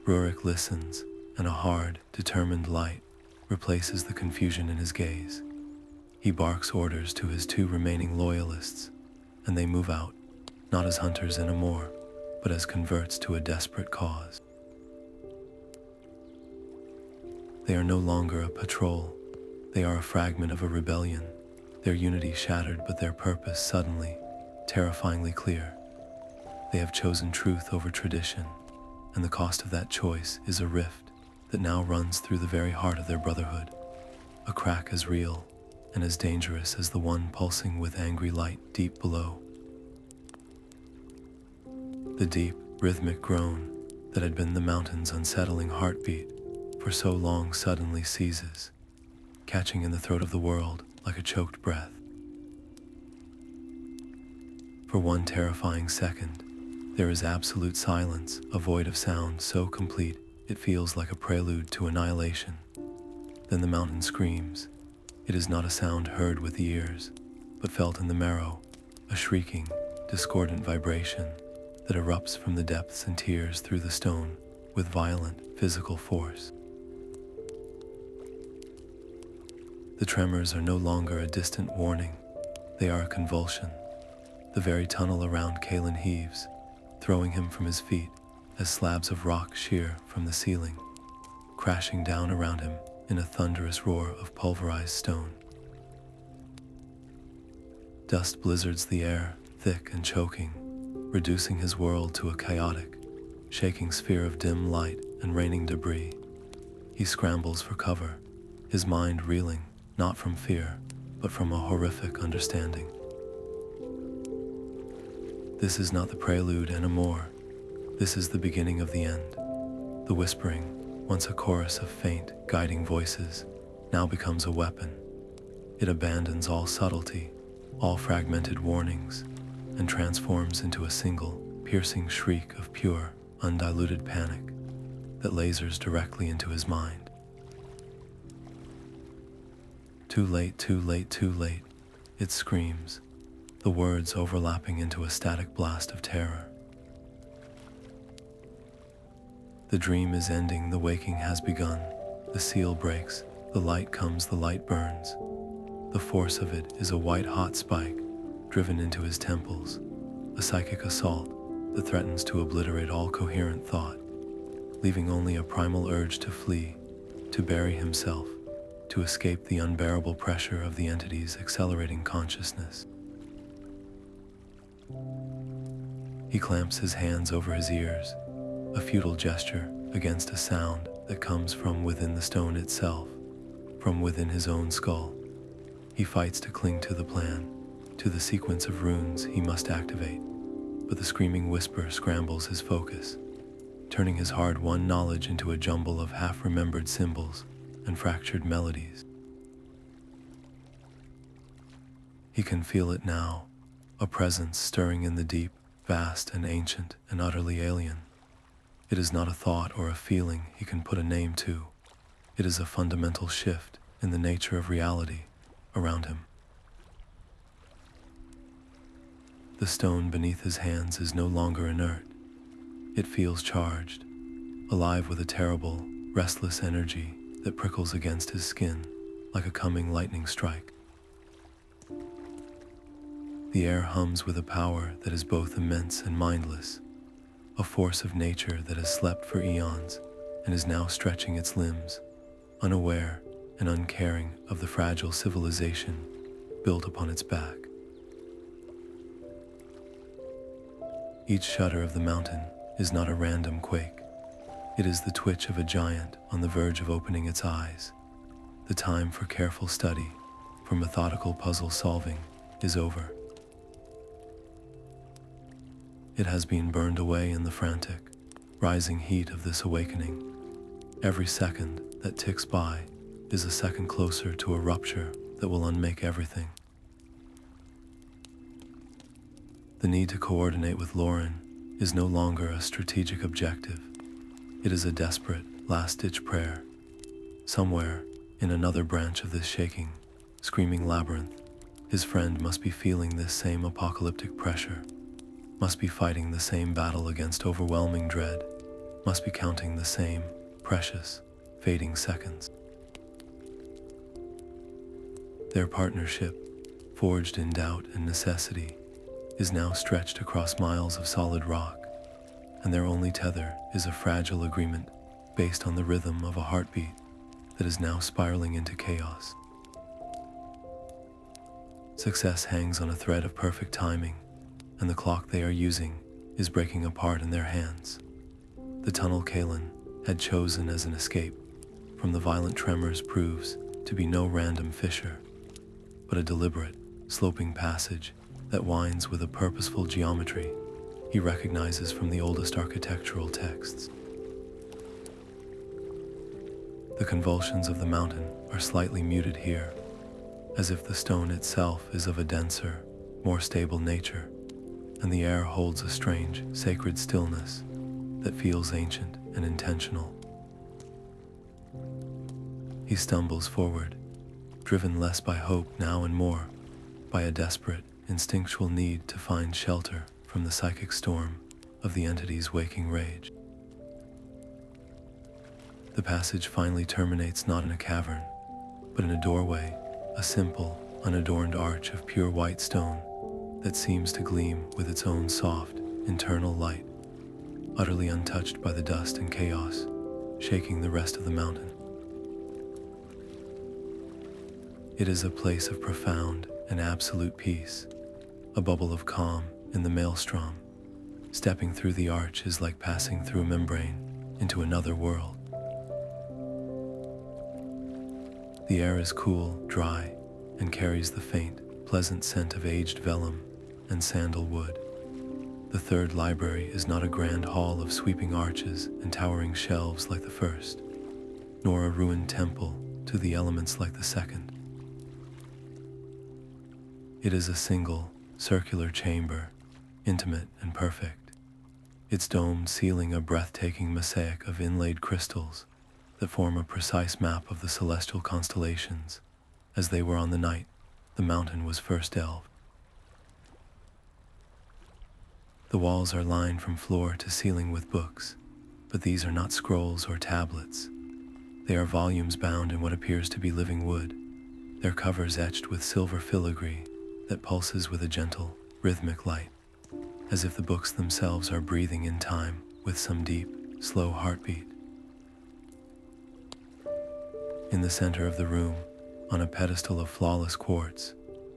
Rurik listens, and a hard, determined light replaces the confusion in his gaze. He barks orders to his two remaining loyalists, and they move out, not as hunters anymore, but as converts to a desperate cause. They are no longer a patrol. They are a fragment of a rebellion, their unity shattered but their purpose suddenly, terrifyingly clear. They have chosen truth over tradition, and the cost of that choice is a rift that now runs through the very heart of their brotherhood, a crack as real and as dangerous as the one pulsing with angry light deep below. The deep, rhythmic groan that had been the mountain's unsettling heartbeat for so long suddenly ceases, catching in the throat of the world like a choked breath. For one terrifying second, there is absolute silence, a void of sound so complete it feels like a prelude to annihilation. Then the mountain screams. It is not a sound heard with the ears, but felt in the marrow, a shrieking, discordant vibration that erupts from the depths and tears through the stone with violent physical force. The tremors are no longer a distant warning. They are a convulsion. The very tunnel around Kaelen heaves, throwing him from his feet as slabs of rock shear from the ceiling, crashing down around him in a thunderous roar of pulverized stone. Dust blizzards the air, thick and choking, reducing his world to a chaotic, shaking sphere of dim light and raining debris. He scrambles for cover, his mind reeling, not from fear, but from a horrific understanding. This is not the prelude anymore. This is the beginning of the end. The whispering, once a chorus of faint, guiding voices, now becomes a weapon. It abandons all subtlety, all fragmented warnings, and transforms into a single, piercing shriek of pure, undiluted panic that lasers directly into his mind. Too late, too late, too late, it screams, the words overlapping into a static blast of terror. The dream is ending, the waking has begun. The seal breaks, the light comes, the light burns. The force of it is a white-hot spike driven into his temples, a psychic assault that threatens to obliterate all coherent thought, leaving only a primal urge to flee, to bury himself, to escape the unbearable pressure of the entity's accelerating consciousness. He clamps his hands over his ears, a futile gesture against a sound that comes from within the stone itself, from within his own skull. He fights to cling to the plan, to the sequence of runes he must activate, but the screaming whisper scrambles his focus, turning his hard-won knowledge into a jumble of half-remembered symbols and fractured melodies. He can feel it now, a presence stirring in the deep, vast and ancient and utterly alien. It is not a thought or a feeling he can put a name to. It is a fundamental shift in the nature of reality around him. The stone beneath his hands is no longer inert. It feels charged, alive with a terrible, restless energy that prickles against his skin like a coming lightning strike. The air hums with a power that is both immense and mindless, a force of nature that has slept for eons and is now stretching its limbs, unaware and uncaring of the fragile civilization built upon its back. Each shudder of the mountain is not a random quake. It is the twitch of a giant on the verge of opening its eyes. The time for careful study, for methodical puzzle solving, is over. It has been burned away in the frantic, rising heat of this awakening. Every second that ticks by is a second closer to a rupture that will unmake everything. The need to coordinate with Lorin is no longer a strategic objective. It is a desperate, last-ditch prayer. Somewhere, in another branch of this shaking, screaming labyrinth, his friend must be feeling this same apocalyptic pressure, must be fighting the same battle against overwhelming dread, must be counting the same precious, fading seconds. Their partnership, forged in doubt and necessity, is now stretched across miles of solid rock, and their only tether is a fragile agreement based on the rhythm of a heartbeat that is now spiraling into chaos. Success hangs on a thread of perfect timing, and the clock they are using is breaking apart in their hands. The tunnel Kaelen had chosen as an escape from the violent tremors proves to be no random fissure, but a deliberate, sloping passage that winds with a purposeful geometry he recognizes from the oldest architectural texts. The convulsions of the mountain are slightly muted here, as if the stone itself is of a denser, more stable nature, and the air holds a strange, sacred stillness that feels ancient and intentional. He stumbles forward, driven less by hope now and more by a desperate, instinctual need to find shelter from the psychic storm of the entity's waking rage. The passage finally terminates not in a cavern, but in a doorway, a simple, unadorned arch of pure white stone that seems to gleam with its own soft, internal light, utterly untouched by the dust and chaos shaking the rest of the mountain. It is a place of profound and absolute peace, a bubble of calm in the maelstrom. Stepping through the arch is like passing through a membrane into another world. The air is cool, dry, and carries the faint, pleasant scent of aged vellum and sandalwood. The third library is not a grand hall of sweeping arches and towering shelves like the first, nor a ruined temple to the elements like the second. It is a single, circular chamber, intimate and perfect, its domed ceiling a breathtaking mosaic of inlaid crystals that form a precise map of the celestial constellations as they were on the night the mountain was first delved. The walls are lined from floor to ceiling with books, but these are not scrolls or tablets. They are volumes bound in what appears to be living wood, their covers etched with silver filigree that pulses with a gentle, rhythmic light, as if the books themselves are breathing in time with some deep, slow heartbeat. In the center of the room, on a pedestal of flawless quartz,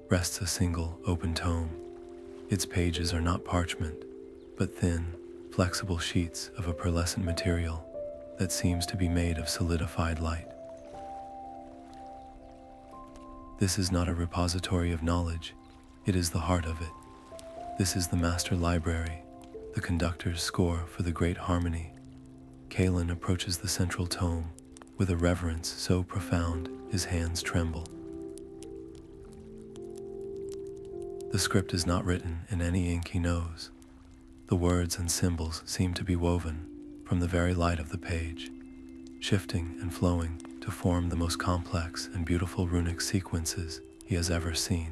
rests a single open tome. Its pages are not parchment, but thin, flexible sheets of a pearlescent material that seems to be made of solidified light. This is not a repository of knowledge, it is the heart of it. This is the master library, the conductor's score for the great harmony. Kalin approaches the central tome with a reverence so profound his hands tremble. The script is not written in any ink he knows. The words and symbols seem to be woven from the very light of the page, shifting and flowing to form the most complex and beautiful runic sequences he has ever seen.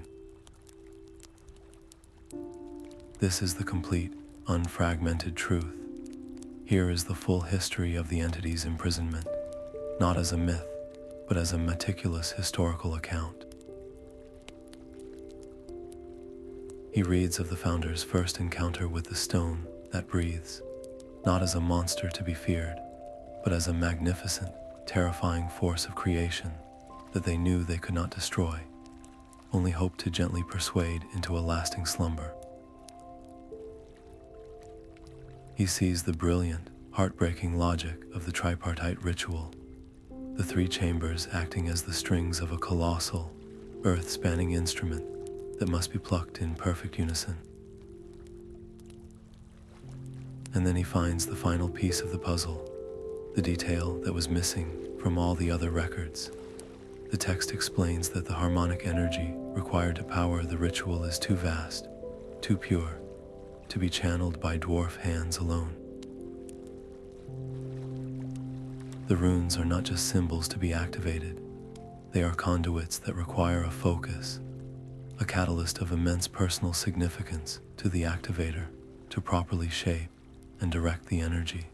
This is the complete, unfragmented truth. Here is the full history of the entity's imprisonment, not as a myth, but as a meticulous historical account. He reads of the founder's first encounter with the stone that breathes, not as a monster to be feared, but as a magnificent, terrifying force of creation that they knew they could not destroy, only hoped to gently persuade into a lasting slumber. He sees the brilliant, heartbreaking logic of the tripartite ritual, the three chambers acting as the strings of a colossal, earth-spanning instrument that must be plucked in perfect unison. And then he finds the final piece of the puzzle, the detail that was missing from all the other records. The text explains that the harmonic energy required to power the ritual is too vast, too pure, to be channeled by dwarf hands alone. The runes are not just symbols to be activated, they are conduits that require a focus, a catalyst of immense personal significance to the activator to properly shape and direct the energy.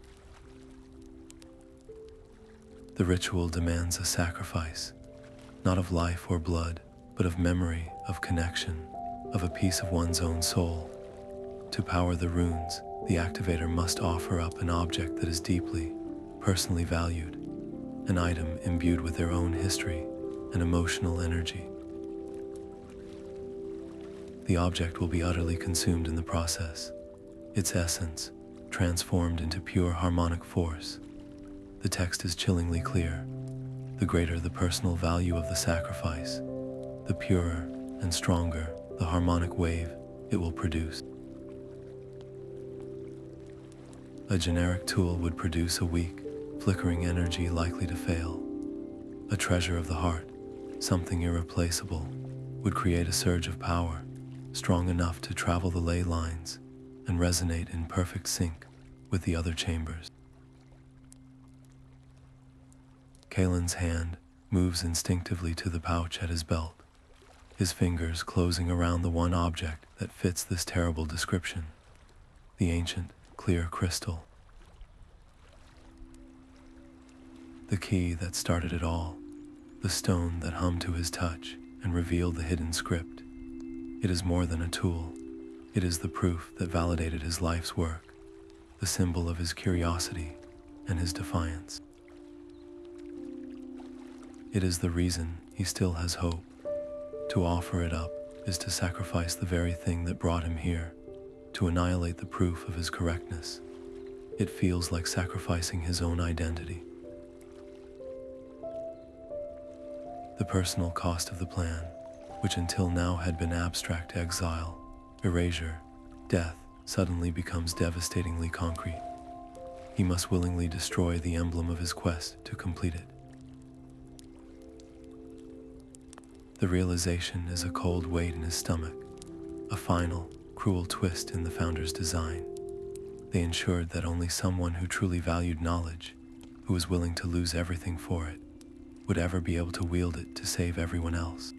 The ritual demands a sacrifice, not of life or blood, but of memory, of connection, of a piece of one's own soul. To power the runes, the activator must offer up an object that is deeply, personally valued, an item imbued with their own history and emotional energy. The object will be utterly consumed in the process, its essence transformed into pure harmonic force. The text is chillingly clear. The greater the personal value of the sacrifice, the purer and stronger the harmonic wave it will produce. A generic tool would produce a weak, flickering energy likely to fail. A treasure of the heart, something irreplaceable, would create a surge of power, strong enough to travel the ley lines and resonate in perfect sync with the other chambers. Kaelin's hand moves instinctively to the pouch at his belt, his fingers closing around the one object that fits this terrible description, the ancient, clear crystal. The key that started it all, the stone that hummed to his touch and revealed the hidden script. It is more than a tool. It is the proof that validated his life's work, the symbol of his curiosity and his defiance. It is the reason he still has hope. To offer it up is to sacrifice the very thing that brought him here, to annihilate the proof of his correctness. It feels like sacrificing his own identity. The personal cost of the plan, which until now had been abstract exile, erasure, death, suddenly becomes devastatingly concrete. He must willingly destroy the emblem of his quest to complete it. The realization is a cold weight in his stomach, a final, cruel twist in the founder's design. They ensured that only someone who truly valued knowledge, who was willing to lose everything for it, would ever be able to wield it to save everyone else.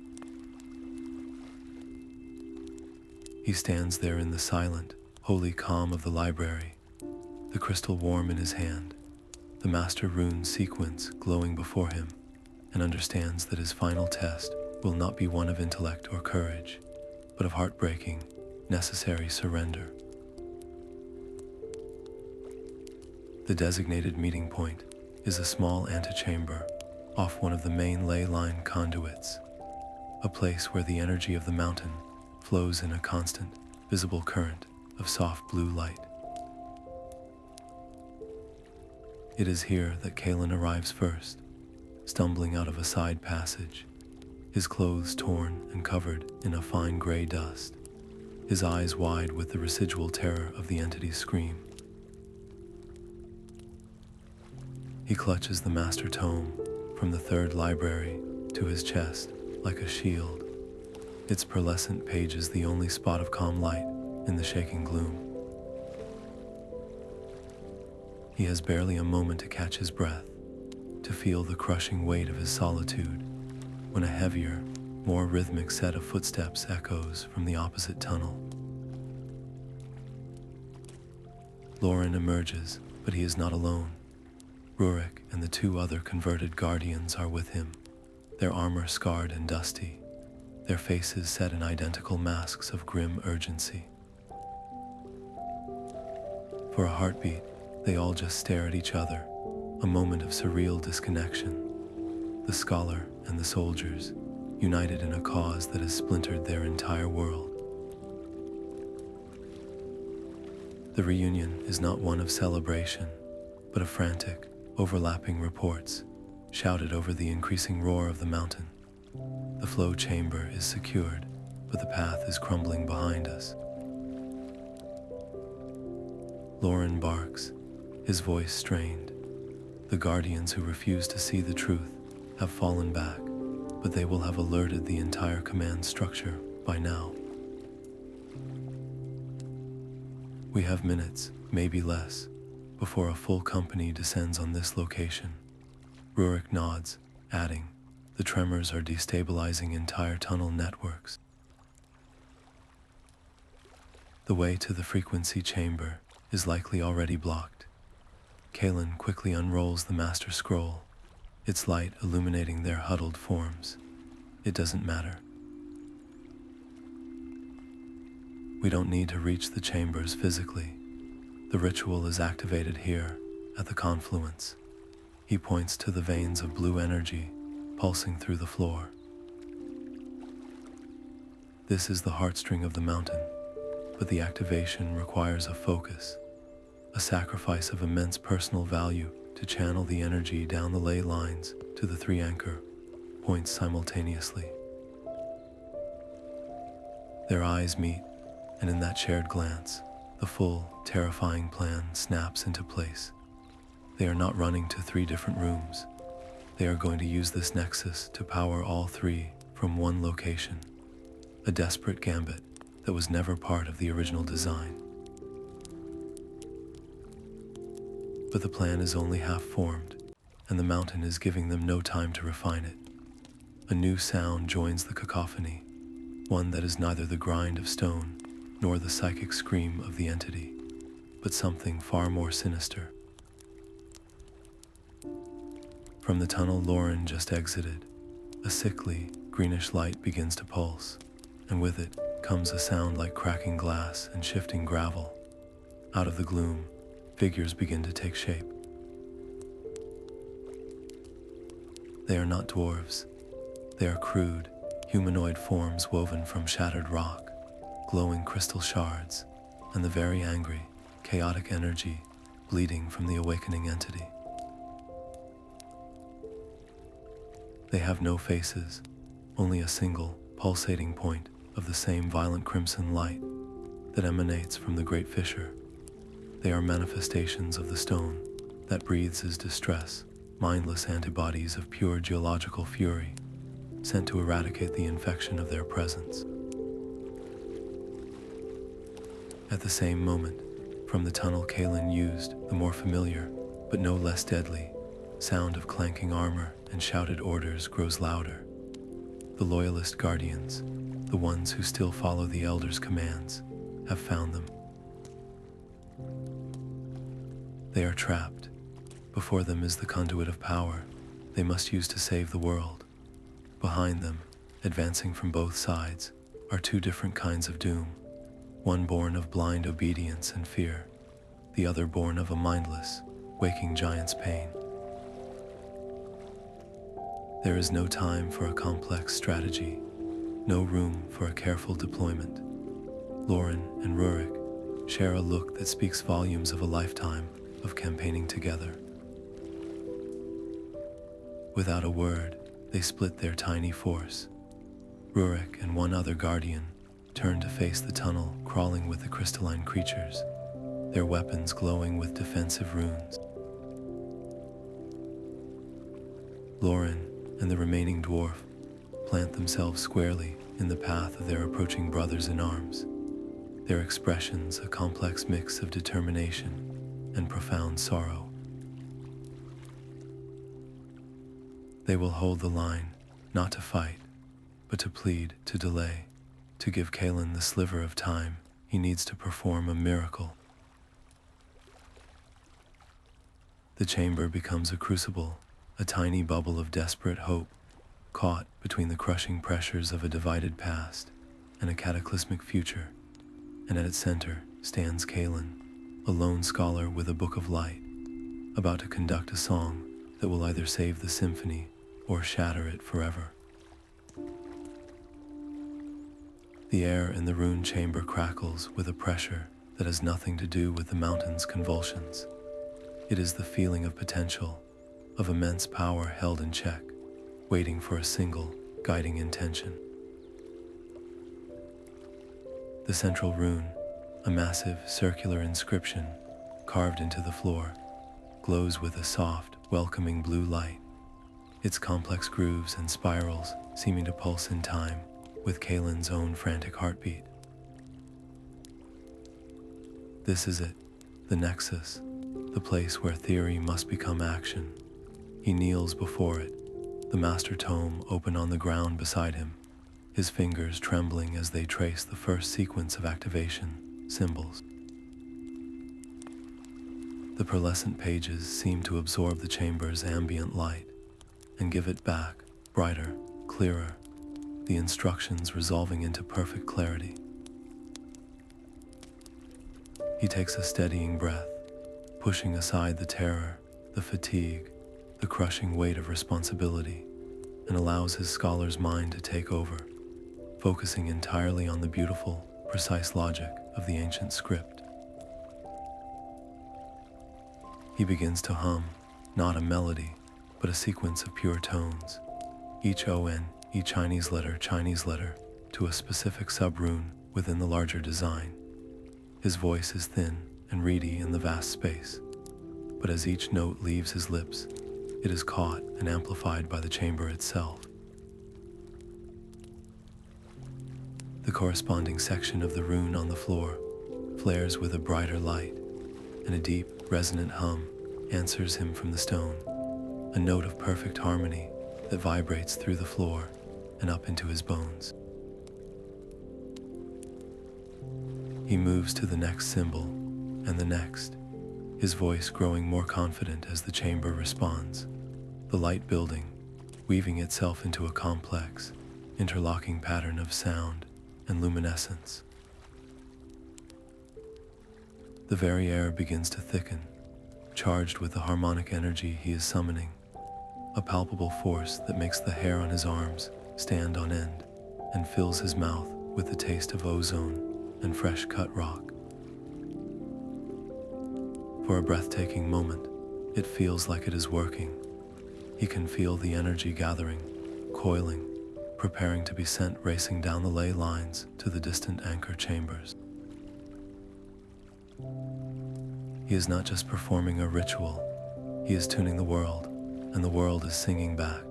He stands there in the silent, holy calm of the library, the crystal warm in his hand, the master rune sequence glowing before him, and understands that his final test will not be one of intellect or courage, but of heartbreaking, necessary surrender. The designated meeting point is a small antechamber, off one of the main ley line conduits, a place where the energy of the mountain flows in a constant, visible current of soft blue light. It is here that Kalin arrives first, stumbling out of a side passage, his clothes torn and covered in a fine gray dust, his eyes wide with the residual terror of the entity's scream. He clutches the master tome from the third library to his chest like a shield, its pearlescent pages the only spot of calm light in the shaking gloom. He has barely a moment to catch his breath, to feel the crushing weight of his solitude, when a heavier, more rhythmic set of footsteps echoes from the opposite tunnel. Lorin emerges, but he is not alone. Rurik and the two other converted guardians are with him, their armor scarred and dusty, their faces set in identical masks of grim urgency. For a heartbeat, they all just stare at each other, a moment of surreal disconnection. The scholar and the soldiers, united in a cause that has splintered their entire world. The reunion is not one of celebration, but of frantic, overlapping reports, shouted over the increasing roar of the mountain. The flow chamber is secured, but the path is crumbling behind us. Lorin barks, his voice strained. The guardians who refuse to see the truth have fallen back, but they will have alerted the entire command structure by now. We have minutes, maybe less, before a full company descends on this location. Rurik nods, adding, the tremors are destabilizing entire tunnel networks. The way to the frequency chamber is likely already blocked. Kaelen quickly unrolls the master scroll, its light illuminating their huddled forms. It doesn't matter. We don't need to reach the chambers physically. The ritual is activated here, at the confluence. He points to the veins of blue energy pulsing through the floor. This is the heartstring of the mountain, but the activation requires a focus, a sacrifice of immense personal value to channel the energy down the ley lines to the three anchor points simultaneously. Their eyes meet, and in that shared glance, the full, terrifying plan snaps into place. They are not running to 3 different rooms. They are going to use this nexus to power all 3 from one location. A desperate gambit that was never part of the original design. But the plan is only half formed, and the mountain is giving them no time to refine it. A new sound joins the cacophony, one that is neither the grind of stone nor the psychic scream of the entity, but something far more sinister. From the tunnel Lorin just exited, a sickly, greenish light begins to pulse, and with it comes a sound like cracking glass and shifting gravel. Out of the gloom, figures begin to take shape. They are not dwarves. They are crude, humanoid forms woven from shattered rock, glowing crystal shards, and the very angry, chaotic energy bleeding from the awakening entity. They have no faces, only a single, pulsating point of the same violent crimson light that emanates from the great fissure. They are manifestations of the stone that breathes as distress, mindless antibodies of pure geological fury, sent to eradicate the infection of their presence. At the same moment, from the tunnel Kaelen used, the more familiar, but no less deadly, sound of clanking armor and shouted orders grows louder. The loyalist guardians, the ones who still follow the Elder's commands, have found them. They are trapped. Before them is the conduit of power they must use to save the world. Behind them, advancing from both sides, are 2 different kinds of doom, one born of blind obedience and fear, the other born of a mindless, waking giant's pain. There is no time for a complex strategy, no room for a careful deployment. Lorin and Rurik share a look that speaks volumes of a lifetime of campaigning together. Without a word, they split their tiny force. Rurik and one other guardian turn to face the tunnel crawling with the crystalline creatures, their weapons glowing with defensive runes. Lorin and the remaining dwarf plant themselves squarely in the path of their approaching brothers in arms, their expressions a complex mix of determination and profound sorrow. They will hold the line, not to fight, but to plead, to delay, to give Kalin the sliver of time he needs to perform a miracle. The chamber becomes a crucible, a tiny bubble of desperate hope, caught between the crushing pressures of a divided past and a cataclysmic future, and at its center stands Kaelen, a lone scholar with a book of light, about to conduct a song that will either save the symphony or shatter it forever. The air in the rune chamber crackles with a pressure that has nothing to do with the mountain's convulsions. It is the feeling of potential, of immense power held in check, waiting for a single, guiding intention. The central rune, a massive circular inscription carved into the floor, glows with a soft, welcoming blue light, its complex grooves and spirals seeming to pulse in time with Kalen's own frantic heartbeat. This is it, the nexus, the place where theory must become action. He kneels before it, the master tome open on the ground beside him, his fingers trembling as they trace the first sequence of activation symbols. The pearlescent pages seem to absorb the chamber's ambient light and give it back, brighter, clearer, the instructions resolving into perfect clarity. He takes a steadying breath, pushing aside the terror, the fatigue, the crushing weight of responsibility, and allows his scholar's mind to take over, focusing entirely on the beautiful, precise logic of the ancient script. He begins to hum, not a melody, but a sequence of pure tones, each ON, each Chinese letter, to a specific sub-rune within the larger design. His voice is thin and reedy in the vast space, but as each note leaves his lips, it is caught and amplified by the chamber itself. The corresponding section of the rune on the floor flares with a brighter light, and a deep, resonant hum answers him from the stone, a note of perfect harmony that vibrates through the floor and up into his bones. He moves to the next symbol, and the next, his voice growing more confident as the chamber responds, the light building, weaving itself into a complex, interlocking pattern of sound and luminescence. The very air begins to thicken, charged with the harmonic energy he is summoning, a palpable force that makes the hair on his arms stand on end and fills his mouth with the taste of ozone and fresh-cut rock. For a breathtaking moment, it feels like it is working. He can feel the energy gathering, coiling, preparing to be sent racing down the ley lines to the distant anchor chambers. He is not just performing a ritual, he is tuning the world, and the world is singing back.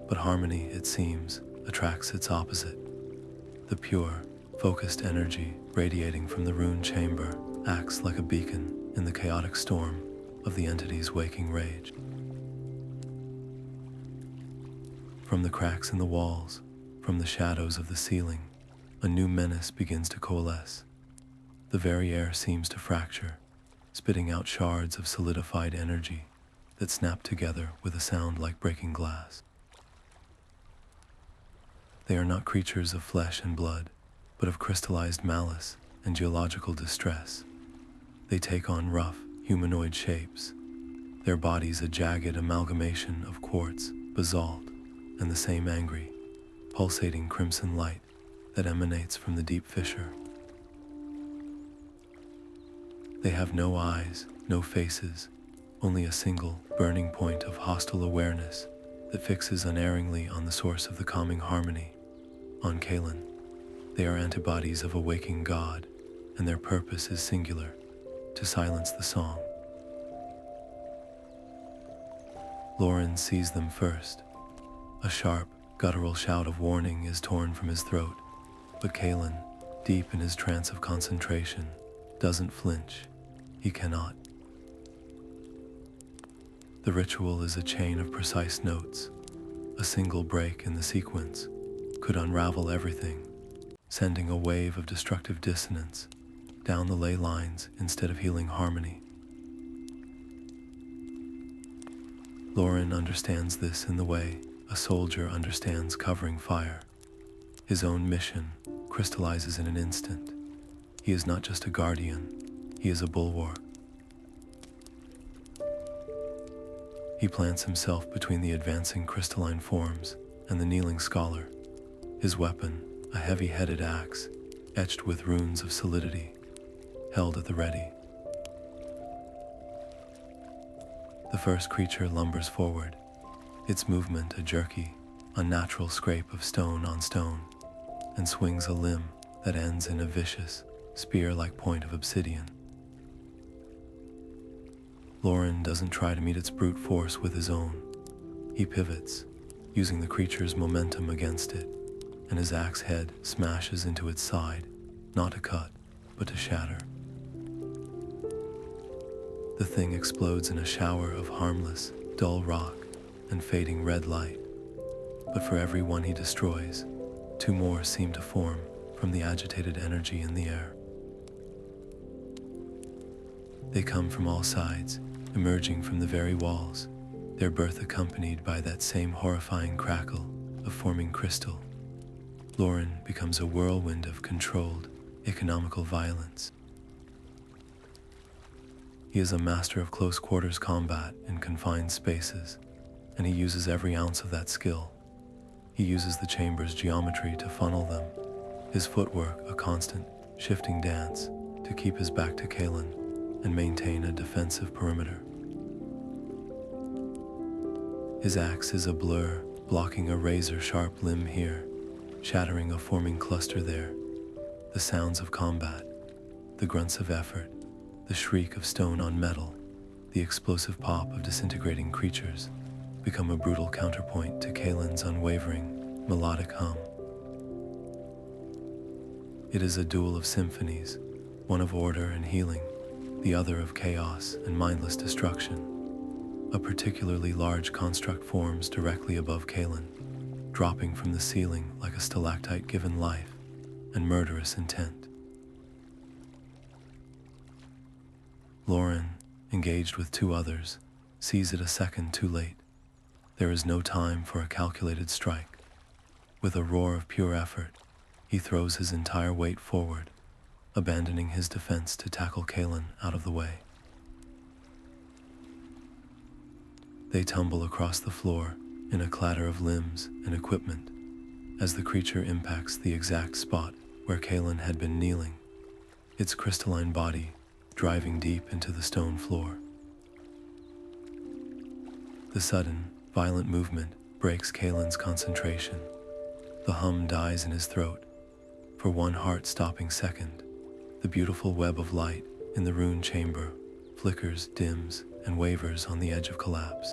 But harmony, it seems, attracts its opposite. The pure, focused energy radiating from the rune chamber acts like a beacon in the chaotic storm of the entity's waking rage. From the cracks in the walls, from the shadows of the ceiling, a new menace begins to coalesce. The very air seems to fracture, spitting out shards of solidified energy that snap together with a sound like breaking glass. They are not creatures of flesh and blood, but of crystallized malice and geological distress. They take on rough, humanoid shapes, their bodies a jagged amalgamation of quartz, basalt, and the same angry, pulsating crimson light that emanates from the deep fissure. They have no eyes, no faces, only a single burning point of hostile awareness that fixes unerringly on the source of the calming harmony, on Kaelen. They are antibodies of a waking god, and their purpose is singular, to silence the song. Lorin sees them first. A sharp, guttural shout of warning is torn from his throat, but Kaelen, deep in his trance of concentration, doesn't flinch. He cannot. The ritual is a chain of precise notes. A single break in the sequence could unravel everything, sending a wave of destructive dissonance down the ley lines instead of healing harmony. Lorin understands this in the way a soldier understands covering fire. His own mission crystallizes in an instant. He is not just a guardian, he is a bulwark. He plants himself between the advancing crystalline forms and the kneeling scholar, his weapon a heavy-headed axe, etched with runes of solidity, held at the ready. The first creature lumbers forward, its movement a jerky, unnatural scrape of stone on stone, and swings a limb that ends in a vicious, spear-like point of obsidian. Lorin doesn't try to meet its brute force with his own. He pivots, using the creature's momentum against it, and his axe head smashes into its side, not to cut, but to shatter. The thing explodes in a shower of harmless, dull rock and fading red light, but for every one he destroys, two more seem to form from the agitated energy in the air. They come from all sides, emerging from the very walls, their birth accompanied by that same horrifying crackle of forming crystal. Lorin becomes a whirlwind of controlled, economical violence. He is a master of close-quarters combat in confined spaces, and he uses every ounce of that skill. He uses the chamber's geometry to funnel them, his footwork a constant, shifting dance to keep his back to Kaelen and maintain a defensive perimeter. His axe is a blur, blocking a razor-sharp limb here, shattering a forming cluster there. The sounds of combat, the grunts of effort, the shriek of stone on metal, the explosive pop of disintegrating creatures become a brutal counterpoint to Kaelin's unwavering, melodic hum. It is a duel of symphonies, one of order and healing, the other of chaos and mindless destruction. A particularly large construct forms directly above Kaelen, dropping from the ceiling like a stalactite given life and murderous intent. Lorin, engaged with two others, sees it a second too late. There is no time for a calculated strike. With a roar of pure effort, he throws his entire weight forward, abandoning his defense to tackle Kaelen out of the way. They tumble across the floor in a clatter of limbs and equipment as the creature impacts the exact spot where Kaelen had been kneeling, its crystalline body driving deep into the stone floor. The sudden, violent movement breaks Kaelen's concentration. The hum dies in his throat. For one heart-stopping second, the beautiful web of light in the rune chamber flickers, dims, and wavers on the edge of collapse.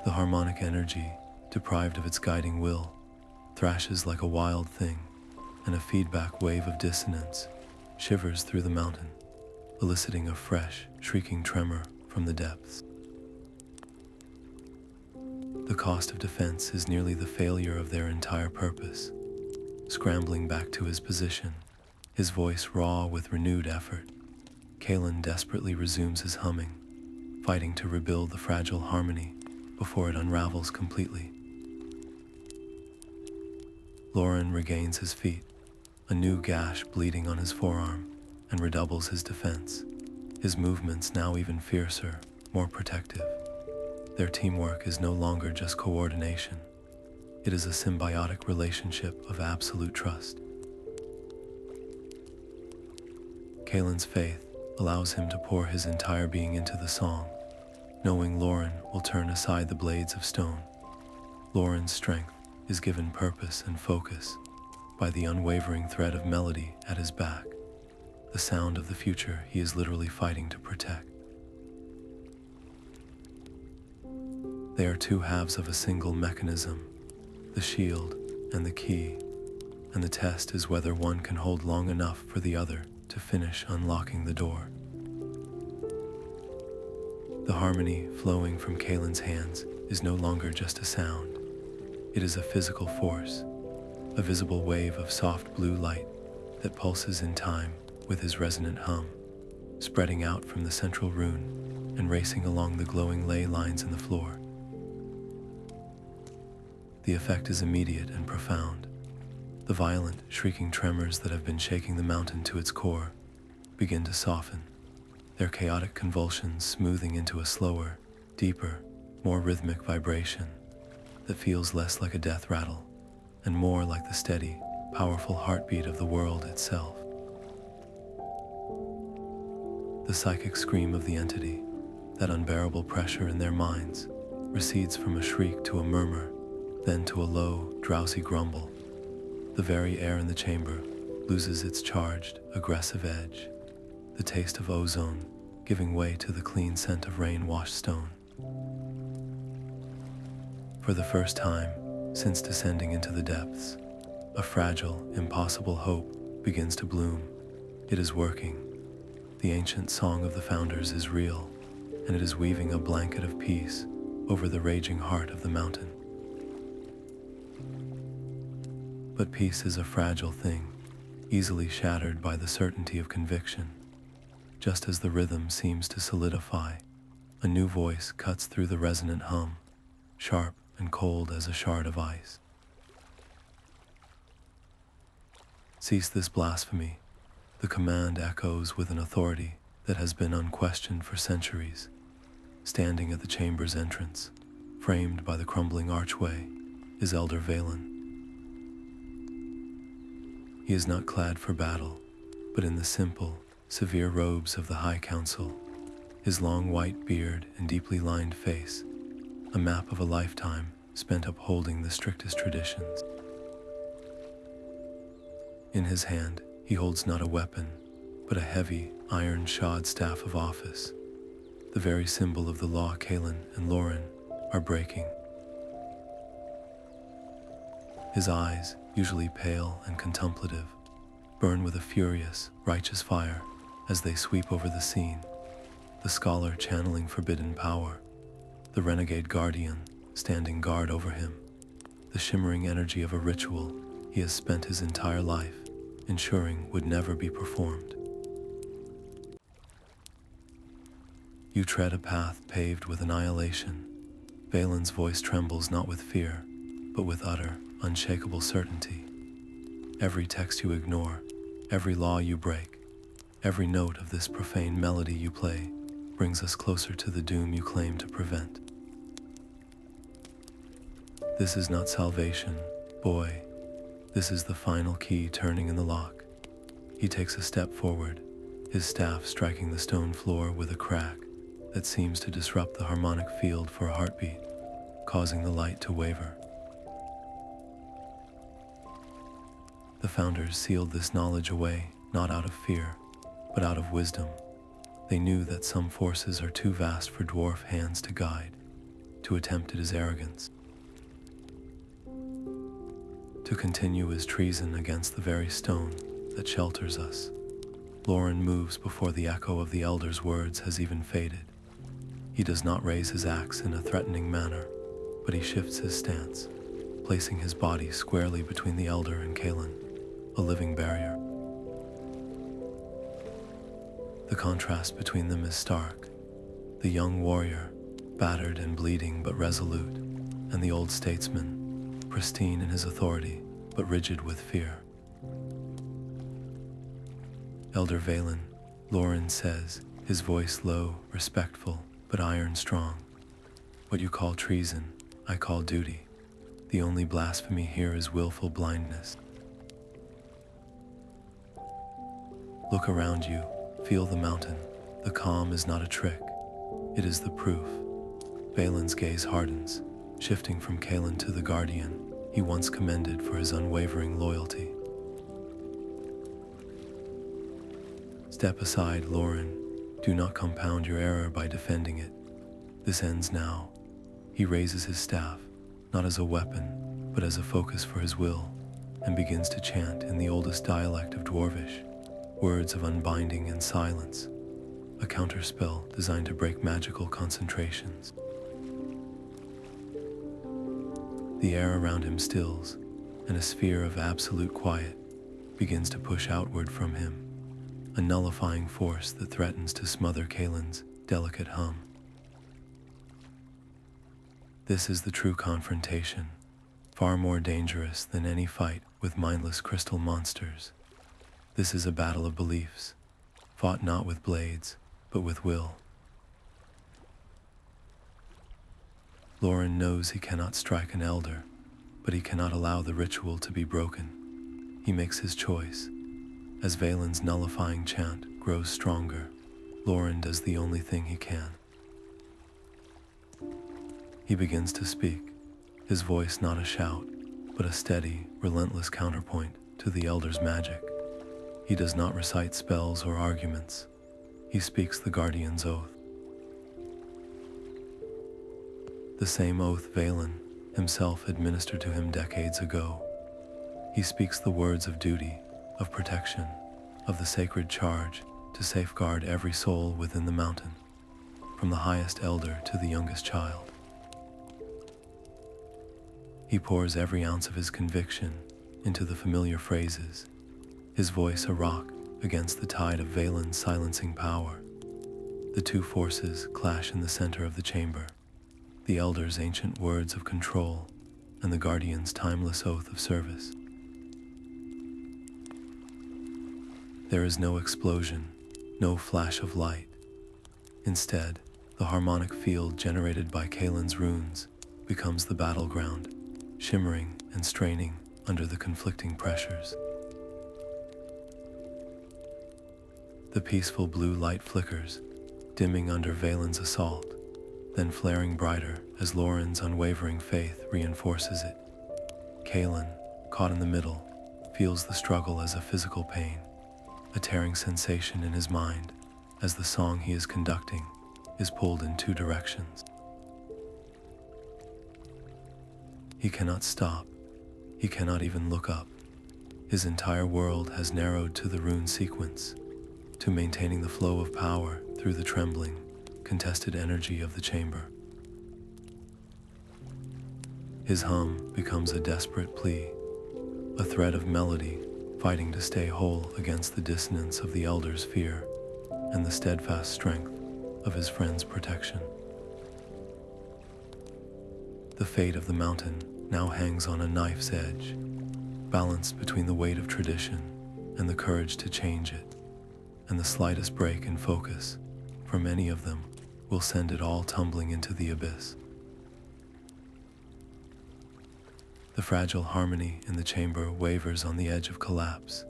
The harmonic energy, deprived of its guiding will, thrashes like a wild thing, and a feedback wave of dissonance shivers through the mountain, eliciting a fresh, shrieking tremor from the depths. The cost of defense is nearly the failure of their entire purpose. Scrambling back to his position, his voice raw with renewed effort, Kaelen desperately resumes his humming, fighting to rebuild the fragile harmony before it unravels completely. Lorin regains his feet, a new gash bleeding on his forearm, and redoubles his defense, his movements now even fiercer, more protective. Their teamwork is no longer just coordination. It is a symbiotic relationship of absolute trust. Kaelin's faith allows him to pour his entire being into the song, knowing Lorin will turn aside the blades of stone. Lorin's strength is given purpose and focus by the unwavering thread of melody at his back, the sound of the future he is literally fighting to protect. They are two halves of a single mechanism, the shield and the key, and the test is whether one can hold long enough for the other to finish unlocking the door. The harmony flowing from Kaelin's hands is no longer just a sound. It is a physical force, a visible wave of soft blue light that pulses in time with his resonant hum, spreading out from the central rune and racing along the glowing ley lines in the floor. The effect is immediate and profound. The violent, shrieking tremors that have been shaking the mountain to its core begin to soften, their chaotic convulsions smoothing into a slower, deeper, more rhythmic vibration that feels less like a death rattle and more like the steady, powerful heartbeat of the world itself. The psychic scream of the entity, that unbearable pressure in their minds, recedes from a shriek to a murmur, then to a low, drowsy grumble. The very air in the chamber loses its charged, aggressive edge, the taste of ozone giving way to the clean scent of rain-washed stone. For the first time since descending into the depths, a fragile, impossible hope begins to bloom. It is working. The ancient song of the founders is real, and it is weaving a blanket of peace over the raging heart of the mountain. But peace is a fragile thing, easily shattered by the certainty of conviction. Just as the rhythm seems to solidify, a new voice cuts through the resonant hum, sharp and cold as a shard of ice. Cease this blasphemy. The command echoes with an authority that has been unquestioned for centuries. Standing at the chamber's entrance, framed by the crumbling archway, is Elder Valen. He is not clad for battle, but in the simple, severe robes of the High Council, his long white beard and deeply lined face, a map of a lifetime spent upholding the strictest traditions. In his hand, he holds not a weapon, but a heavy, iron-shod staff of office, the very symbol of the law Kaelen and Lorin are breaking. His eyes, usually pale and contemplative, burn with a furious, righteous fire as they sweep over the scene, the scholar channeling forbidden power, the renegade guardian standing guard over him, the shimmering energy of a ritual he has spent his entire life ensuring would never be performed. You tread a path paved with annihilation. Valen's voice trembles not with fear, but with utter, unshakable certainty. Every text you ignore, every law you break, every note of this profane melody you play brings us closer to the doom you claim to prevent. This is not salvation, boy. This is the final key turning in the lock. He takes a step forward, his staff striking the stone floor with a crack that seems to disrupt the harmonic field for a heartbeat, causing the light to waver. The founders sealed this knowledge away, not out of fear, but out of wisdom. They knew that some forces are too vast for dwarf hands to guide. To attempt it is arrogance. To continue is treason against the very stone that shelters us. Lorin moves before the echo of the elder's words has even faded. He does not raise his axe in a threatening manner, but he shifts his stance, placing his body squarely between the elder and Kaelen, a living barrier. The contrast between them is stark. The young warrior, battered and bleeding but resolute, and the old statesman, pristine in his authority but rigid with fear. Elder Valen, Lorin says, his voice low, respectful, but iron strong. What you call treason, I call duty. The only blasphemy here is willful blindness. Look around you, feel the mountain. The calm is not a trick, it is the proof. Valen's gaze hardens, shifting from Kaelen to the guardian he once commended for his unwavering loyalty. Step aside, Lorin. Do not compound your error by defending it. This ends now. He raises his staff, not as a weapon, but as a focus for his will, and begins to chant in the oldest dialect of Dwarvish, words of unbinding and silence, a counterspell designed to break magical concentrations. The air around him stills, and a sphere of absolute quiet begins to push outward from him, a nullifying force that threatens to smother Kaelin's delicate hum. This is the true confrontation, far more dangerous than any fight with mindless crystal monsters. This is a battle of beliefs, fought not with blades, but with will. Lorin knows he cannot strike an elder, but he cannot allow the ritual to be broken. He makes his choice. As Valen's nullifying chant grows stronger, Lorin does the only thing he can. He begins to speak, his voice not a shout, but a steady, relentless counterpoint to the elder's magic. He does not recite spells or arguments. He speaks the guardian's oath. The same oath Valen himself administered to him decades ago. He speaks the words of duty, of protection, of the sacred charge to safeguard every soul within the mountain, from the highest elder to the youngest child. He pours every ounce of his conviction into the familiar phrases, his voice a rock against the tide of Valen's silencing power. The two forces clash in the center of the chamber, the elder's ancient words of control and the guardian's timeless oath of service. There is no explosion, no flash of light. Instead, the harmonic field generated by Kaelin's runes becomes the battleground, shimmering and straining under the conflicting pressures. The peaceful blue light flickers, dimming under Valen's assault, then flaring brighter as Lorin's unwavering faith reinforces it. Kaelen, caught in the middle, feels the struggle as a physical pain, a tearing sensation in his mind as the song he is conducting is pulled in two directions. He cannot stop. He cannot even look up. His entire world has narrowed to the rune sequence, to maintaining the flow of power through the trembling, contested energy of the chamber. His hum becomes a desperate plea, a thread of melody fighting to stay whole against the dissonance of the elder's fear and the steadfast strength of his friend's protection. The fate of the mountain now hangs on a knife's edge, balanced between the weight of tradition and the courage to change it, and the slightest break in focus from any of them will send it all tumbling into the abyss. The fragile harmony in the chamber wavers on the edge of collapse,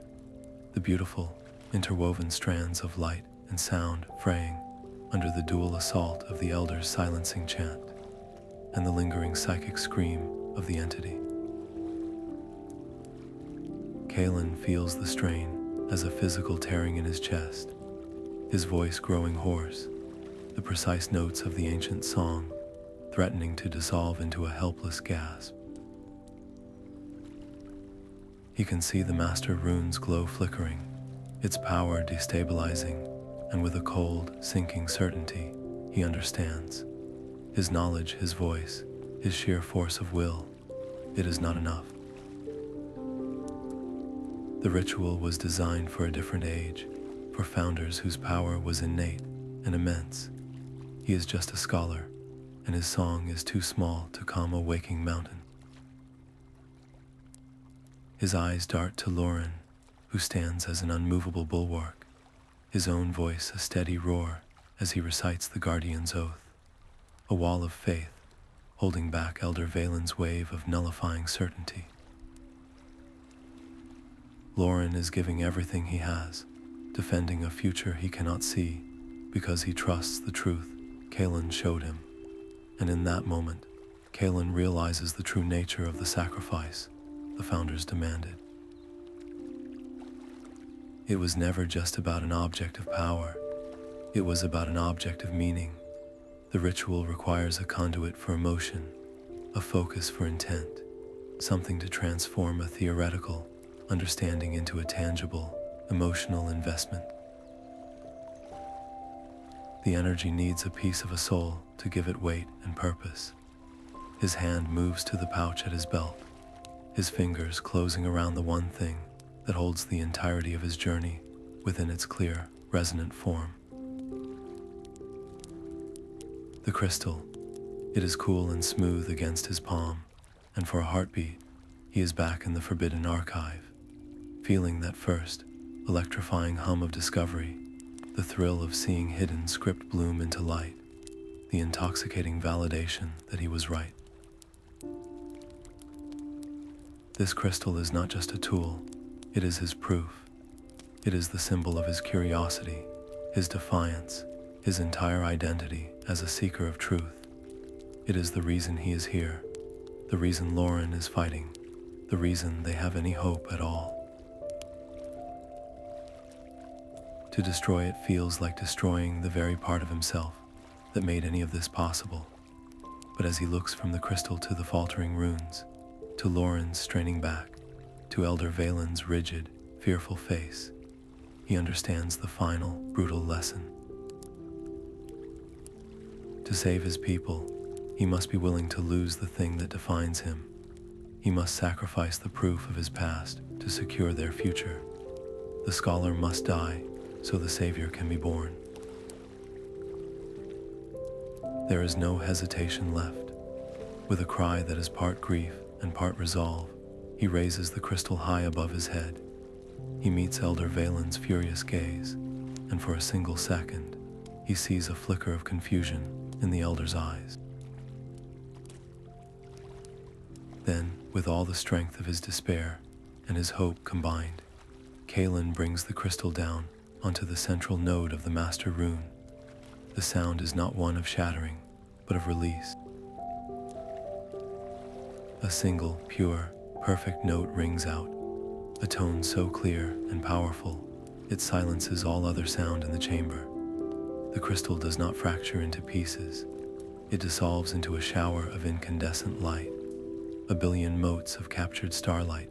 the beautiful, interwoven strands of light and sound fraying under the dual assault of the elder's silencing chant and the lingering psychic scream of the entity. Kaelen feels the strain as a physical tearing in his chest, his voice growing hoarse, the precise notes of the ancient song threatening to dissolve into a helpless gasp. He can see the master rune's glow flickering, its power destabilizing, and with a cold, sinking certainty, he understands. His knowledge, his voice, his sheer force of will, it is not enough. The ritual was designed for a different age, for founders whose power was innate and immense. He is just a scholar, and his song is too small to calm a waking mountain. His eyes dart to Lorin, who stands as an unmovable bulwark, his own voice a steady roar as he recites the guardian's oath, a wall of faith holding back Elder Valen's wave of nullifying certainty. Lorin is giving everything he has, defending a future he cannot see, because he trusts the truth Kaelen showed him. And in that moment, Kaelen realizes the true nature of the sacrifice the Founders demanded. It was never just about an object of power. It was about an object of meaning. The ritual requires a conduit for emotion, a focus for intent, something to transform a theoretical understanding into a tangible, emotional investment. The energy needs a piece of a soul to give it weight and purpose. His hand moves to the pouch at his belt, his fingers closing around the one thing that holds the entirety of his journey within its clear, resonant form. The crystal. It is cool and smooth against his palm, and for a heartbeat, he is back in the forbidden archive, feeling that first, electrifying hum of discovery, the thrill of seeing hidden script bloom into light, the intoxicating validation that he was right. This crystal is not just a tool, it is his proof. It is the symbol of his curiosity, his defiance, his entire identity as a seeker of truth. It is the reason he is here, the reason Lorin is fighting, the reason they have any hope at all. To destroy it feels like destroying the very part of himself that made any of this possible. But as he looks from the crystal to the faltering runes, to Lorin's straining back, to Elder Valen's rigid, fearful face, he understands the final, brutal lesson. To save his people, he must be willing to lose the thing that defines him. He must sacrifice the proof of his past to secure their future. The scholar must die so the Savior can be born. There is no hesitation left. With a cry that is part grief and part resolve, he raises the crystal high above his head. He meets Elder Valen's furious gaze, and for a single second, he sees a flicker of confusion in the Elder's eyes. Then, with all the strength of his despair and his hope combined, Kaelen brings the crystal down onto the central node of the Master Rune. The sound is not one of shattering, but of release. A single, pure, perfect note rings out, a tone so clear and powerful, it silences all other sound in the chamber. The crystal does not fracture into pieces. It dissolves into a shower of incandescent light, a billion motes of captured starlight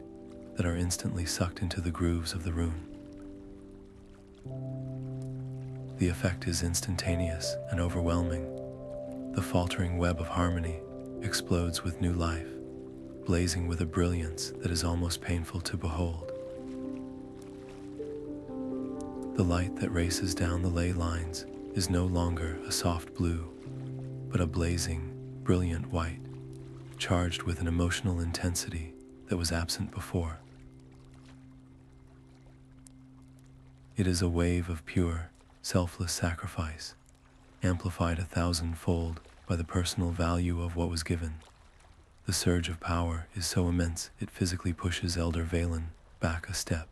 that are instantly sucked into the grooves of the rune. The effect is instantaneous and overwhelming. The faltering web of harmony explodes with new life, blazing with a brilliance that is almost painful to behold. The light that races down the ley lines is no longer a soft blue, but a blazing, brilliant white, charged with an emotional intensity that was absent before. It is a wave of pure, selfless sacrifice, amplified 1,000-fold by the personal value of what was given. The surge of power is so immense it physically pushes Elder Valen back a step,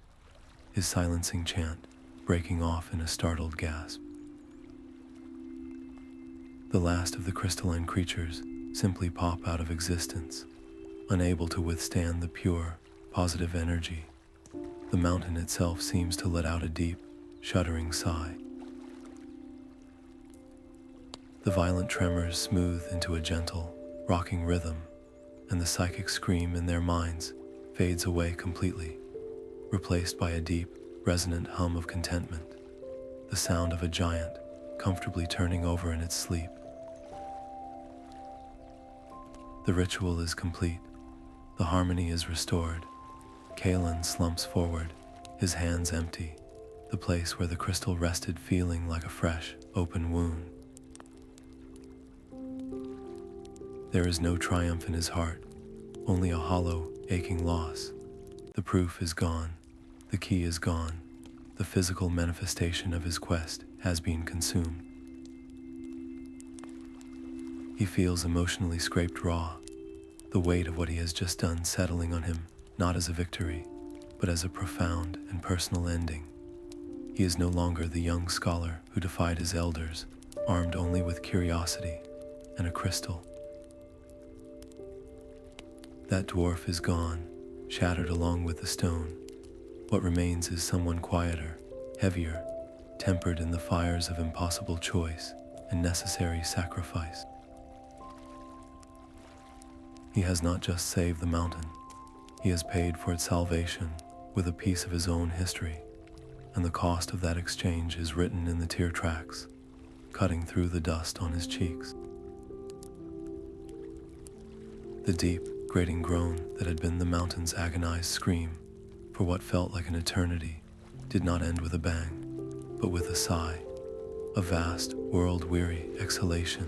his silencing chant breaking off in a startled gasp. The last of the crystalline creatures simply pop out of existence, unable to withstand the pure, positive energy. The mountain itself seems to let out a deep, shuddering sigh. The violent tremors smooth into a gentle, rocking rhythm, and the psychic scream in their minds fades away completely, replaced by a deep, resonant hum of contentment, the sound of a giant comfortably turning over in its sleep. The ritual is complete. The harmony is restored. Kaelen slumps forward, his hands empty, the place where the crystal rested feeling like a fresh, open wound. There is no triumph in his heart, only a hollow, aching loss. The proof is gone, the key is gone, the physical manifestation of his quest has been consumed. He feels emotionally scraped raw, the weight of what he has just done settling on him, not as a victory, but as a profound and personal ending. He is no longer the young scholar who defied his elders, armed only with curiosity and a crystal. That dwarf is gone, shattered along with the stone. What remains is someone quieter, heavier, tempered in the fires of impossible choice and necessary sacrifice. He has not just saved the mountain, he has paid for its salvation with a piece of his own history, and the cost of that exchange is written in the tear tracks, cutting through the dust on his cheeks. The deep, grating groan that had been the mountain's agonized scream for what felt like an eternity did not end with a bang, but with a sigh, a vast, world-weary exhalation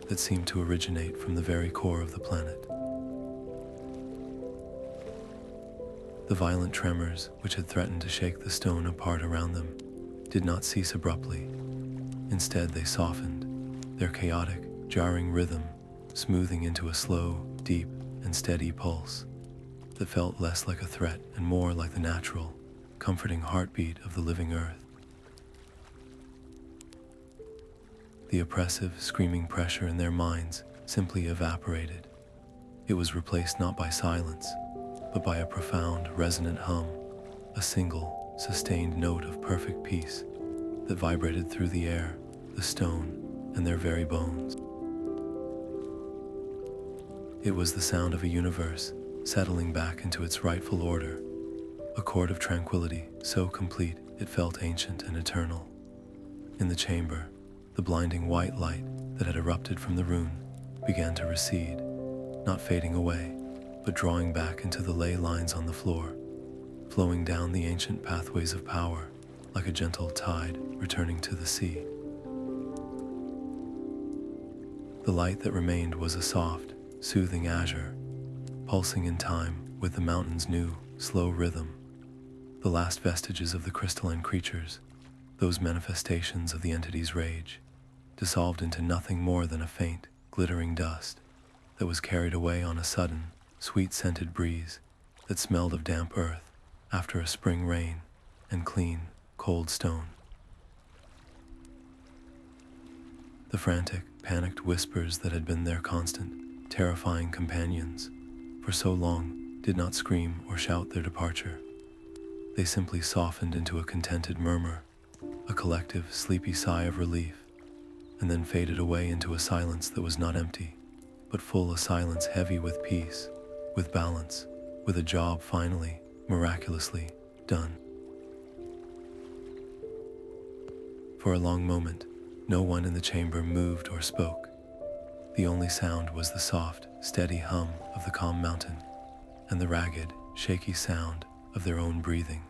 that seemed to originate from the very core of the planet. The violent tremors which had threatened to shake the stone apart around them did not cease abruptly. Instead, they softened, their chaotic, jarring rhythm smoothing into a slow, deep, and steady pulse that felt less like a threat and more like the natural, comforting heartbeat of the living earth. The oppressive, screaming pressure in their minds simply evaporated. It was replaced not by silence, but by a profound, resonant hum, a single, sustained note of perfect peace that vibrated through the air, the stone, and their very bones. It was the sound of a universe settling back into its rightful order, a chord of tranquility so complete it felt ancient and eternal. In the chamber, the blinding white light that had erupted from the rune began to recede, not fading away, but drawing back into the ley lines on the floor, flowing down the ancient pathways of power like a gentle tide returning to the sea. The light that remained was a soft, soothing azure, pulsing in time with the mountain's new, slow rhythm. The last vestiges of the crystalline creatures, those manifestations of the entity's rage, dissolved into nothing more than a faint, glittering dust that was carried away on a sudden, sweet-scented breeze that smelled of damp earth after a spring rain and clean, cold stone. The frantic, panicked whispers that had been their constant, terrifying companions for so long did not scream or shout their departure. They simply softened into a contented murmur, a collective, sleepy sigh of relief, and then faded away into a silence that was not empty, but full, a silence heavy with peace, with balance, with a job finally, miraculously, done. For a long moment, no one in the chamber moved or spoke. The only sound was the soft, steady hum of the calm mountain, and the ragged, shaky sound of their own breathing.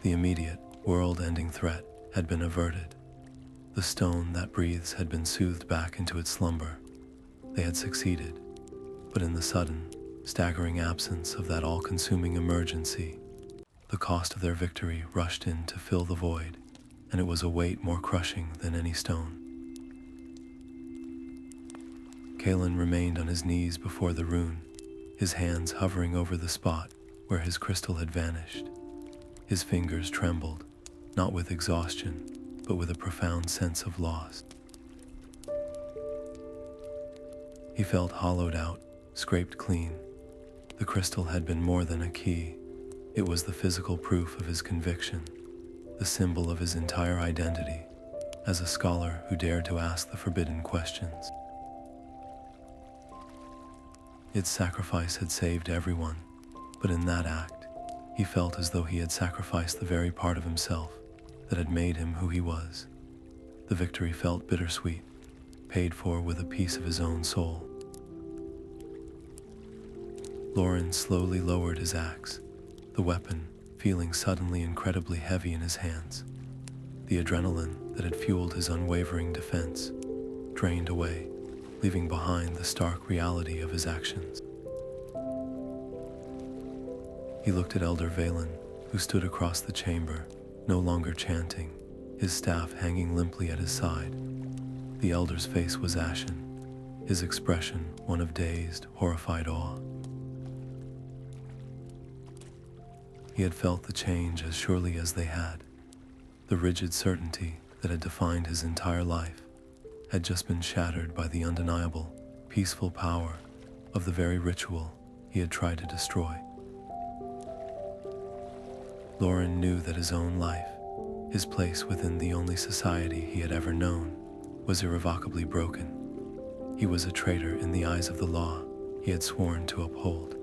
The immediate, world-ending threat had been averted. The stone that breathes had been soothed back into its slumber. They had succeeded, but in the sudden, staggering absence of that all-consuming emergency, the cost of their victory rushed in to fill the void, and it was a weight more crushing than any stone. Kalin remained on his knees before the rune, his hands hovering over the spot where his crystal had vanished. His fingers trembled, not with exhaustion, but with a profound sense of loss. He felt hollowed out, scraped clean. The crystal had been more than a key. It was the physical proof of his conviction, the symbol of his entire identity, as a scholar who dared to ask the forbidden questions. Its sacrifice had saved everyone, but in that act, he felt as though he had sacrificed the very part of himself that had made him who he was. The victory felt bittersweet, paid for with a piece of his own soul. Lorin slowly lowered his axe, the weapon feeling suddenly incredibly heavy in his hands. The adrenaline that had fueled his unwavering defense drained away, leaving behind the stark reality of his actions. He looked at Elder Valen, who stood across the chamber, no longer chanting, his staff hanging limply at his side. The elder's face was ashen, his expression one of dazed, horrified awe. He had felt the change as surely as they had. The rigid certainty that had defined his entire life had just been shattered by the undeniable, peaceful power of the very ritual he had tried to destroy. Lorin knew that his own life, his place within the only society he had ever known, was irrevocably broken. He was a traitor in the eyes of the law he had sworn to uphold.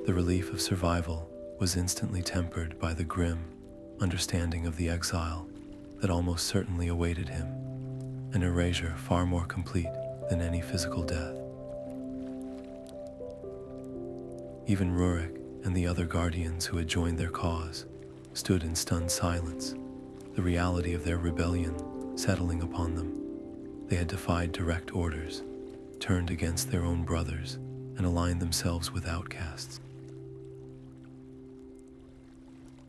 The relief of survival was instantly tempered by the grim understanding of the exile that almost certainly awaited him, an erasure far more complete than any physical death. Even Rurik and the other guardians who had joined their cause stood in stunned silence, the reality of their rebellion settling upon them. They had defied direct orders, turned against their own brothers, and aligned themselves with outcasts.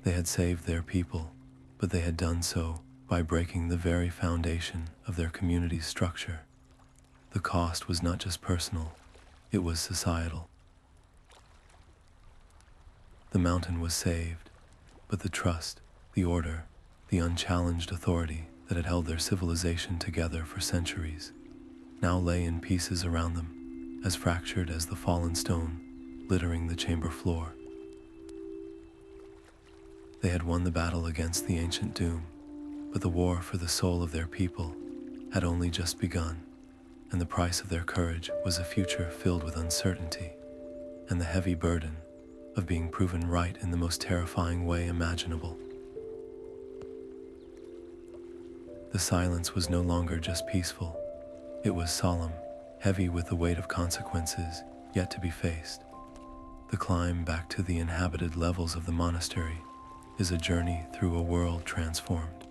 They had saved their people, but they had done so by breaking the very foundation of their community's structure. The cost was not just personal, it was societal. The mountain was saved, but the trust, the order, the unchallenged authority that had held their civilization together for centuries now lay in pieces around them, as fractured as the fallen stone littering the chamber floor. They had won the battle against the ancient doom, but the war for the soul of their people had only just begun, and the price of their courage was a future filled with uncertainty and the heavy burden of being proven right in the most terrifying way imaginable. The silence was no longer just peaceful, it was solemn, heavy with the weight of consequences yet to be faced. The climb back to the inhabited levels of the monastery is a journey through a world transformed.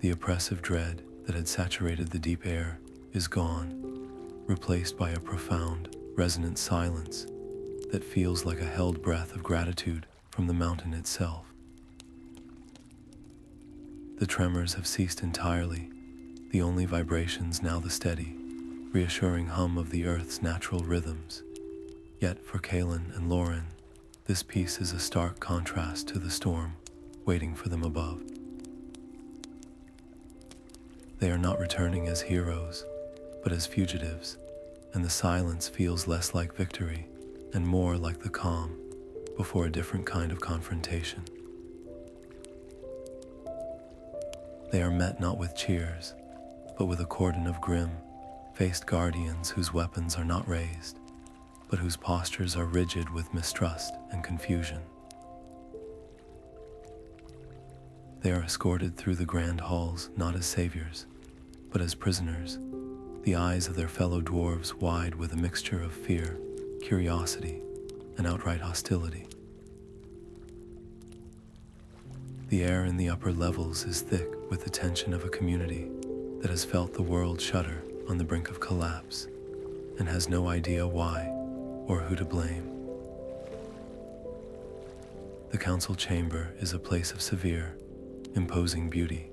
The oppressive dread that had saturated the deep air is gone, replaced by a profound, resonant silence that feels like a held breath of gratitude from the mountain itself. The tremors have ceased entirely, the only vibrations now the steady, reassuring hum of the earth's natural rhythms. Yet for Kaelen and Lorin, this peace is a stark contrast to the storm waiting for them above. They are not returning as heroes, but as fugitives, and the silence feels less like victory and more like the calm before a different kind of confrontation. They are met not with cheers, but with a cordon of grim-faced guardians whose weapons are not raised, but whose postures are rigid with mistrust and confusion. They are escorted through the grand halls not as saviors, but as prisoners, the eyes of their fellow dwarves wide with a mixture of fear, curiosity, and outright hostility. The air in the upper levels is thick with the tension of a community that has felt the world shudder on the brink of collapse and has no idea why or who to blame. The council chamber is a place of severe, imposing beauty,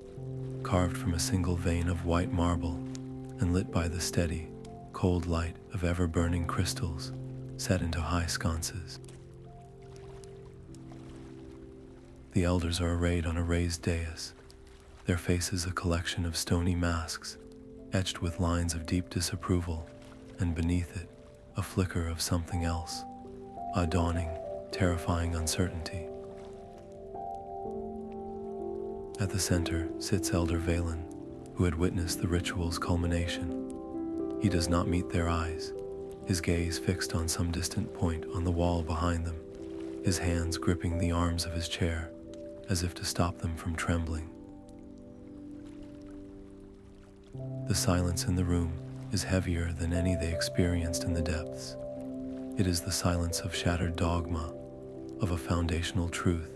carved from a single vein of white marble and lit by the steady, cold light of ever-burning crystals set into high sconces. The elders are arrayed on a raised dais, their faces a collection of stony masks, etched with lines of deep disapproval, and beneath it, a flicker of something else, a dawning, terrifying uncertainty. At the center sits Elder Valen, who had witnessed the ritual's culmination. He does not meet their eyes, his gaze fixed on some distant point on the wall behind them, his hands gripping the arms of his chair, as if to stop them from trembling. The silence in the room is heavier than any they experienced in the depths. It is the silence of shattered dogma, of a foundational truth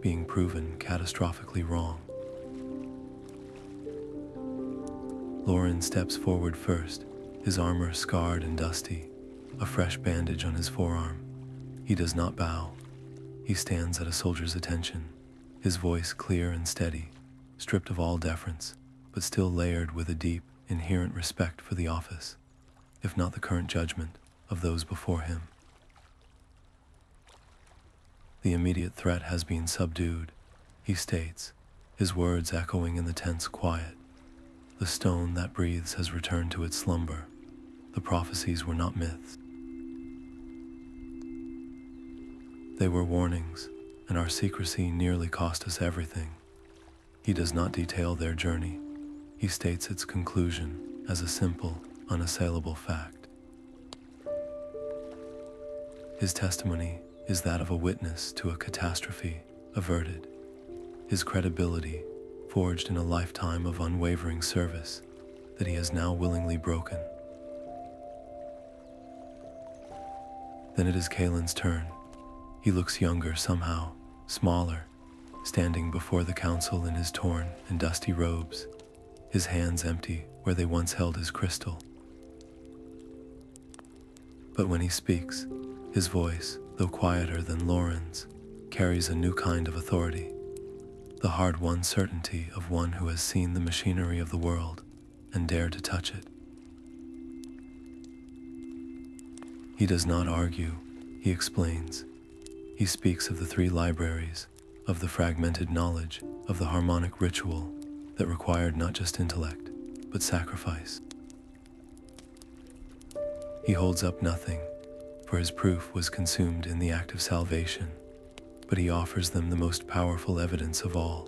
being proven catastrophically wrong. Lorin steps forward first, his armor scarred and dusty, a fresh bandage on his forearm. He does not bow. He stands at a soldier's attention, his voice clear and steady, stripped of all deference, but still layered with a deep, inherent respect for the office, if not the current judgment, of those before him. The immediate threat has been subdued, he states, his words echoing in the tense quiet. The stone that breathes has returned to its slumber. The prophecies were not myths. They were warnings, and our secrecy nearly cost us everything. He does not detail their journey. He states its conclusion as a simple, unassailable fact. His testimony is that of a witness to a catastrophe averted. His credibility forged in a lifetime of unwavering service that he has now willingly broken. Then it is Kaelin's turn. He looks younger somehow, smaller, standing before the council in his torn and dusty robes, his hands empty where they once held his crystal. But when he speaks, his voice, though quieter than Lorin's, carries a new kind of authority, the hard-won certainty of one who has seen the machinery of the world and dared to touch it. He does not argue, he explains. He speaks of the three libraries, of the fragmented knowledge, of the harmonic ritual that required not just intellect, but sacrifice. He holds up nothing, for his proof was consumed in the act of salvation, but he offers them the most powerful evidence of all,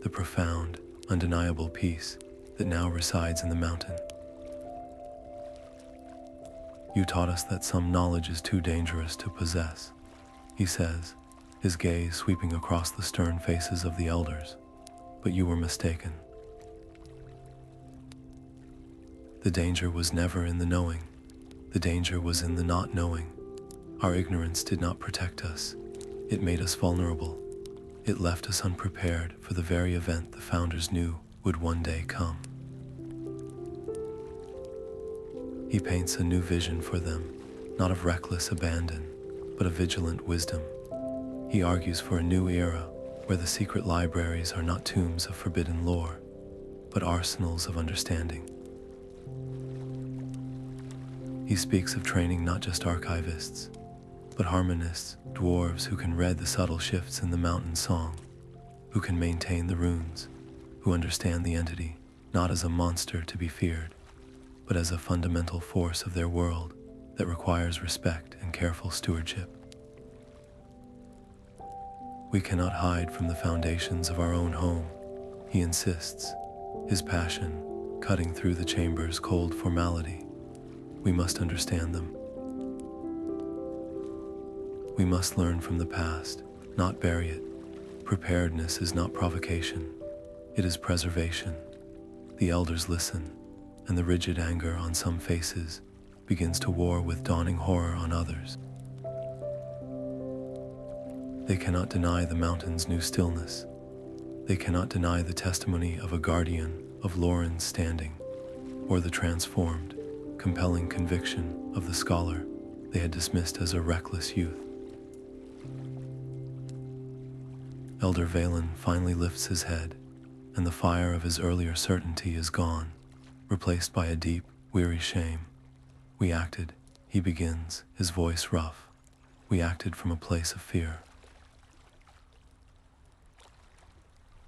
the profound, undeniable peace that now resides in the mountain. You taught us that some knowledge is too dangerous to possess, he says, his gaze sweeping across the stern faces of the elders, but you were mistaken. The danger was never in the knowing. The danger was in the not knowing. Our ignorance did not protect us. It made us vulnerable. It left us unprepared for the very event the founders knew would one day come. He paints a new vision for them, not of reckless abandon, but of vigilant wisdom. He argues for a new era where the secret libraries are not tombs of forbidden lore, but arsenals of understanding. He speaks of training not just archivists, but harmonists, dwarves who can read the subtle shifts in the mountain song, who can maintain the runes, who understand the entity not as a monster to be feared, but as a fundamental force of their world that requires respect and careful stewardship. We cannot hide from the foundations of our own home, he insists, his passion cutting through the chamber's cold formality. We must understand them. We must learn from the past, not bury it. Preparedness is not provocation, it is preservation. The elders listen, and the rigid anger on some faces begins to war with dawning horror on others. They cannot deny the mountain's new stillness. They cannot deny the testimony of a guardian of Lorin's standing, or the transformed, compelling conviction of the scholar they had dismissed as a reckless youth. Elder Valen finally lifts his head, and the fire of his earlier certainty is gone, replaced by a deep, weary shame. We acted, he begins, his voice rough. We acted from a place of fear.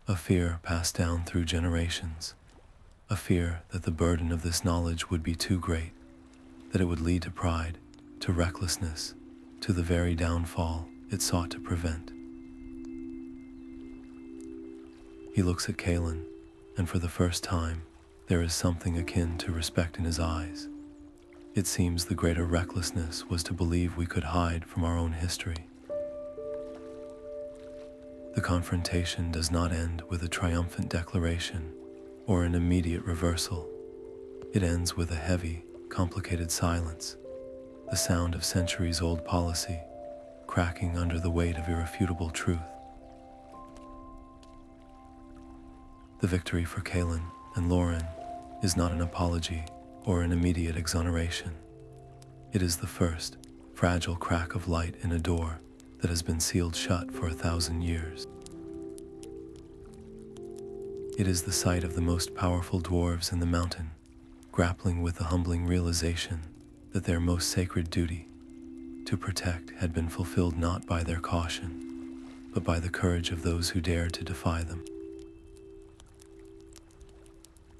A fear passed down through generations. A fear that the burden of this knowledge would be too great, that it would lead to pride, to recklessness, to the very downfall it sought to prevent. He looks at Kaelen, and for the first time, there is something akin to respect in his eyes. It seems the greater recklessness was to believe we could hide from our own history. The confrontation does not end with a triumphant declaration or an immediate reversal. It ends with a heavy, complicated silence, the sound of centuries-old policy cracking under the weight of irrefutable truth. The victory for Kaelen and Lorin is not an apology or an immediate exoneration. It is the first, fragile crack of light in a door that has been sealed shut for 1,000 years. It is the sight of the most powerful dwarves in the mountain, grappling with the humbling realization that their most sacred duty, to protect, had been fulfilled not by their caution, but by the courage of those who dared to defy them.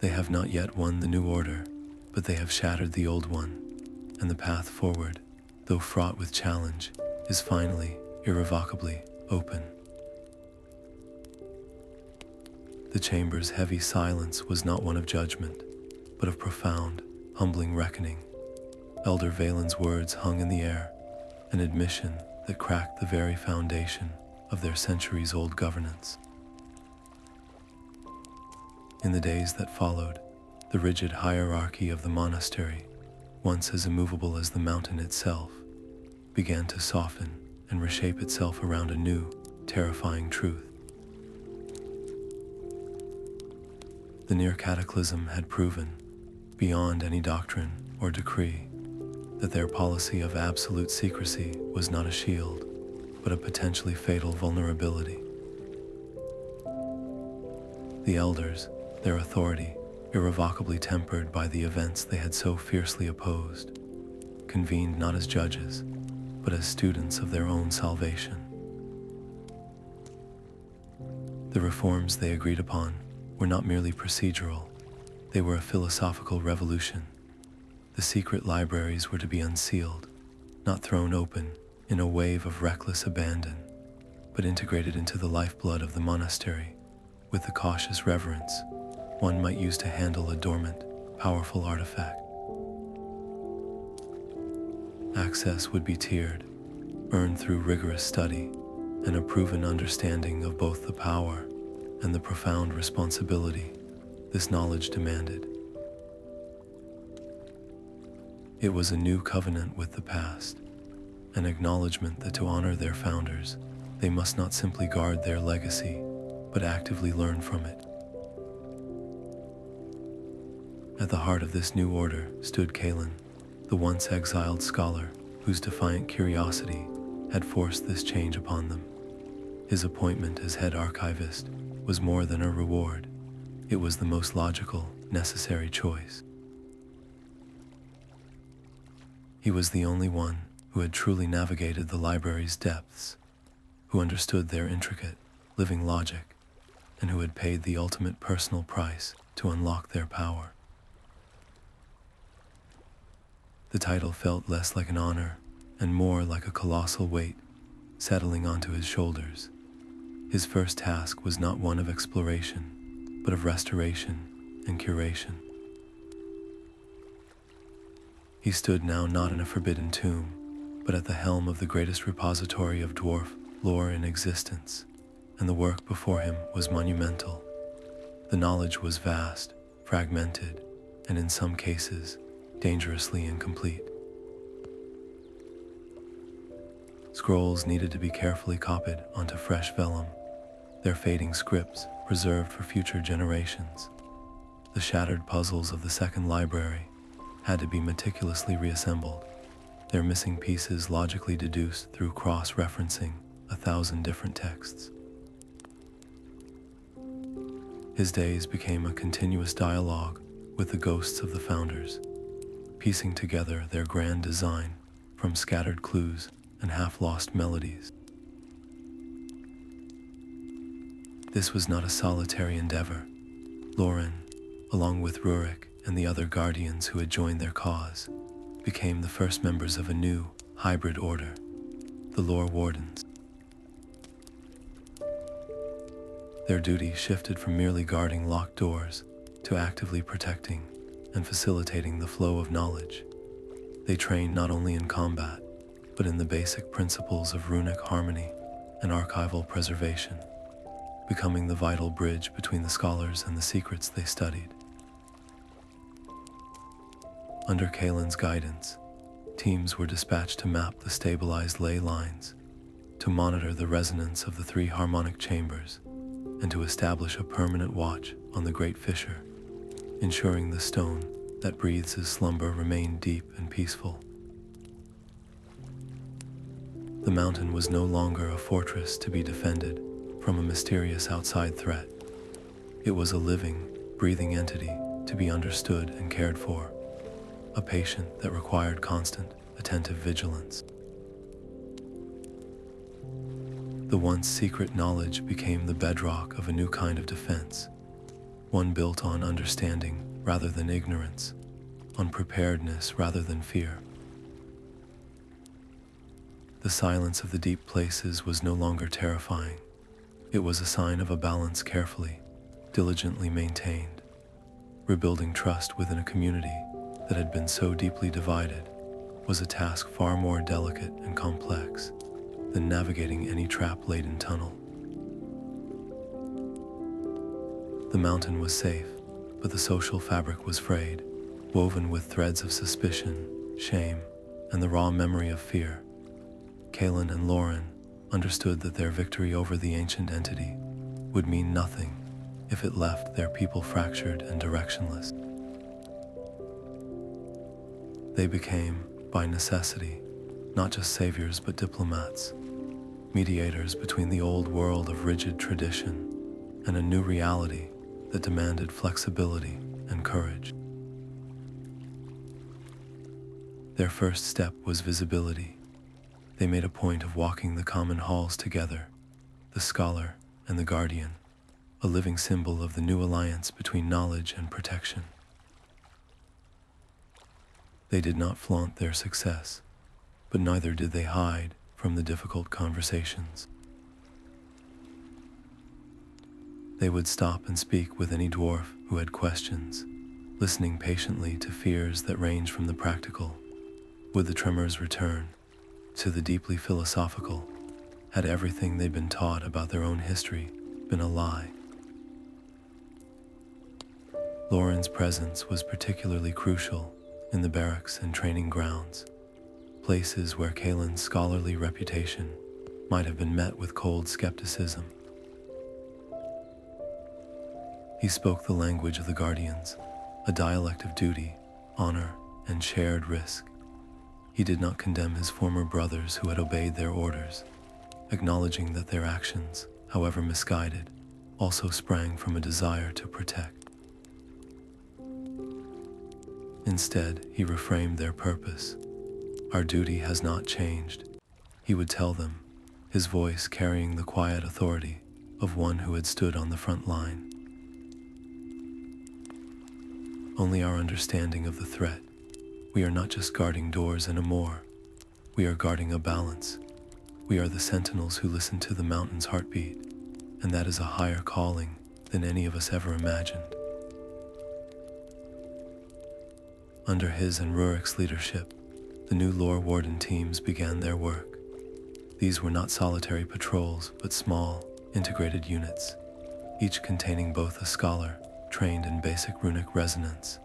They have not yet won the new order, but they have shattered the old one, and the path forward, though fraught with challenge, is finally, irrevocably, open. The chamber's heavy silence was not one of judgment, but of profound, humbling reckoning. Elder Valen's words hung in the air, an admission that cracked the very foundation of their centuries-old governance. In the days that followed, the rigid hierarchy of the monastery, once as immovable as the mountain itself, began to soften and reshape itself around a new, terrifying truth. The near cataclysm had proven, beyond any doctrine or decree, that their policy of absolute secrecy was not a shield, but a potentially fatal vulnerability. The elders, their authority, irrevocably tempered by the events they had so fiercely opposed, convened not as judges, but as students of their own salvation. The reforms they agreed upon were not merely procedural, they were a philosophical revolution. The secret libraries were to be unsealed, not thrown open in a wave of reckless abandon, but integrated into the lifeblood of the monastery with the cautious reverence one might use to handle a dormant, powerful artifact. Access would be tiered, earned through rigorous study and a proven understanding of both the power and the profound responsibility this knowledge demanded. It was a new covenant with the past, an acknowledgement that to honor their founders, they must not simply guard their legacy, but actively learn from it. At the heart of this new order stood Kalin, the once exiled scholar whose defiant curiosity had forced this change upon them. His appointment as head archivist was more than a reward. It was the most logical, necessary choice. He was the only one who had truly navigated the library's depths, who understood their intricate, living logic, and who had paid the ultimate personal price to unlock their power. The title felt less like an honor and more like a colossal weight settling onto his shoulders. His first task was not one of exploration, but of restoration and curation. He stood now not in a forbidden tomb, but at the helm of the greatest repository of dwarf lore in existence, and the work before him was monumental. The knowledge was vast, fragmented, and in some cases, dangerously incomplete. Scrolls needed to be carefully copied onto fresh vellum, their fading scripts preserved for future generations. The shattered puzzles of the second library had to be meticulously reassembled, their missing pieces logically deduced through cross-referencing 1,000 different texts. His days became a continuous dialogue with the ghosts of the founders, piecing together their grand design from scattered clues and half-lost melodies. This was not a solitary endeavor. Lorin, along with Rurik and the other guardians who had joined their cause, became the first members of a new, hybrid order, the Lore Wardens. Their duty shifted from merely guarding locked doors to actively protecting and facilitating the flow of knowledge. They trained not only in combat, but in the basic principles of runic harmony and archival preservation, becoming the vital bridge between the scholars and the secrets they studied. Under Kaelin's guidance, teams were dispatched to map the stabilized ley lines, to monitor the resonance of the 3 harmonic chambers, and to establish a permanent watch on the Great Fissure, ensuring the stone that breathes his slumber remained deep and peaceful. The mountain was no longer a fortress to be defended from a mysterious outside threat. It was a living, breathing entity to be understood and cared for, a patient that required constant, attentive vigilance. The once secret knowledge became the bedrock of a new kind of defense, one built on understanding rather than ignorance, on preparedness rather than fear. The silence of the deep places was no longer terrifying. It was a sign of a balance carefully, diligently maintained. Rebuilding trust within a community that had been so deeply divided was a task far more delicate and complex than navigating any trap-laden tunnel. The mountain was safe, but the social fabric was frayed, woven with threads of suspicion, shame, and the raw memory of fear. Kaelen and Lorin understood that their victory over the ancient entity would mean nothing if it left their people fractured and directionless. They became, by necessity, not just saviors but diplomats, mediators between the old world of rigid tradition and a new reality that demanded flexibility and courage. Their first step was visibility. They made a point of walking the common halls together, the scholar and the guardian, a living symbol of the new alliance between knowledge and protection. They did not flaunt their success, but neither did they hide from the difficult conversations. They would stop and speak with any dwarf who had questions, listening patiently to fears that ranged from the practical, would the tremors return, to the deeply philosophical, had everything they'd been taught about their own history been a lie. Lorin's presence was particularly crucial in the barracks and training grounds, places where Kaelin's scholarly reputation might have been met with cold skepticism. He spoke the language of the Guardians, a dialect of duty, honor, and shared risk. He did not condemn his former brothers who had obeyed their orders, acknowledging that their actions, however misguided, also sprang from a desire to protect. Instead, he reframed their purpose. Our duty has not changed, he would tell them, his voice carrying the quiet authority of one who had stood on the front line. Only our understanding of the threat. We are not just guarding doors and a moor. We are guarding a balance. We are the sentinels who listen to the mountain's heartbeat, and that is a higher calling than any of us ever imagined. Under his and Rurik's leadership, the new lore warden teams began their work. These were not solitary patrols, but small, integrated units, each containing both a scholar, trained in basic runic resonance,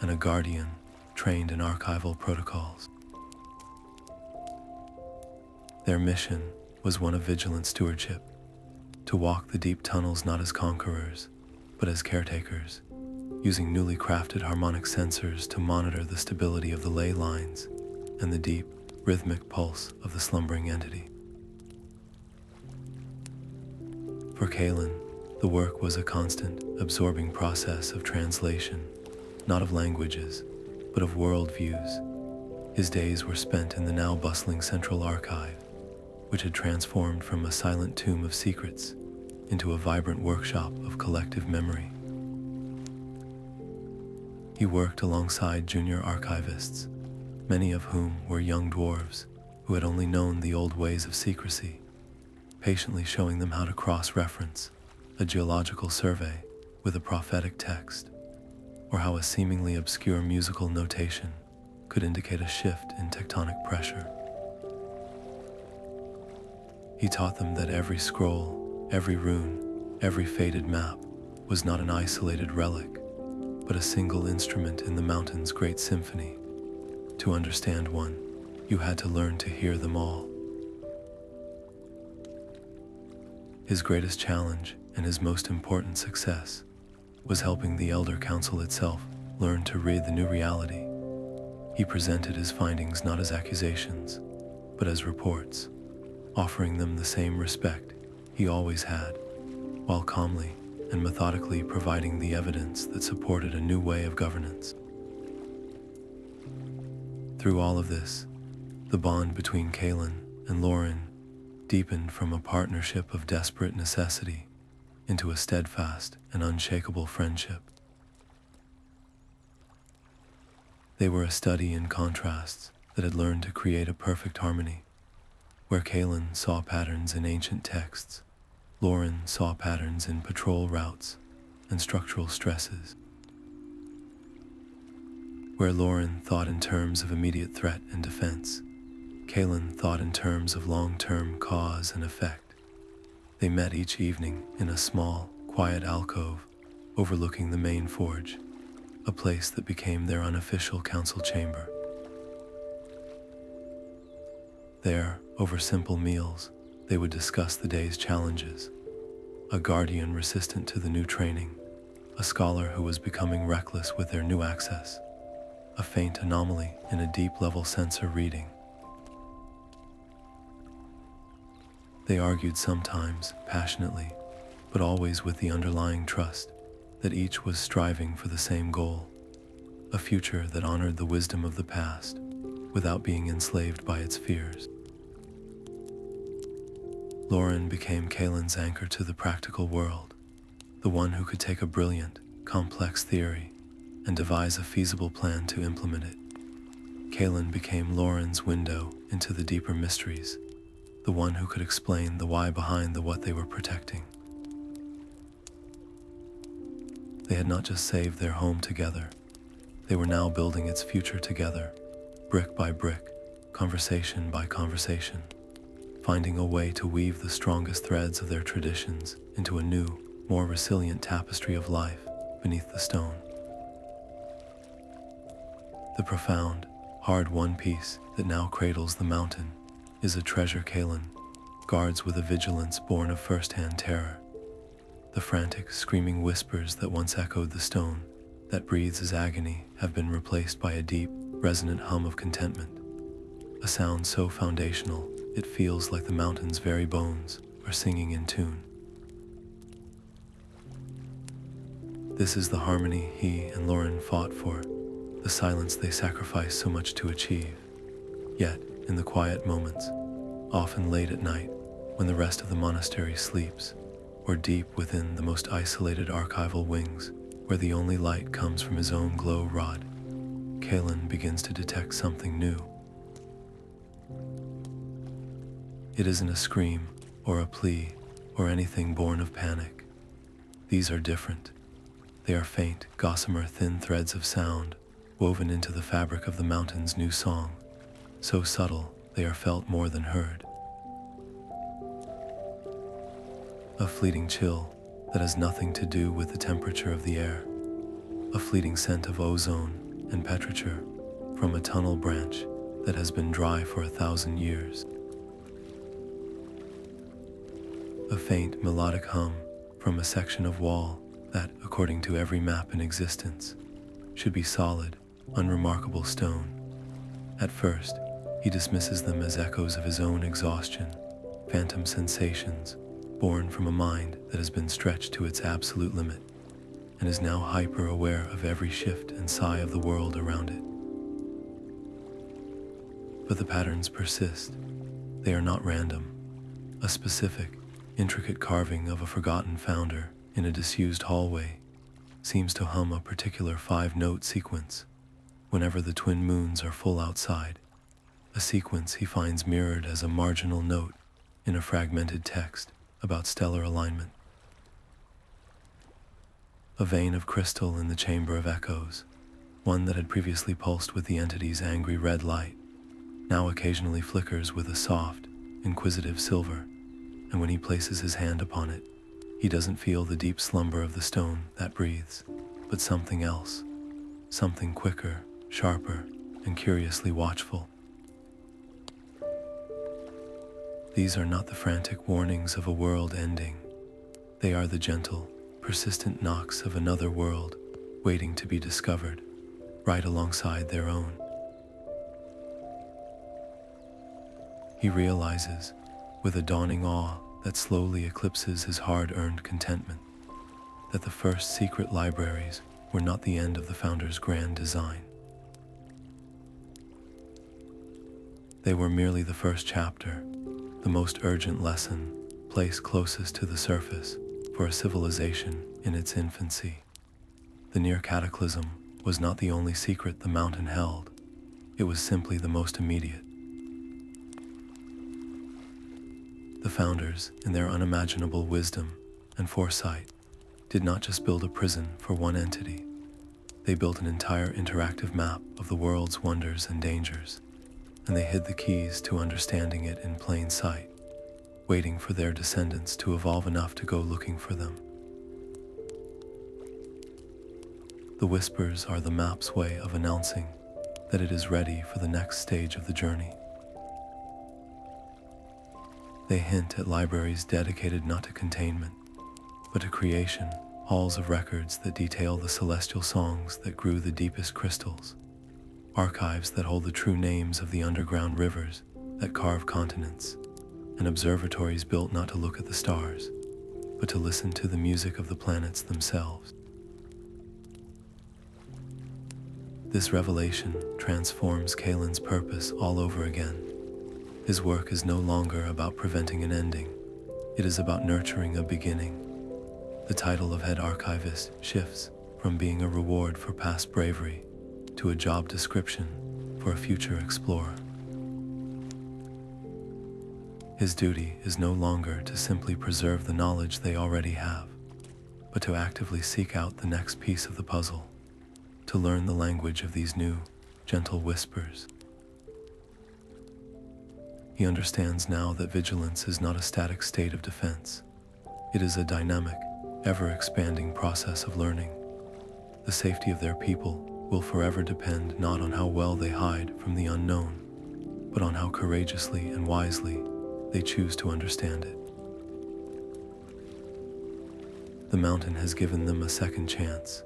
and a guardian, trained in archival protocols. Their mission was one of vigilant stewardship, to walk the deep tunnels not as conquerors, but as caretakers, using newly crafted harmonic sensors to monitor the stability of the ley lines and the deep, rhythmic pulse of the slumbering entity. For Kaelen, the work was a constant, absorbing process of translation, not of languages, but of worldviews. His days were spent in the now bustling central archive, which had transformed from a silent tomb of secrets into a vibrant workshop of collective memory. He worked alongside junior archivists, many of whom were young dwarves who had only known the old ways of secrecy, patiently showing them how to cross-reference a geological survey with a prophetic text, or how a seemingly obscure musical notation could indicate a shift in tectonic pressure. He taught them that every scroll, every rune, every faded map was not an isolated relic, but a single instrument in the mountain's great symphony. To understand one, you had to learn to hear them all. His greatest challenge and his most important success was helping the Elder Council itself learn to read the new reality. He presented his findings not as accusations, but as reports, offering them the same respect he always had, while calmly and methodically providing the evidence that supported a new way of governance. Through all of this, the bond between Kaelen and Lorin deepened from a partnership of desperate necessity into a steadfast and unshakable friendship. They were a study in contrasts that had learned to create a perfect harmony. Where Kaelen saw patterns in ancient texts, Lorin saw patterns in patrol routes and structural stresses. Where Lorin thought in terms of immediate threat and defense, Kaelen thought in terms of long-term cause and effect. They met each evening in a small, quiet alcove overlooking the main forge, a place that became their unofficial council chamber. There, over simple meals, they would discuss the day's challenges. A guardian resistant to the new training, a scholar who was becoming reckless with their new access, a faint anomaly in a deep-level sensor reading. They argued sometimes passionately, but always with the underlying trust that each was striving for the same goal, a future that honored the wisdom of the past without being enslaved by its fears. Lorin became Kaelen's anchor to the practical world, the one who could take a brilliant, complex theory and devise a feasible plan to implement it. Kaelen became Lorin's window into the deeper mysteries, the one who could explain the why behind the what they were protecting. They had not just saved their home together, they were now building its future together, brick by brick, conversation by conversation, finding a way to weave the strongest threads of their traditions into a new, more resilient tapestry of life beneath the stone. The profound, hard-won peace that now cradles the mountain is a treasure Kaelen guards with a vigilance born of first-hand terror. The frantic, screaming whispers that once echoed the stone that breathes as agony have been replaced by a deep, resonant hum of contentment, a sound so foundational it feels like the mountain's very bones are singing in tune. This is the harmony he and Lorin fought for, the silence they sacrificed so much to achieve. Yet, in the quiet moments, often late at night, when the rest of the monastery sleeps, or deep within the most isolated archival wings, where the only light comes from his own glow rod, Kaelen begins to detect something new. It isn't a scream, or a plea, or anything born of panic. These are different. They are faint, gossamer thin threads of sound, woven into the fabric of the mountain's new song, so subtle they are felt more than heard. A fleeting chill that has nothing to do with the temperature of the air, a fleeting scent of ozone and petrichor from a tunnel branch that has been dry for 1,000 years. A faint melodic hum from a section of wall that, according to every map in existence, should be solid, unremarkable stone. At first, he dismisses them as echoes of his own exhaustion, phantom sensations, born from a mind that has been stretched to its absolute limit, and is now hyper-aware of every shift and sigh of the world around it. But the patterns persist. They are not random. A specific, intricate carving of a forgotten founder in a disused hallway seems to hum a particular 5-note sequence whenever the twin moons are full outside, a sequence he finds mirrored as a marginal note in a fragmented text about stellar alignment. A vein of crystal in the chamber of echoes, one that had previously pulsed with the entity's angry red light, now occasionally flickers with a soft, inquisitive silver, and when he places his hand upon it, he doesn't feel the deep slumber of the stone that breathes, but something else, something quicker, sharper, and curiously watchful. These are not the frantic warnings of a world ending. They are the gentle, persistent knocks of another world waiting to be discovered, right alongside their own. He realizes, with a dawning awe that slowly eclipses his hard-earned contentment, that the first secret libraries were not the end of the founder's grand design. They were merely the first chapter, the most urgent lesson placed closest to the surface for a civilization in its infancy. The near cataclysm was not the only secret the mountain held, it was simply the most immediate. The founders, in their unimaginable wisdom and foresight, did not just build a prison for one entity. They built an entire interactive map of the world's wonders and dangers, and they hid the keys to understanding it in plain sight, waiting for their descendants to evolve enough to go looking for them. The whispers are the map's way of announcing that it is ready for the next stage of the journey. They hint at libraries dedicated not to containment, but to creation, halls of records that detail the celestial songs that grew the deepest crystals, archives that hold the true names of the underground rivers that carve continents, and observatories built not to look at the stars, but to listen to the music of the planets themselves. This revelation transforms Kaelin's purpose all over again. His work is no longer about preventing an ending, it is about nurturing a beginning. The title of head archivist shifts from being a reward for past bravery to a job description for a future explorer. His duty is no longer to simply preserve the knowledge they already have, but to actively seek out the next piece of the puzzle, to learn the language of these new, gentle whispers. He understands now that vigilance is not a static state of defense. It is a dynamic, ever-expanding process of learning. The safety of their people will forever depend not on how well they hide from the unknown, but on how courageously and wisely they choose to understand it. The mountain has given them a second chance,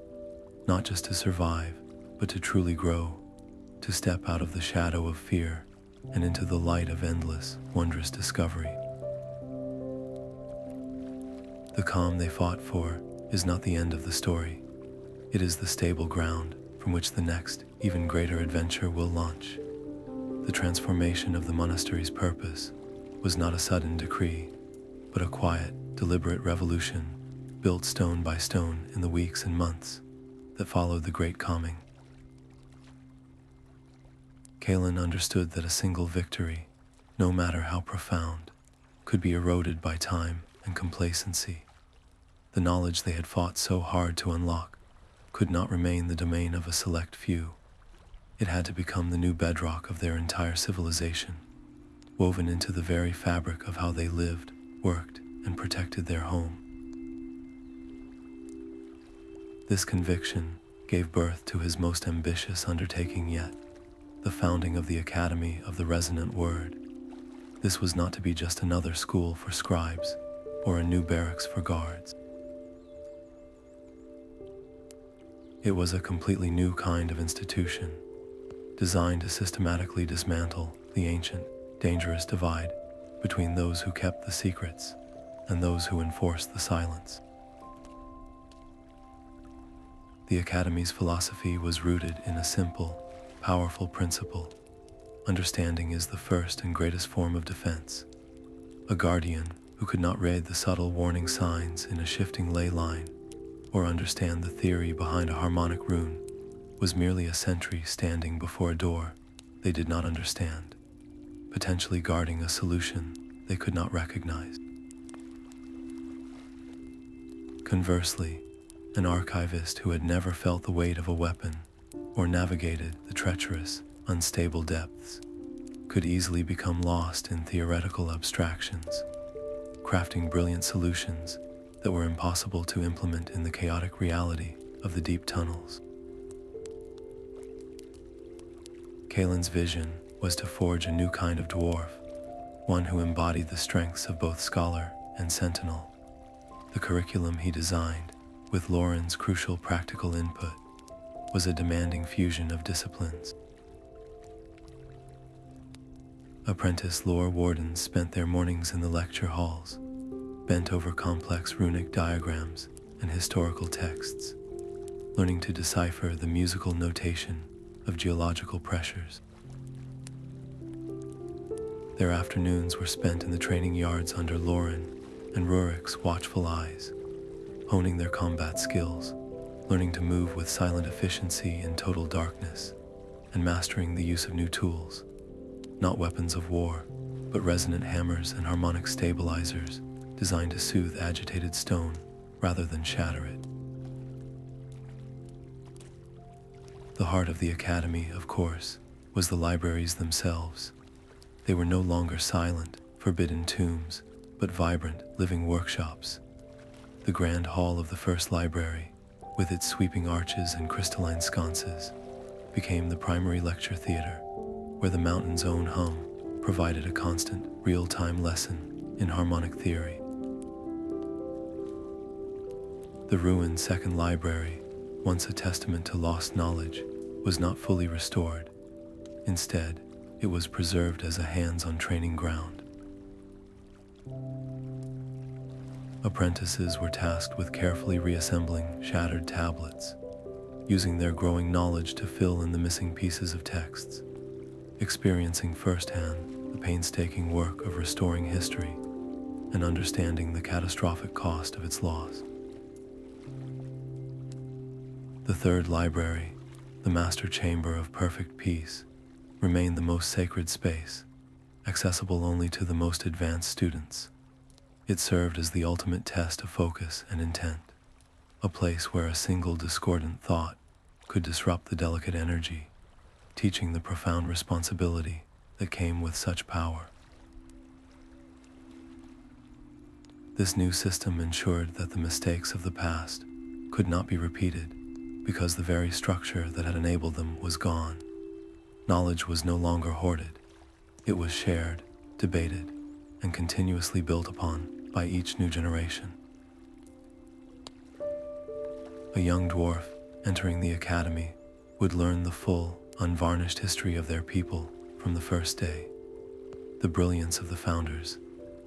not just to survive, but to truly grow, to step out of the shadow of fear and into the light of endless, wondrous discovery. The calm they fought for is not the end of the story. It is the stable ground from which the next, even greater adventure will launch. The transformation of the monastery's purpose was not a sudden decree, but a quiet, deliberate revolution built stone by stone in the weeks and months that followed the great calming. Kalin understood that a single victory, no matter how profound, could be eroded by time and complacency. The knowledge they had fought so hard to unlock could not remain the domain of a select few. It had to become the new bedrock of their entire civilization, woven into the very fabric of how they lived, worked, and protected their home. This conviction gave birth to his most ambitious undertaking yet, the founding of the Academy of the Resonant Word. This was not to be just another school for scribes or a new barracks for guards. It was a completely new kind of institution, designed to systematically dismantle the ancient, dangerous divide between those who kept the secrets and those who enforced the silence. The Academy's philosophy was rooted in a simple, powerful principle. Understanding is the first and greatest form of defense. A guardian who could not read the subtle warning signs in a shifting ley line or understand the theory behind a harmonic rune was merely a sentry standing before a door they did not understand, potentially guarding a solution they could not recognize. Conversely, an archivist who had never felt the weight of a weapon or navigated the treacherous, unstable depths could easily become lost in theoretical abstractions, crafting brilliant solutions that were impossible to implement in the chaotic reality of the deep tunnels. Kaelin's vision was to forge a new kind of dwarf, one who embodied the strengths of both scholar and sentinel. The curriculum he designed, with Lorin's crucial practical input, was a demanding fusion of disciplines. Apprentice lore wardens spent their mornings in the lecture halls, bent over complex runic diagrams and historical texts, learning to decipher the musical notation of geological pressures. Their afternoons were spent in the training yards under Lorin and Rurik's watchful eyes, honing their combat skills, learning to move with silent efficiency in total darkness, and mastering the use of new tools, not weapons of war, but resonant hammers and harmonic stabilizers designed to soothe agitated stone rather than shatter it. The heart of the academy, of course, was the libraries themselves. They were no longer silent, forbidden tombs, but vibrant, living workshops. The grand hall of the first library, with its sweeping arches and crystalline sconces, became the primary lecture theater, where the mountain's own hum provided a constant, real-time lesson in harmonic theory. The ruined second library, once a testament to lost knowledge, was not fully restored. Instead, it was preserved as a hands-on training ground. Apprentices were tasked with carefully reassembling shattered tablets, using their growing knowledge to fill in the missing pieces of texts, experiencing firsthand the painstaking work of restoring history and understanding the catastrophic cost of its loss. The third library, the master chamber of perfect peace, remained the most sacred space, accessible only to the most advanced students. It served as the ultimate test of focus and intent, a place where a single discordant thought could disrupt the delicate energy, teaching the profound responsibility that came with such power. This new system ensured that the mistakes of the past could not be repeated because the very structure that had enabled them was gone. Knowledge was no longer hoarded. It was shared, debated, and continuously built upon by each new generation. A young dwarf entering the academy would learn the full, unvarnished history of their people from the first day. The brilliance of the founders,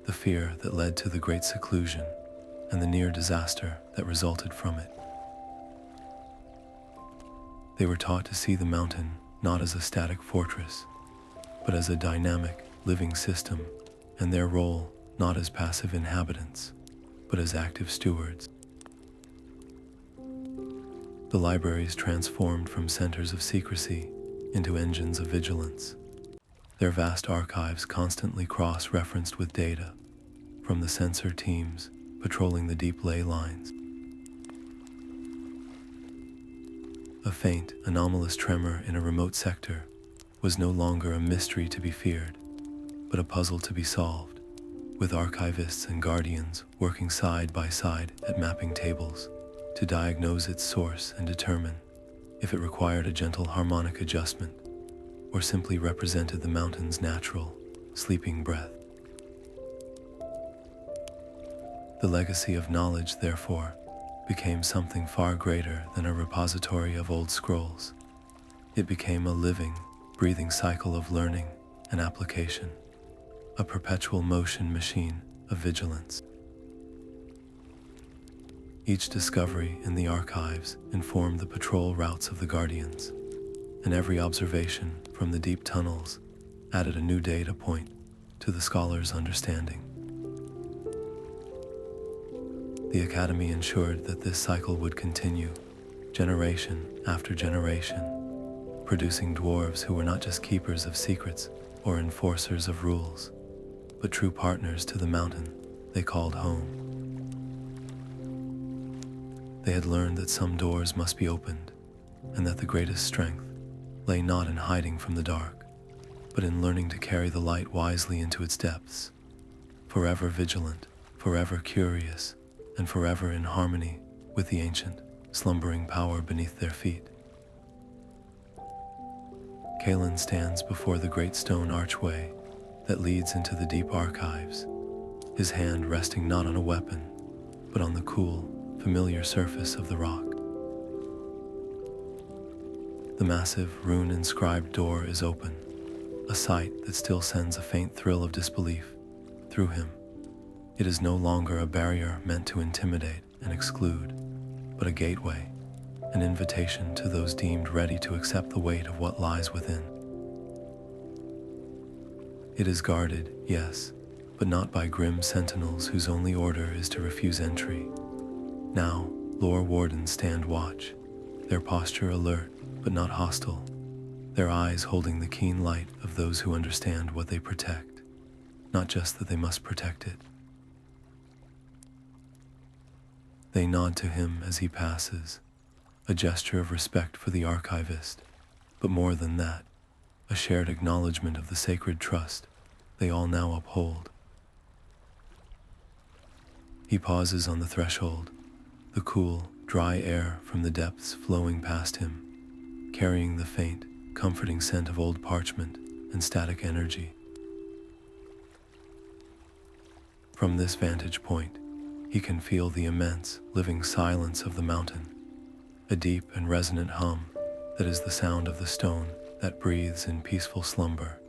the fear that led to the great seclusion, and the near disaster that resulted from it. They were taught to see the mountain not as a static fortress, but as a dynamic, living system, and their role not as passive inhabitants, but as active stewards. The libraries transformed from centers of secrecy into engines of vigilance. Their vast archives constantly cross-referenced with data from the sensor teams patrolling the deep ley lines. A faint, anomalous tremor in a remote sector was no longer a mystery to be feared, but a puzzle to be solved, with archivists and guardians working side by side at mapping tables to diagnose its source and determine if it required a gentle harmonic adjustment or simply represented the mountain's natural, sleeping breath. The legacy of knowledge, therefore, became something far greater than a repository of old scrolls. It became a living, breathing cycle of learning and application, a perpetual motion machine of vigilance. Each discovery in the archives informed the patrol routes of the Guardians, and every observation from the deep tunnels added a new data point to the scholar's understanding. The Academy ensured that this cycle would continue, generation after generation, producing dwarves who were not just keepers of secrets or enforcers of rules, but true partners to the mountain they called home. They had learned that some doors must be opened, and that the greatest strength lay not in hiding from the dark, but in learning to carry the light wisely into its depths, forever vigilant, forever curious, and forever in harmony with the ancient, slumbering power beneath their feet. Kalin stands before the great stone archway that leads into the deep archives, his hand resting not on a weapon, but on the cool, familiar surface of the rock. The massive, rune-inscribed door is open, a sight that still sends a faint thrill of disbelief through him. It is no longer a barrier meant to intimidate and exclude, but a gateway, an invitation to those deemed ready to accept the weight of what lies within. It is guarded, yes, but not by grim sentinels whose only order is to refuse entry. Now, lore wardens stand watch, their posture alert but not hostile, their eyes holding the keen light of those who understand what they protect, not just that they must protect it. They nod to him as he passes, a gesture of respect for the archivist, but more than that, a shared acknowledgement of the sacred trust they all now uphold. He pauses on the threshold, the cool, dry air from the depths flowing past him, carrying the faint, comforting scent of old parchment and static energy. From this vantage point, he can feel the immense, living silence of the mountain, a deep and resonant hum that is the sound of the stone that breathes in peaceful slumber.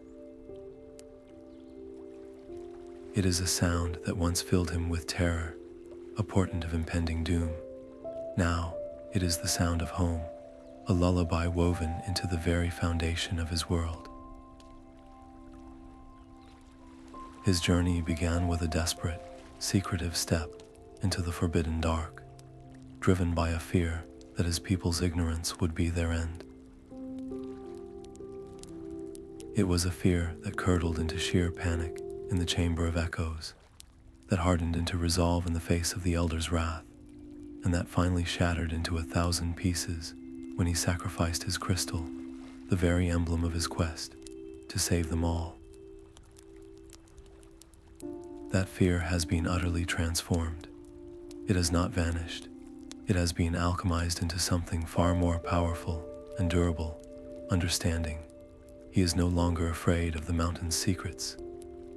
It is a sound that once filled him with terror, a portent of impending doom. Now, it is the sound of home, a lullaby woven into the very foundation of his world. His journey began with a desperate, secretive step into the forbidden dark, driven by a fear that his people's ignorance would be their end. It was a fear that curdled into sheer panic in the chamber of echoes, that hardened into resolve in the face of the elder's wrath, and that finally shattered into 1,000 pieces when he sacrificed his crystal, the very emblem of his quest, to save them all. That fear has been utterly transformed. It has not vanished. It has been alchemized into something far more powerful and durable, understanding. He is no longer afraid of the mountain's secrets.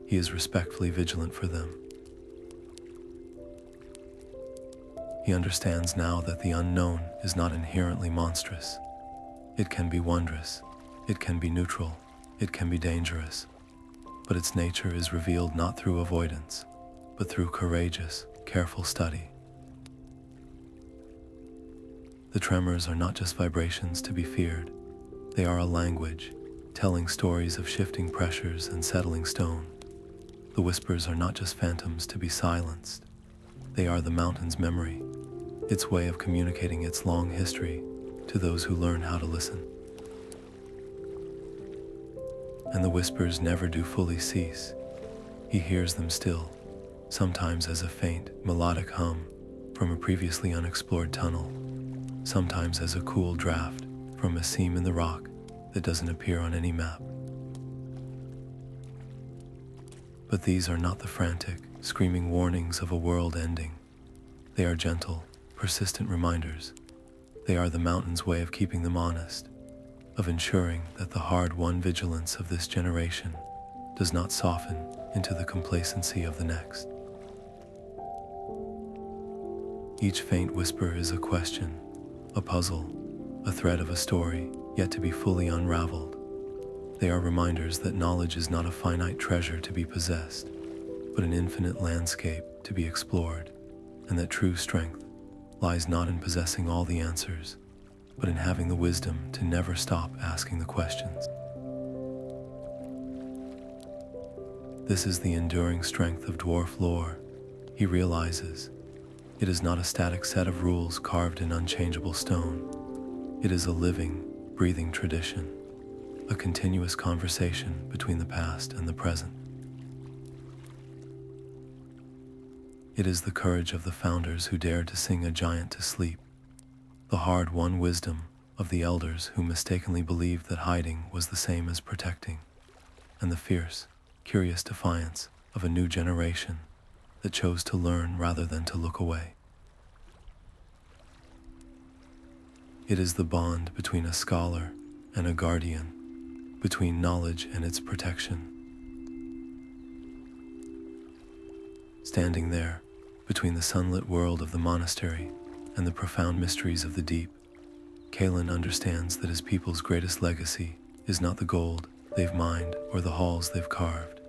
He is respectfully vigilant for them. He understands now that the unknown is not inherently monstrous. It can be wondrous, it can be neutral, it can be dangerous, but its nature is revealed not through avoidance, but through courageous, careful study. The tremors are not just vibrations to be feared. They are a language, telling stories of shifting pressures and settling stone. The whispers are not just phantoms to be silenced. They are the mountain's memory, its way of communicating its long history to those who learn how to listen. And the whispers never do fully cease. He hears them still, sometimes as a faint, melodic hum from a previously unexplored tunnel, sometimes as a cool draft from a seam in the rock that doesn't appear on any map. But these are not the frantic, screaming warnings of a world ending. They are gentle, persistent reminders. They are the mountain's way of keeping them honest, of ensuring that the hard-won vigilance of this generation does not soften into the complacency of the next. Each faint whisper is a question, a puzzle, a thread of a story yet to be fully unraveled. They are reminders that knowledge is not a finite treasure to be possessed, but an infinite landscape to be explored, and that true strength lies not in possessing all the answers, but in having the wisdom to never stop asking the questions. This is the enduring strength of dwarf lore. He realizes it is not a static set of rules carved in unchangeable stone. It is a living, breathing tradition, a continuous conversation between the past and the present. It is the courage of the founders who dared to sing a giant to sleep, the hard-won wisdom of the elders who mistakenly believed that hiding was the same as protecting, and the fierce, curious defiance of a new generation that chose to learn rather than to look away. It is the bond between a scholar and a guardian, between knowledge and its protection. Standing there, between the sunlit world of the monastery and the profound mysteries of the deep, Kaelen understands that his people's greatest legacy is not the gold they've mined or the halls they've carved,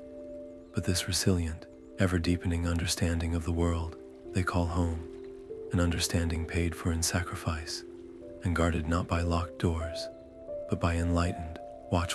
but this resilient, ever-deepening understanding of the world they call home, an understanding paid for in sacrifice, and guarded not by locked doors, but by enlightened, watchful